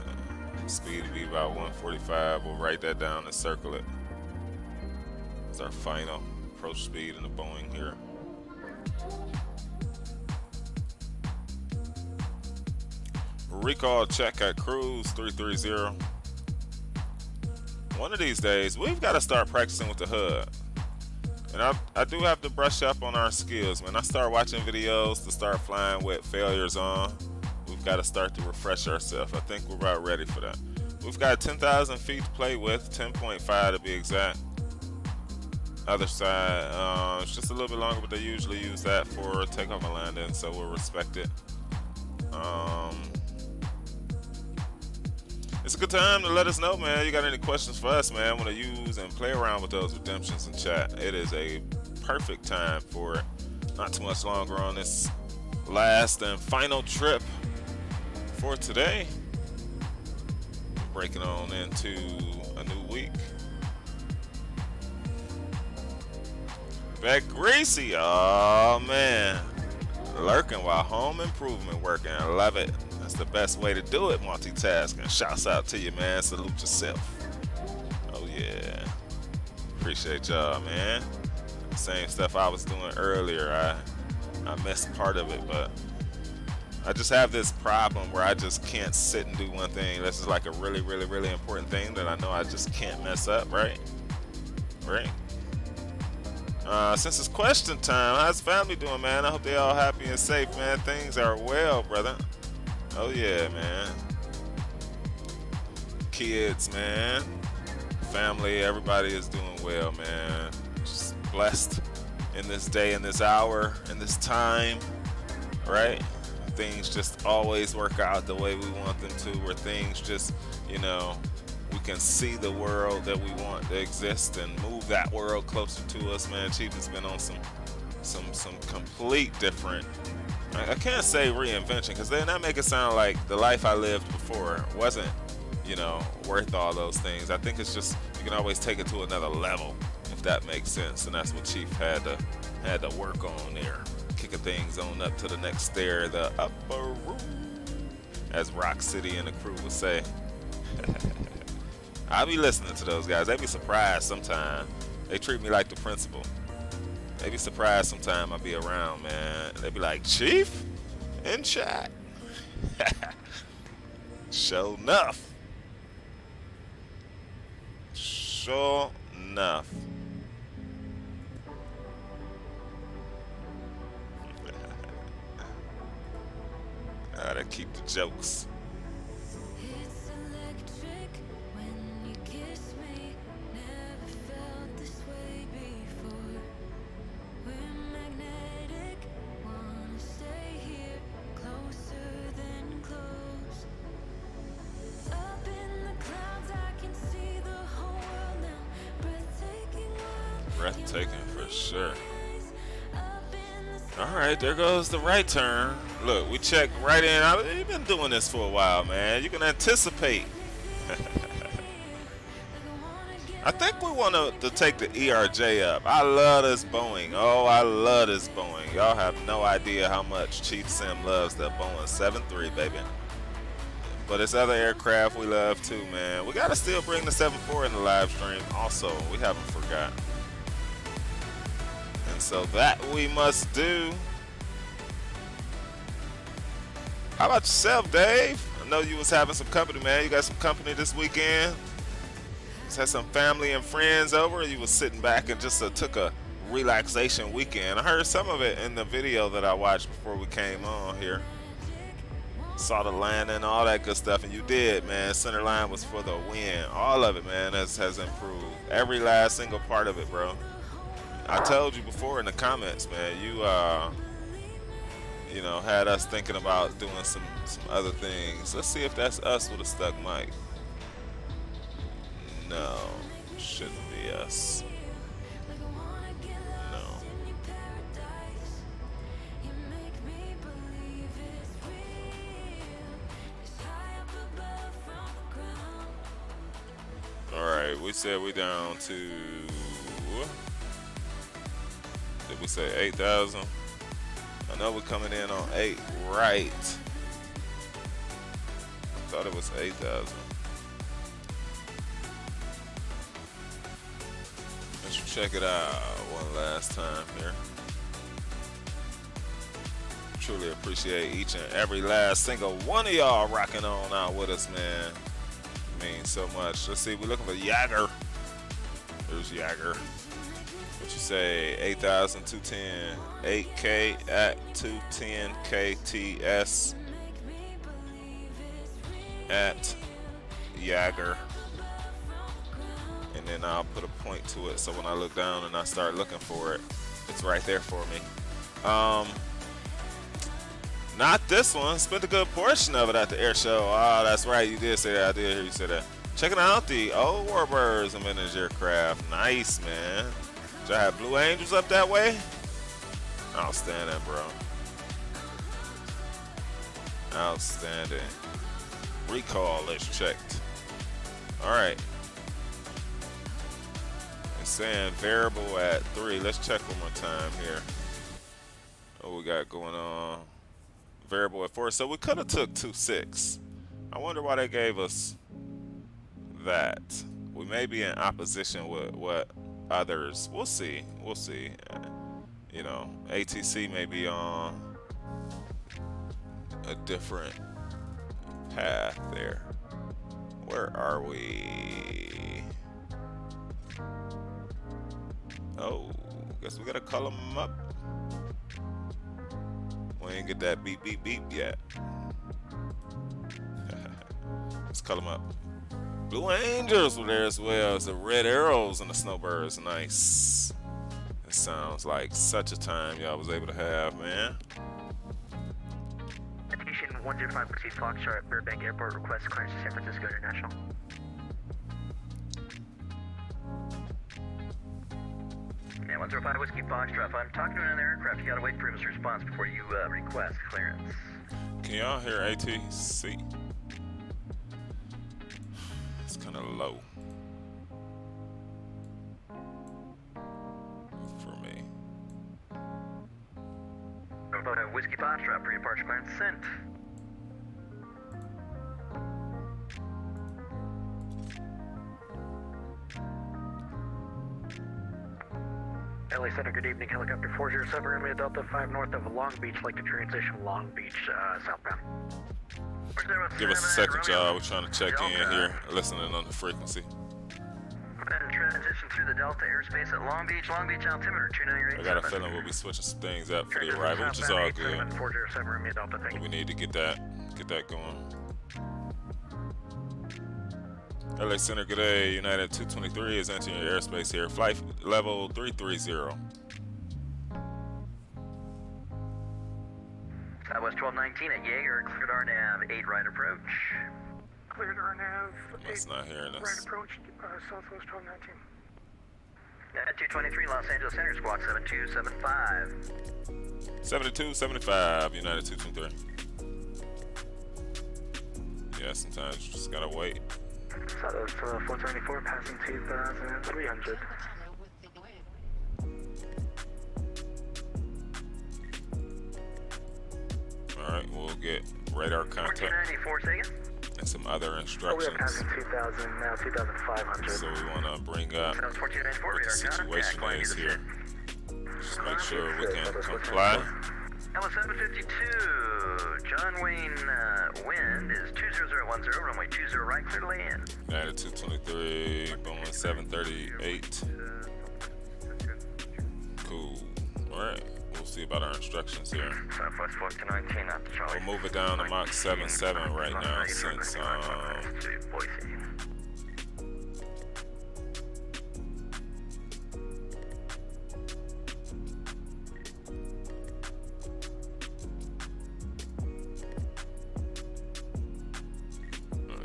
Speed will be about 145. We'll write that down and circle it. It's our final approach speed in the Boeing here. Recall check at cruise 330. One of these days, we've got to start practicing with the HUD. And I do have to brush up on our skills, man. I start watching videos to start flying with failures on. We've got to start to refresh ourselves. I think we're about ready for that. We've got 10,000 feet to play with, 10.5 to be exact. Other side, it's just a little bit longer, but they usually use that for takeoff and landing, so we'll respect it. It's a good time to let us know, man. You got any questions for us, man? Want to use and play around with those redemptions in chat. It is a perfect time for it. Not too much longer on this last and final trip for today. Breaking on into a new week. Back greasy, oh man. Lurking while home improvement working. I love it. That's the best way to do it, multitasking. Shouts out to you, man. Salute yourself. Oh yeah. Appreciate y'all, man. Same stuff I was doing earlier. I missed part of it, but I just have this problem where I just can't sit and do one thing. This is like a really, really, really important thing that I know I just can't mess up, right? Right? Since it's question time, how's family doing, man? I hope they all happy and safe, man. Things are well, brother. Oh yeah, man. Kids, man. Family, everybody is doing well, man. Just blessed in this day, in this hour, in this time, right? Things just always work out the way we want them to, where things just, you know, we can see the world that we want to exist and move that world closer to us, man. Chief has been on some complete different, I can't say reinvention, because then that make it sound like the life I lived before wasn't, you know, worth all those things. I think it's just, you can always take it to another level, if that makes sense. And that's what Chief had to work on there, kicking things on up to the next stair, the upper room, as Rock City and the crew would say. I'll be listening to those guys. They be surprised sometime. They treat me like the principal. They be surprised sometime I be around, man. They be like, Chief? In chat. Sure enough. Sure enough. Gotta keep the jokes. It's electric when you kiss breathtaking for sure. All right, there goes the right turn. Look, we checked right in. We've been doing this for a while, man. You can anticipate. I think we want to take the ERJ up. I love this Boeing. Oh, I love this Boeing. Y'all have no idea how much Chief Sim loves that Boeing 7-3, baby. But it's other aircraft we love too, man. We got to still bring the 7-4 in the live stream also. We haven't forgot. And so that we must do. How about yourself, Dave? I know you was having some company, man. You got some company this weekend? Just had some family and friends over. You was sitting back and just took a relaxation weekend. I heard some of it in the video that I watched before we came on here. Saw the landing, all that good stuff, and you did, man. Center line was for the win. All of it, man, has improved. Every last single part of it, bro. I told you before in the comments, man. You know, had us thinking about doing some other things. Let's see if that's us with a stuck mic. No, shouldn't be us. No. All right, we said we down to, did we say 8,000? I know we're coming in on 8, right? I thought it was 8,000. Let's check it out one last time here. Truly appreciate each and every last single one of y'all rocking on out with us, man. Means so much. Let's see, we're looking for Jagger. There's Jagger. What you say? 8,210. 8K at 210 KTS at Jagger. And then I'll put a point to it so when I look down and I start looking for it, it's right there for me. Not this one. Spent a good portion of it at the air show. Oh, that's right. You did say that. I did hear you say that. Checking out the old Warbirds and vintage aircraft. Nice, man. Did I have Blue Angels up that way? Outstanding, bro. Outstanding. Recall is checked. All right. It's saying variable at 3. Let's check one more time here. What we got going on? Variable at 4. So we could have took 2.6. I wonder why they gave us that. We may be in opposition with what others. We'll see. We'll see. You know, ATC may be on a different path there. Where are we? Oh, guess we gotta call them up. We ain't get that beep beep beep yet. Let's call them up. Blue Angels were there as well as the Red Arrows and the Snowbirds. Nice. It sounds like such a time y'all was able to have, man. Station 105 proceed Foxtrot, Burbank Airport, request clearance to San Francisco International. Yeah, 105 Whiskey Foxtrot. If I'm talking to another aircraft, you gotta wait for his response before you request clearance. Can y'all hear ATC? It's kind of low for me. 105 Whiskey Foxtrot, pre-departure clearance sent. LA Center, good evening. Helicopter 407, Romeo Delta 5 north of Long Beach. Like to transition Long Beach southbound. Give us a second, y'all. We're trying to check in here, listening on the frequency. And transition through the Delta airspace at Long Beach altimeter 298. I got a feeling we'll be switching some things up for the arrival, which is all good. 407, Romeo Delta, thank you. We need to get that going. LA Center, good day. United 223 is entering your airspace here. Flight level 330. Southwest 1219 at Jaeger, cleared RNAV 8 right approach. Cleared RNAV 8 That's not hearing us. right approach, Southwest 1219. 223 Los Angeles Center, squawk 7275. 7275, United 223. Yeah, sometimes you just gotta wait. So that's 474 passing 2,300. Alright, we'll get radar contact 1494 seconds. and some other Oh, we are instructions. passing 2,000, now 2,500. So we want to bring up Sounds 1494, what the radar situation contact. is here. Just make sure we can comply. LS 752, John Wayne wind is 20010, runway 20 right, clear to land. United 223, Boeing 738. Cool. Alright, we'll see about our instructions here. Southwest 1419, not the Charlie. We'll move it down to Mach 77 right now since Boise.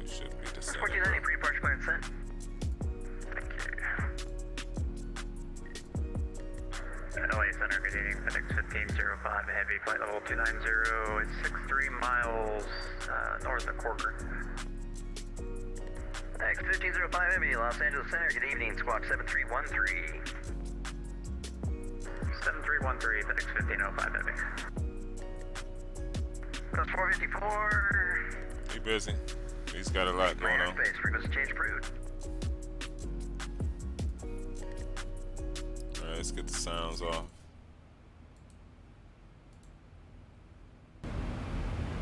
you shouldn't be descending. 1490, pre-departure clearance sent. Thank you. LA Center, good evening, FedEx 1505, heavy flight level 290, it's 63 miles north of Corcoran. FedEx 1505 heavy, Los Angeles Center, good evening, squawk 7313. 7313, FedEx 1505 heavy. Plus 454. He busy. He's got a lot going on. Airspace, frequency change approved. Alright, let's get the sounds off.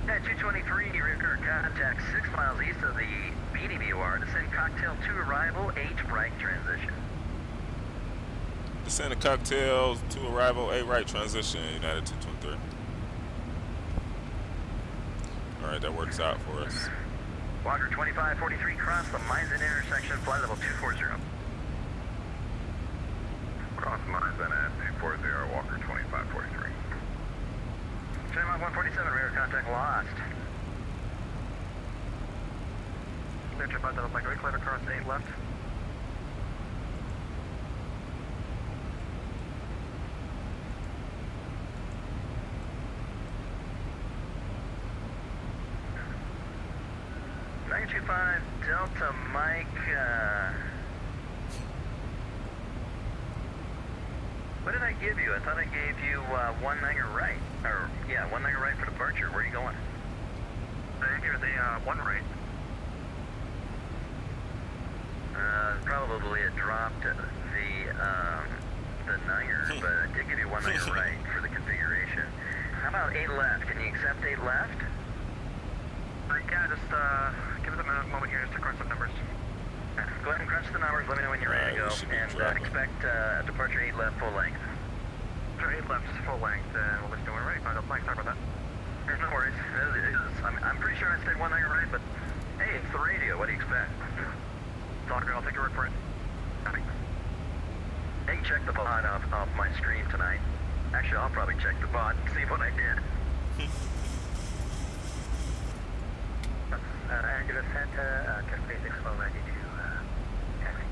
At 223, rear car contact 6 miles east of the BDBOR. Descend cocktail to arrival, H right transition. Descend to cocktails to arrival, A right transition, United 223. Alright, that works out for us. Walker 2543, cross the Misen intersection, flight level 240. Cross Misen at 240, Walker 2543. Channel 147, rear contact lost. Clear to about that, like right, clear across 8 left. Delta Mike, what did I give you? I thought I gave you 19 right. Or, yeah, 19 right for departure. Where are you going? I gave you the 1 right. Probably it dropped the Niger, but I did give you 19 right for the configuration. How about 8 left? Can you accept 8 left? Yeah, just give us a moment here just to crunch some numbers. Go ahead and crunch the numbers, let me know when you're ready to go, and expect departure 8 left full length. Departure 8 left full length, we'll listen to when we're ready. Find out flight, sorry about that. There's no worries. I'm pretty sure I said 19 right, but hey, it's the radio, what do you expect? It's all good, I'll take your word for it. Hey, check the VOD off my screen tonight. Actually, I'll probably check the VOD and see what I did. Angeles Center, KSFO ready to taxi.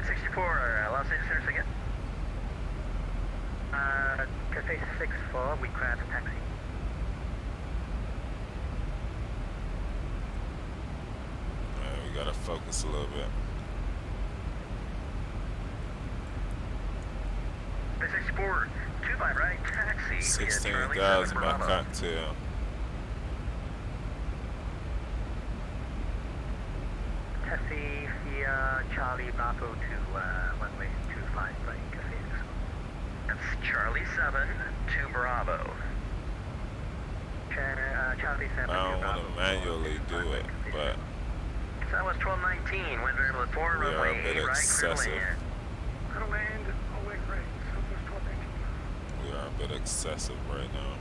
64, Los Angeles Center again. KSFO, we crash taxi. We gotta focus a little bit. 64, 25 right, taxi. 16,000 by cocktail. Taxi via Charlie Bravo to runway 25 right, KSFO. That's Charlie 7 to Bravo. Charlie 7 I don't want to manually do it, but Southwest 1219, wind variable at 4, we are runway a bit 8 right, clear excessive. land. Clear to land, away right, Southwest 1219. We are a bit excessive right now.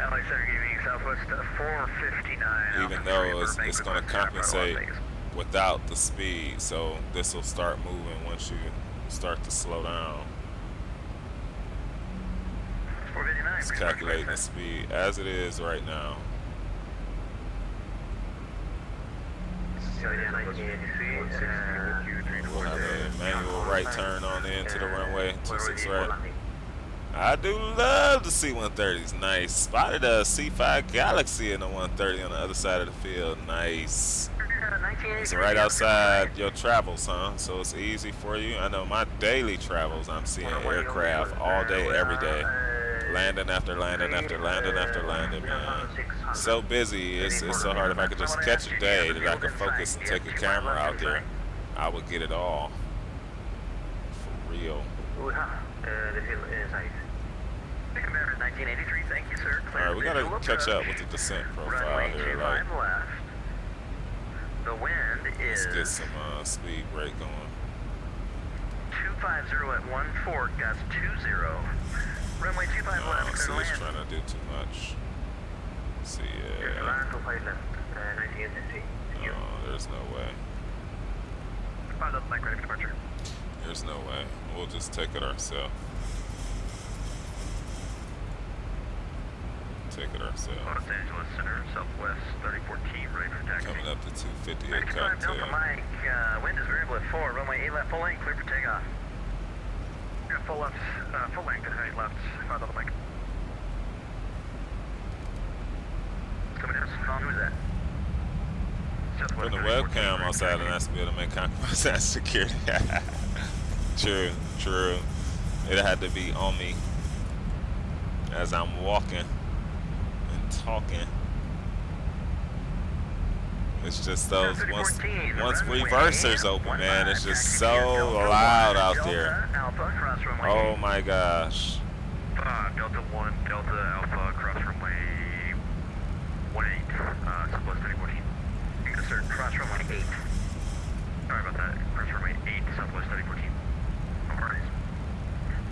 LA Center giving Southwest 459. Even though it's going to compensate without the speed, so this will start moving once you start to slow down. 459. It's calculating the speed as it is right now. We'll have a manual right turn on the into the runway, 26 right. I do love the C-130s. Nice. Spotted a C5 Galaxy in the 130 on the other side of the field. Nice. It's right outside your travels, huh? So it's easy for you. I know my daily travels, I'm seeing aircraft all day, every day. Landing after landing after landing after landing, man. So busy, it's so hard. If I could just catch a day that I could focus and take a camera out there, I would get it all. For real. Alright, we gotta catch up with the descent profile here. Like, the wind is... let's get some speed brake going. 250 at 14, gust 20. Runway 25 left, So clear he's land. trying to do too much. Let's see, oh, there's no way. There's no way. We'll just take it ourselves. Take it ourselves. Los Angeles Center, Southwest 3014, ready for taxi. Coming up to 258 95 cocktail. Delta Mike, wind is variable at 4, runway 8 left, full length, clear for takeoff. Yeah, full left, full length, 8 left, 5 Delta Mike. Somebody else, who's that? Put the webcam outside and that's to be able to make compromise that security. True, true. It had to be on me as I'm walking and talking. It's just those once reversers open, man, it's just so loud out there. Oh my gosh. Delta 1, Delta Alpha, cross runway 18, Southwest 3014. Sir, cross runway 8. Sorry about that. Cross runway 8, Southwest 3014. Alright.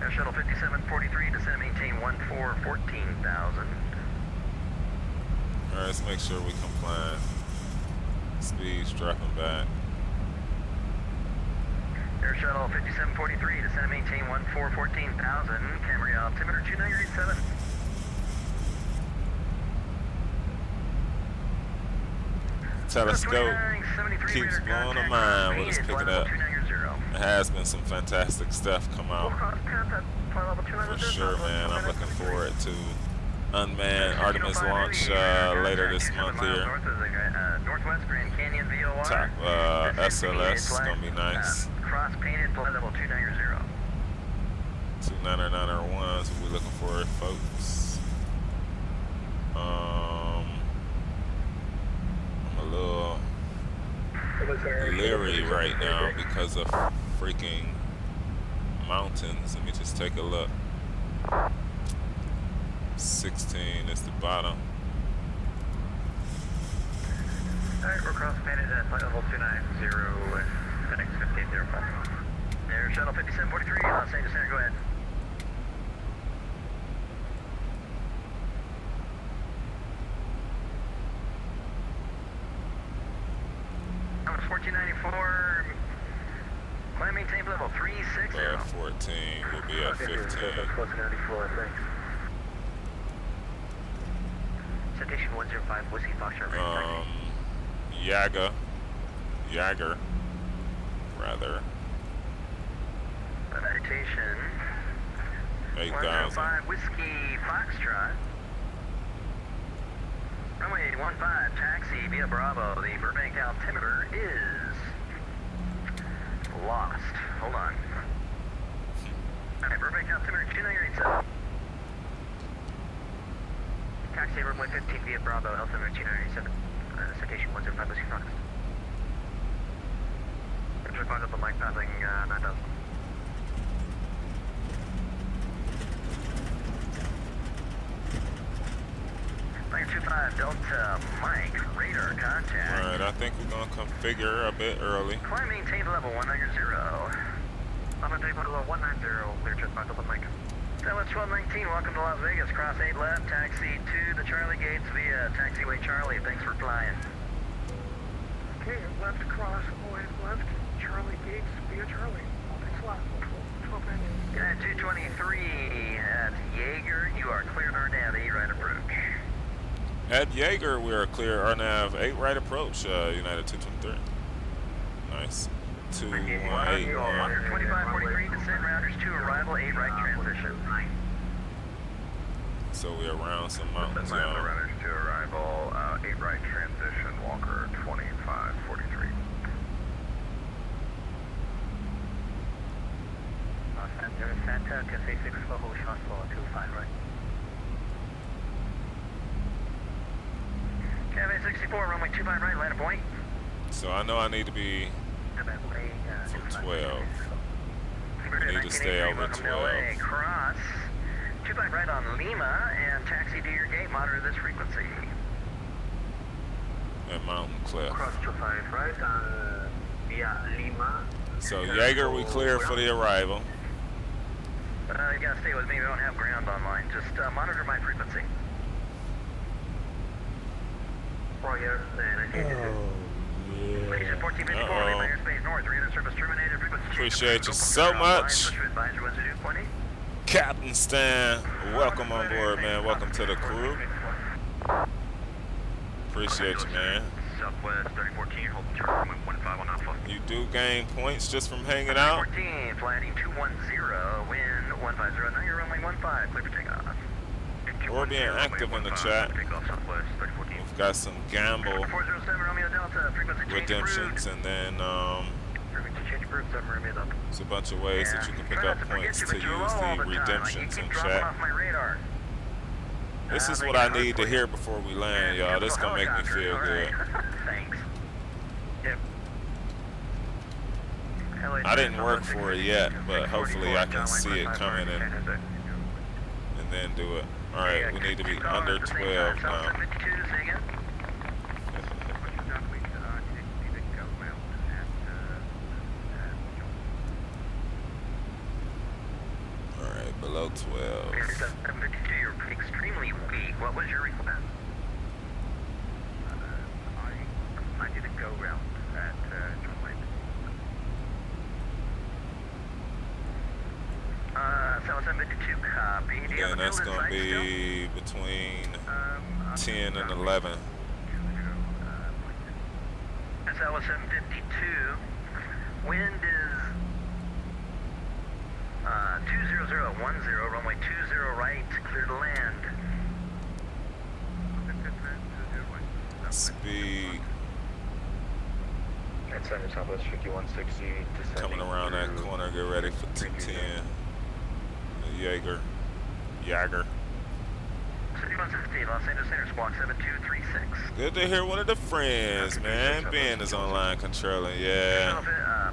Air Shuttle 5743, descend and maintain 14,000. Alright, let's make sure we comply. Speed's dropping back. Air Shuttle 5743, descend and maintain 14,000. Camera altimeter 2987. Telescope keeps blowing our mind what it's picking up. There has been some fantastic stuff come out. For sure, man. I'm looking forward to unmanned Artemis launch later this month here. Northwest Grand Canyon VOR. Top SLS is going to be nice. Cross painted flight level 290. 29901s we'll be looking for, folks. I'm a little leery right now because of freaking mountains. Let me just take a look. 16 is the bottom. Alright, we're cross painted at flight level 290 FedEx 5805. Air Shuttle 5743, Los Angeles Center, go ahead. Number 1494, climb maintain level 360. 14, we'll be at 15. 1494, thanks. Citation 105, Whiskey Foxtrot. Jaeger, rather. Citation 8,000. 105, Whiskey Foxtrot. Runway 15, taxi via Bravo. The Burbank altimeter is lost. Hold on. Alright, Burbank altimeter 2987. Taxi runway 15 via Bravo, altimeter 2987. Citation 105, Whiskey Fox. Find up the mic passing 9,000. Flight 25 Delta Mike, radar contact. Alright, I think we're going to configure a bit early. Climb maintain level 190. I'm going to take level 190, clear just by Delta Mike. Southwest 1219, welcome to Las Vegas. Cross 8 left, taxi to the Charlie gates via taxiway Charlie. Thanks for flying. Okay, left cross, 08 left, Charlie gates via Charlie. Thanks a lot. 1219. At 223 at Jaeger, you are cleared RNAV 8 right approach. At Jaeger, we are clear RNAV 8 right approach, United 223. Nice. 218. 2543, descend rounders 2 arrival, 8 right transition. So we're around some mountains, y'all. Rounders 2 arrival, 8 right transition, Walker 2543. Los Angeles Santa, KSFO, shots for 25 right. KMA 64, runway 25 right, land a point. So I know I need to be from 12. We need to stay over 12. Cross 25 right on Lima and taxi to your gate. Monitor this frequency. At Mountain Cliff. Cross 25 right on via Lima. So Jaeger, we clear for the arrival. You gotta stay with me. We don't have ground online. Just monitor my frequency. Roger. Appreciate you so much. Captain Stan, welcome on board, man. Welcome to the crew. Appreciate you, man. Southwest 3014, hold turn 115 on Alpha. You do gain points just from hanging out. 14, flying 210, wind 150. Now you're runway 15, clear for takeoff. Or being active in the chat. We've got some gamble redemptions, and then there's a bunch of ways that you can pick up points to use the redemptions in chat. This is what I need to hear before we land, y'all. This is gonna make me feel good. Thanks. I didn't work for it yet, but hopefully I can see it coming and then do it. Alright, we need to be under 12 now. Alright, below 12. 752, you're extremely weak. What was your request? I did a go round at John Lake. 752, copy. And that's going to be between 10 and 11. That was 752. Wind is 20010, runway 20 right, clear to land. Speed Center Southwest 5160. coming around that corner. Get ready for 210. Jaeger. 5160, Los Angeles Center, squawk 7236. Good to hear one of the friends, man. Ben is online controlling, yeah.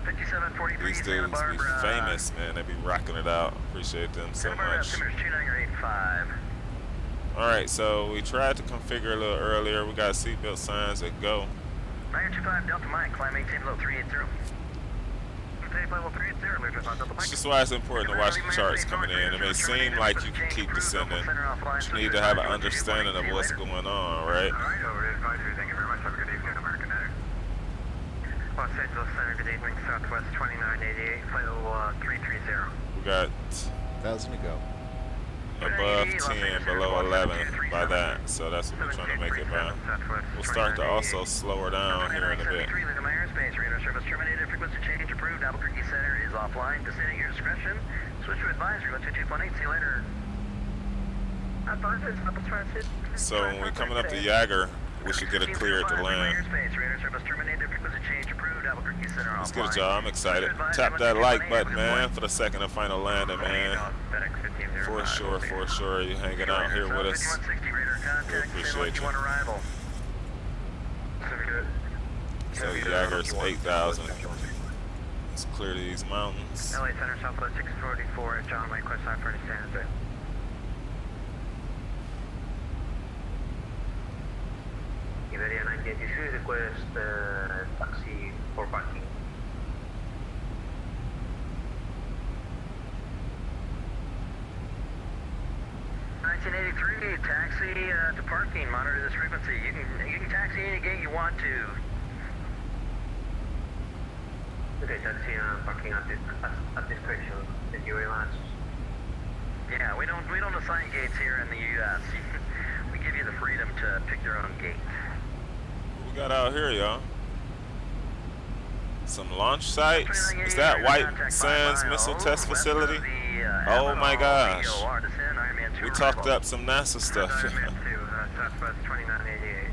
5743, These dudes be famous, man. They be rocking it out. Appreciate them so much. Alright, so we tried to configure a little earlier. We got seatbelt signs that go. 925 Delta Mike, climb 18 level 380. It's just why it's important to watch the charts coming in. It may seem like you can keep descending, but you need to have an understanding of what's going on, right? Alright, over to advisory. Thank you very much. Have a good evening, American Air. Los Angeles Center, good evening. Southwest 2988, flight level 330. We got 1,000 to go. above 10, below 11 by that, so that's what we're trying to make it by. We'll start to also slow her down here in a bit. Radar service terminated. Frequency change approved. Albuquerque Center is offline. Descending at your discretion. Switch to advisory. 122.8. See you later. So when we're coming up to Jaeger, we should get it cleared to land. Radar service terminated. Frequency change approved. Albuquerque Center offline. Let's get it, y'all. I'm excited. Tap that like button, man, for the second and final landing, man. For sure, you're hanging out here with us. We appreciate you. So Jaeger's 8,000. Let's clear these mountains. LA Center, Southwest 644, John Wayne, quest time for understand. Iberia 983, request taxi for parking. 1983, taxi to parking. Monitor this frequency. You can taxi any gate you want to. Okay, taxi parking at discretion. Did you realize? Yeah, we don't assign gates here in the U.S. We give you the freedom to pick your own gate. What we got out here, y'all? Some launch sites? Is that White Sands Missile Test Facility? Oh my gosh. We talked up some NASA stuff. Southwest 2988.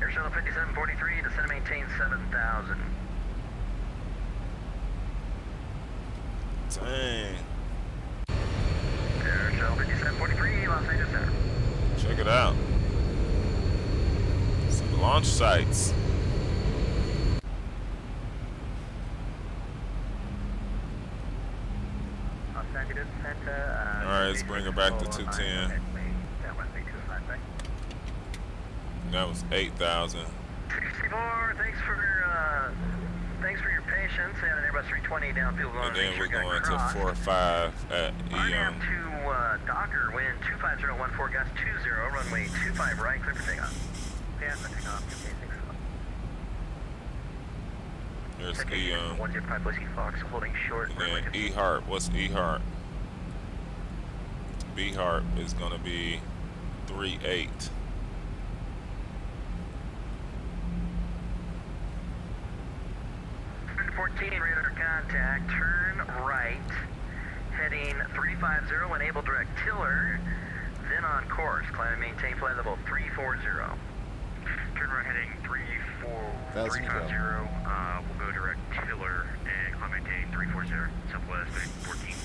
Air Shuttle 5743, descend and maintain 7,000. Dang. Air Shuttle 5743, Los Angeles Center. Check it out. Some launch sites. Alright, let's bring her back to 210. That was 8,000. 64, thanks for your patience. And Airbus 320 downfield going. And then we're going to 4-5 at Eon. To Docker, wind 25014, gas 20, runway 25 right, clear for takeoff. Yeah, lifting off, There's Eon. 105 Whiskey Fox, holding short. And then E-Harp. What's E-Harp? B-Harp is going to be 38. Turn 14, radar contact, turn right, heading 350, enable direct tiller, then on course, climb and maintain flight level 340. Turn right heading 350, we'll go direct tiller and climb and maintain 340, southwest 14.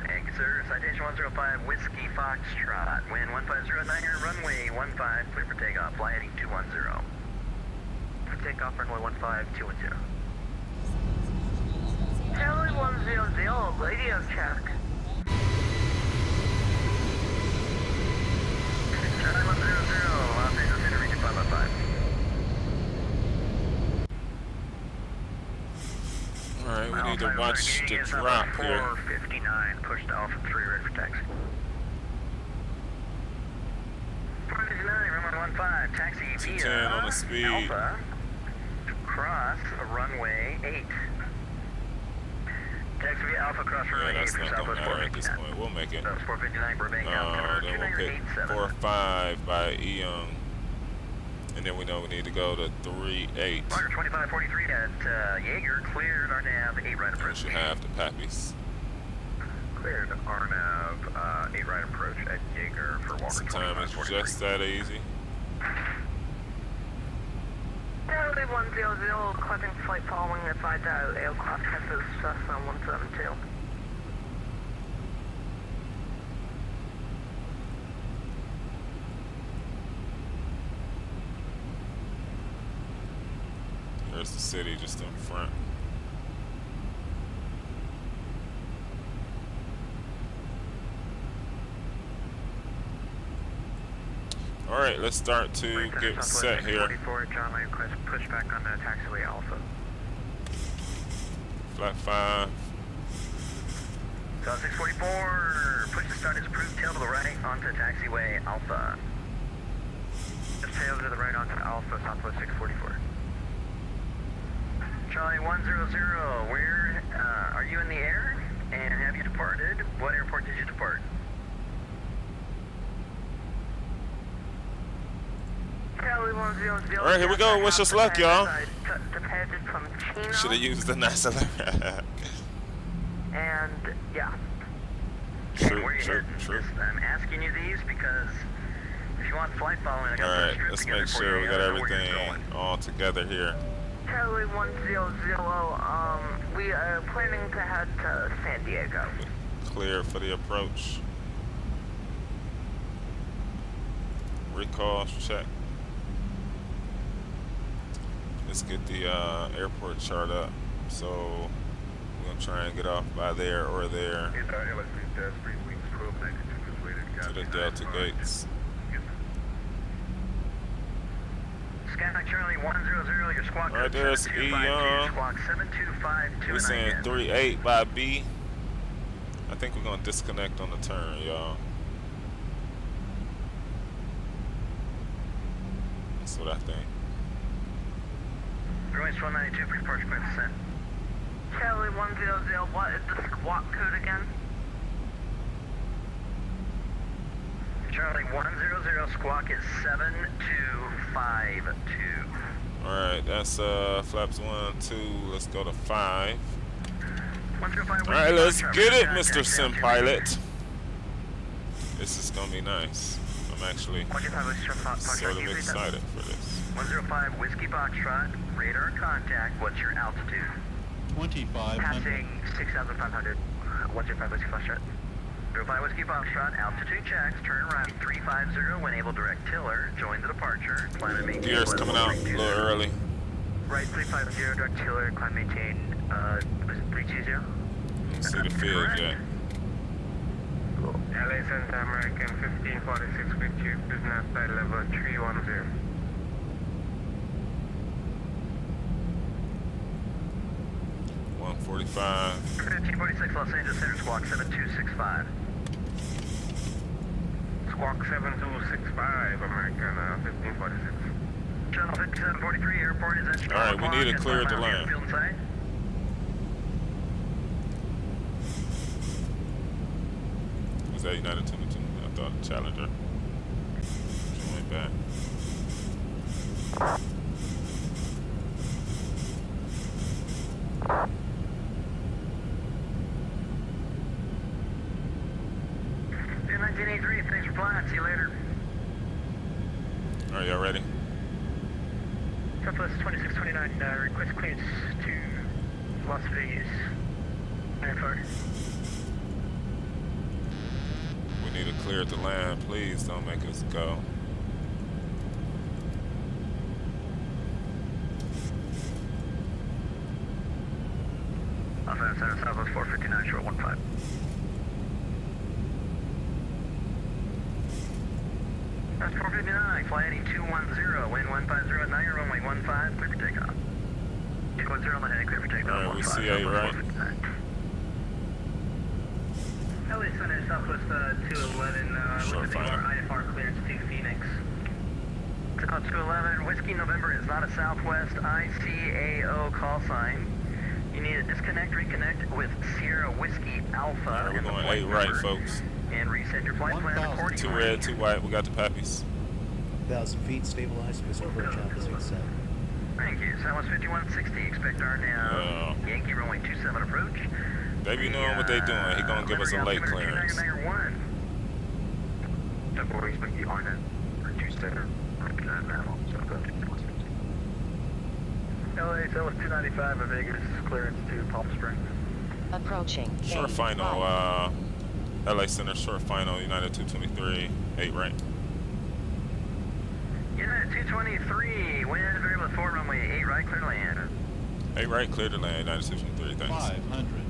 Thank you, sir. Citation 105, Whiskey Foxtrot, wind 150.9, runway 15, clear for takeoff, fly heading 210. For takeoff, runway 15, 210. Charlie 100, radio check. Charlie 100, Los Angeles Center, region 555. Alright, we need to watch the drop here. 459, push to Alpha 3, ready for taxi. 459, runway 15, taxi via 210 on the speed. Alpha, cross runway 8. Taxi via Alpha, cross runway 8 that's for not going to Southwest matter at this 459. point. We'll make it. That's 459, Burbank, Then we'll pick 4-5 by Eon. And then we know we need to go to 3-8. Roger 2543 at Jaeger, cleared RNAV 8 right approach. We should have the Pappies. Cleared RNAV 8 right approach at Jaeger for Walker. Sometimes it's just that easy. Charlie 100, closing flight following advised aircraft has Cessna 172. There's the city just in front. Alright, let's start to get set here. 44, John Lane, pushback on the taxiway Alpha. Flat 5. South 644, push to start is approved, tail to the right onto taxiway Alpha. Just tail to the right onto Alpha, Southwest 644. Charlie 100, where are you in the air? And have you departed? What airport did you depart? Charlie 100. Alright, here we go. Wish us luck, y'all. Departed from Chino. Should have used the NASA. And, yeah. True. I'm asking you these because if you want flight following, I got Alright, let's make sure we got everything all together here. Charlie 100, we are planning to head to San Diego. Clear for the approach. Recall check. Let's get the airport chart up. So we're gonna try and get off by there or there to the Delta gates. Skyline Charlie 100, your squawk. Alright, there's Eon. Squawk 72529. We're saying 3-8 by B. I think we're gonna disconnect on the turn, y'all. That's what I think. Runway 192 for departure by descent. Charlie 100, what is the squawk code again? Charlie 100, squawk is 7252. Alright, that's flaps 1, 2, let's go to 5. 105 Alright, let's get it, contact, Mr. Sim down Pilot. This is gonna be nice. I'm actually 105 Whiskey Foxtrot, sort of can you read that? excited for this. 105 Whiskey Foxtrot, radar contact, what's your altitude? 2500. Passing 6,500. 105 Whiskey Foxtrot. 105 Whiskey Foxtrot, altitude checks, turn right 350 when able direct tiller, join the departure, climb and maintain. Gear's coming out a little early. Right 350, direct tiller, climb maintain, was it 320? Don't see the field yet. LA Center American 1546 with you, business side level 310. $145. 1546 Los Angeles Center, squawk 7265. Squawk 7265, American 1546. Channel 5743, airport is at Alright, we need to clear the land. Field inside. Was that United 22? I thought Challenger. Join back. Pier 1983, thanks for flying. See you later. Are y'all ready? Southwest 2629, request clearance to Las Vegas. Airport. We need to clear the land. Please don't make us go. Alpha Center, Southwest 459, short 15. That's 459, fly heading 210, wind 150 at 9, runway 15, clear for takeoff. 210 on the heading, clear for takeoff. Alright, we see A, right? LA Center, Southwest 211, looking for IFR clearance to Phoenix. South 211, Whiskey November is not a Southwest ICAO call sign. You need to disconnect, reconnect with Sierra Whiskey Alpha. Alright, we're going 8 right, folks. And reset your flight plan accordingly. 2 red, 2 white. We got the pappies. 1,000 feet, stabilized, missile approach altitude set. Thank you. Southwest 5160, expect our now. Yankee runway 27 approach. They be knowing what they doing. He gonna give us a late clearance. Double expect the RNet for 2-setter. LA, Southwest 295 of Vegas, clearance to Palm Springs. Approaching. Short final, LA Center, short final, United 223, 8 right. United 223, wind variable 4, runway 8 right, clear to land. 8 right, clear to land, United 223, thanks. 500.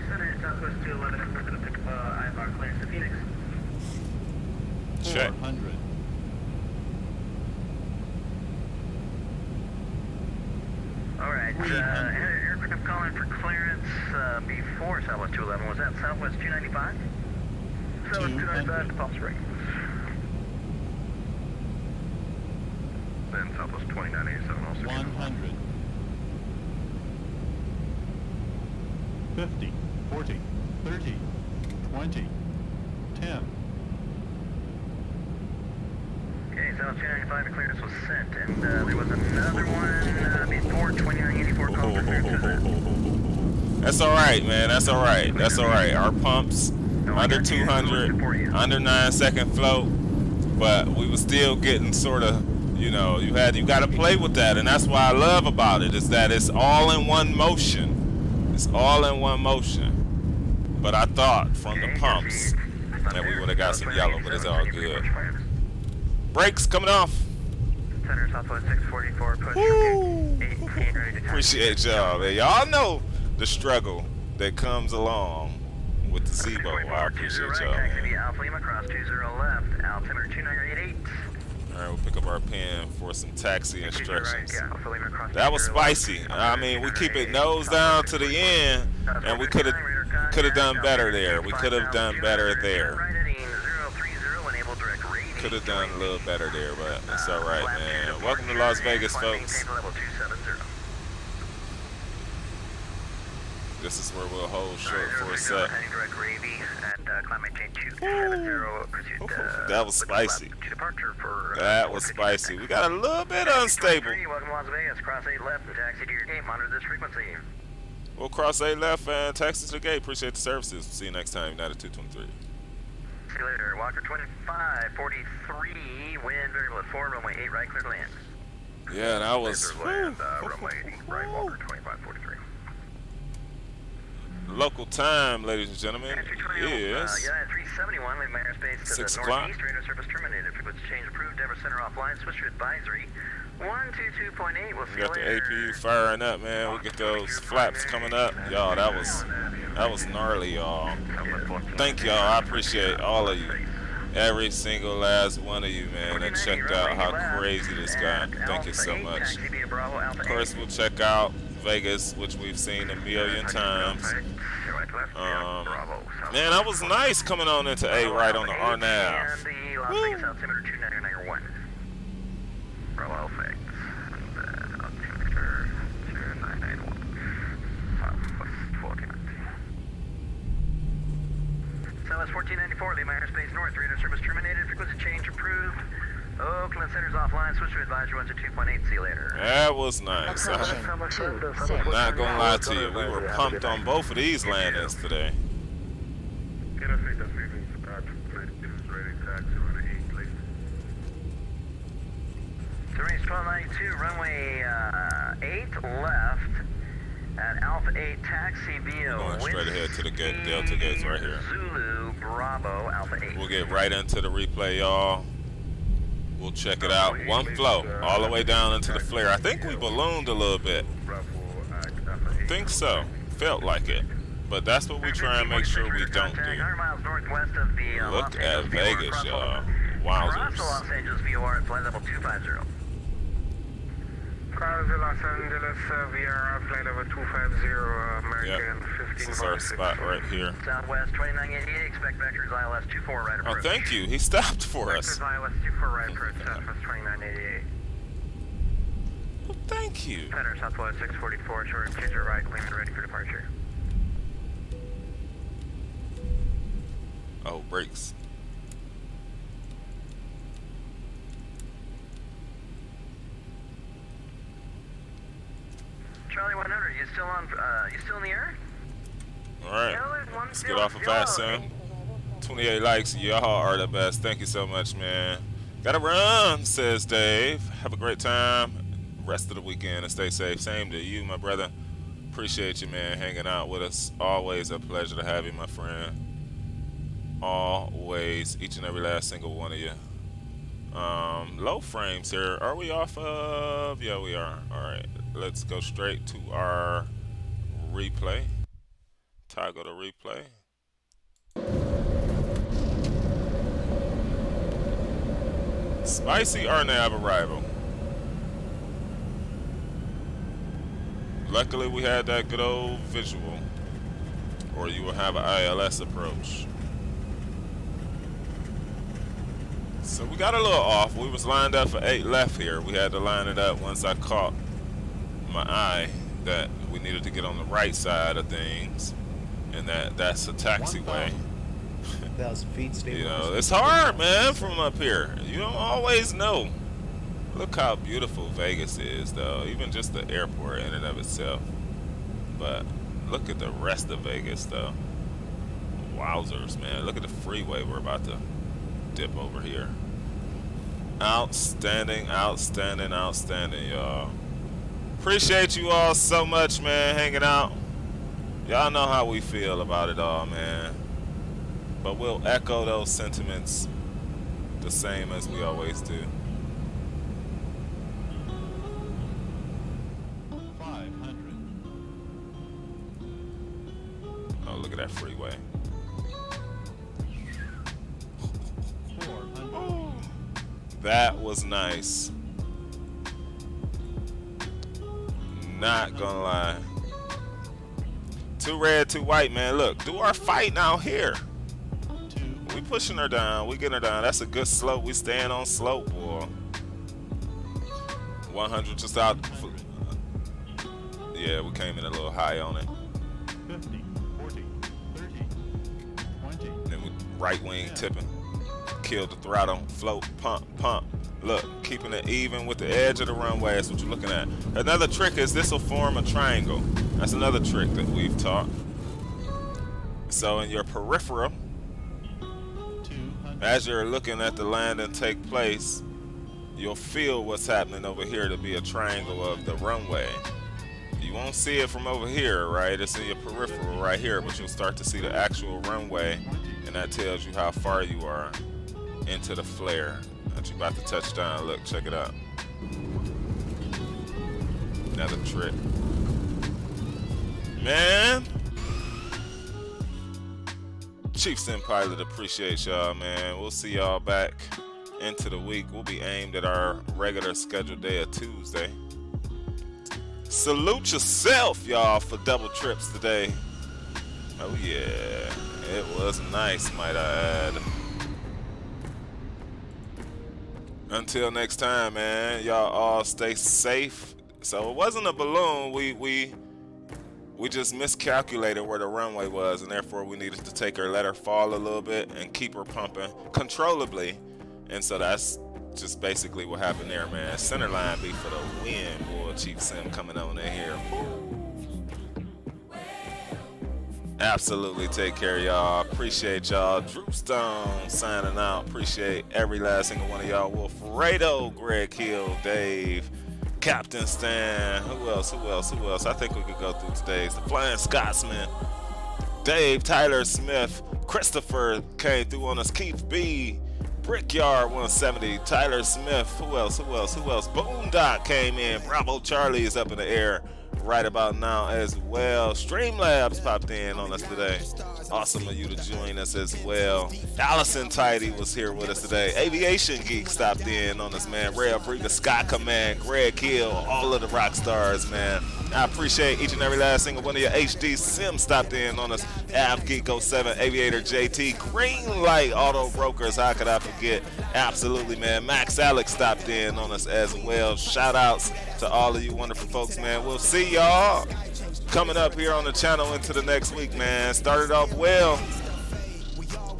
Center, Southwest 211, we're going to pick up IFR clearance to Phoenix. Check. 400. Alright, aircraft calling for clearance before Southwest 211. Was that Southwest 295? Southwest 295 to Palm Springs. Then Southwest 2987 also. 100. 50, 40, 30, 20, 10. Okay, Southwest 295, the clearance was sent, and there was another one before 2984 call for clearance. That's alright, man. That's alright. That's alright. Our pumps under 200, under 9-second float, but we were still getting sort of, you know, you got to play with that, and that's what I love about it, is that it's all in one motion. It's all in one motion. But I thought from the pumps that we would have got some yellow, but it's all good. Brakes coming off. Center Southwest 644, push 18, ready to Appreciate y'all, man. Y'all know the struggle that comes along with the Zebo. I appreciate y'all, man. Alpha Lima cross 20 left, altimeter 2988. Alright, we'll pick up our pen for some taxi instructions. Alpha Lima cross That was spicy. I mean, we keep it nose down to the end, and we could have done better there. We could have done better there. Could have done a little better there, but it's all right, man. Welcome to Las Vegas, folks. This is where we'll hold short for a sec. Heading direct gravy and climate change 270. Pursuit, That was with left spicy. to departure for, That was 459. spicy. We got a little bit unstable. Welcome to Las Vegas. Cross 8 left and taxi to your gate. Monitor this frequency. We'll cross 8 left and taxi to the gate. Appreciate the services. See you next time. United 223. See you later. Walker 2543. Wind variable at 4. Runway 8 right. Clear to land. Yeah, that was Land, runway 8 right. Walker 2543. local time, ladies and gentlemen. Is Yeah, 371. Leave my airspace to 6 the o'clock. northeast. Radar service terminated. Frequency change approved. Denver Center offline. Switch to advisory. 122.8. We'll see We you got the later. APU firing up, man. We get those flaps coming up, y'all. That was gnarly, y'all. Thank y'all. I appreciate all of you, every single last one of you, man, that checked out how crazy this got. Thank you so much. Of course, we'll check out Vegas, which we've seen a million times. Man, that was nice coming on into A right on the RNAV. And the Las Vegas altimeter 299.1. Bravo effects. And altimeter 2991. Southwest 1490. Southwest 1494, leave my airspace north. Radar service terminated. Frequency change approved. Oakland Center's offline. Switch to advisory 122.8. See you later. That was nice. Approaching I'm not gonna lie to you. We were pumped on both of these landings today. Terrain 1292, runway 8 left at Alpha 8 taxi via Going straight ahead to the gate, Delta gates right here. Zulu Bravo Alpha 8. We'll get right into the replay, y'all. We'll check it out. One flow, all the way down into the flare. I think we ballooned a little bit. Think so. Felt like it. But that's what we try and make sure we don't do. 100 miles northwest of the Look at Vegas, y'all. Wowzers. Los Angeles VOR at flight level 250. Cars to Los Angeles, VRR, flight level 250, American 15. This is our spot right here. Southwest 2988, expect vectors ILS 24 right approach. Oh, thank you. He stopped for us. Vectors ILS 24 right approach, Southwest 2988. Well, thank you. Center, Southwest 644, short, change your right, clean and ready for departure. Oh, brakes. Charlie 100, you still on? You still in the air? All right, let's get off of that soon. 28 likes, y'all are the best. Thank you so much, man. Gotta run, says Dave. Have a great time rest of the weekend and stay safe. Same to you, my brother. Appreciate you, man, hanging out with us. Always a pleasure to have you, my friend. Always, each and every last single one of you. Low frames here. Are we off of? Yeah, we are. All right, let's go straight to our replay. Toggle to replay. Spicy RNAV arrival. Luckily, we had that good old visual, or you will have an ILS approach. So we got a little off. We was lined up for 8 left here. We had to line it up once I caught my eye that we needed to get on the right side of things, and that's a taxiway. 1,000 feet, stabilized. You know, it's hard, man, from up here. You don't always know. Look how beautiful Vegas is, though. Even just the airport in and of itself. But look at the rest of Vegas, though. Wowzers, man. Look at the freeway we're about to dip over here. Outstanding, outstanding, outstanding, y'all. Appreciate you all so much, man, hanging out. Y'all know how we feel about it all, man. But we'll echo those sentiments the same as we always do. 500. Oh, look at that freeway. 400. That was nice. Not gonna lie. 2 red, 2 white, man. Look, do our fighting out here. 2. We pushing her down. We getting her down. That's a good slope. We staying on slope, boy. 100 just out. Yeah, we came in a little high on it. 50, 40, 30, 20. Then we right wing tipping. Kill the throttle, float, pump, pump. Look, keeping it even with the edge of the runway. That's what you're looking at. Another trick is this will form a triangle. That's another trick that we've taught. So in your peripheral, as you're looking at the landing take place, you'll feel what's happening over here to be a triangle of the runway. You won't see it from over here, right? It's in your peripheral right here, but you'll start to see the actual runway, and that tells you how far you are into the flare that you're about to touch down. Look, check it out. Another trick. Man. Chief Sim Pilot, appreciate y'all, man. We'll see y'all back into the week. We'll be aimed at our regular scheduled day of Tuesday. Salute yourself, y'all, for double trips today. Oh yeah, it was nice, might I add. Until next time, man, y'all all stay safe. So it wasn't a balloon. We just miscalculated where the runway was, and therefore we needed to take her, let her fall a little bit, and keep her pumping controllably. And so that's just basically what happened there, man. Center line be for the win, boy. Chief Sim coming on in here. Absolutely take care, y'all. Appreciate y'all. Drew Stone signing out. Appreciate every last single one of y'all. Wilfredo, Greg Hill, Dave, Captain Stan. Who else? I think we could go through today's. The Flying Scotsman, Dave, Tyler Smith, Christopher came through on us, Keith B, Brickyard 170, Tyler Smith. Who else? Boondock came in. Bravo Charlie is up in the air right about now as well. Streamlabs popped in on us today. Awesome of you to join us as well. Allison Tidy was here with us today. Aviation Geek stopped in on us, man. Ray Abriga, Sky Command, Greg Hill, all of the rock stars, man. I appreciate each and every last single one of you. HD Sim stopped in on us. Av Geek 07, Aviator JT, Green Light Auto Brokers. How could I forget? Absolutely, man. Max Alex stopped in on us as well. Shout outs to all of you wonderful folks, man. We'll see y'all coming up here on the channel into the next week, man. Started off well.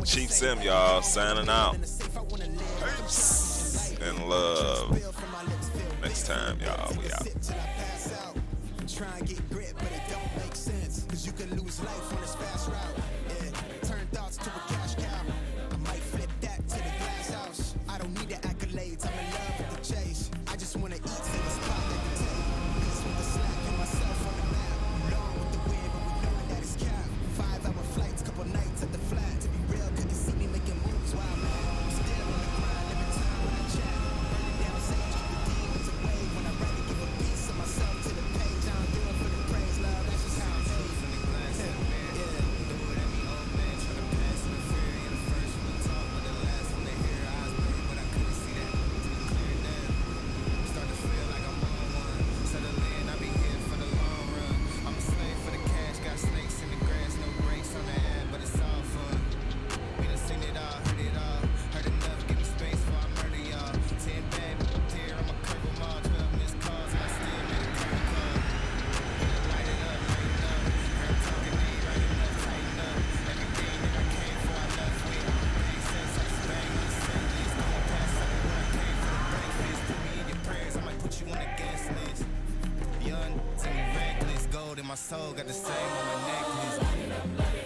Chief Sim, y'all, signing out. Peace and love. Next time, y'all, we out. Try and get grit, but it don't make sense. Cause you can lose life on this fast route. Yeah. Turn thoughts to a cash cow. I might flip that to the glass house. I don't need the accolades, I'm in love with the chase. I just wanna eat in the spot that can take. This with the slack and myself on the map. Long with the wind, but we knowing that it's cap. 5-hour flights, couple nights at the flat. To be real, couldn't see me making moves, wow man. I'm still on the grind, every time when I chat. Burning down sage, keep the demons away. When I rather give a piece of myself to the page. I don't do it for the praise, love, that's just how I'm made. My soul got the same on my necklace.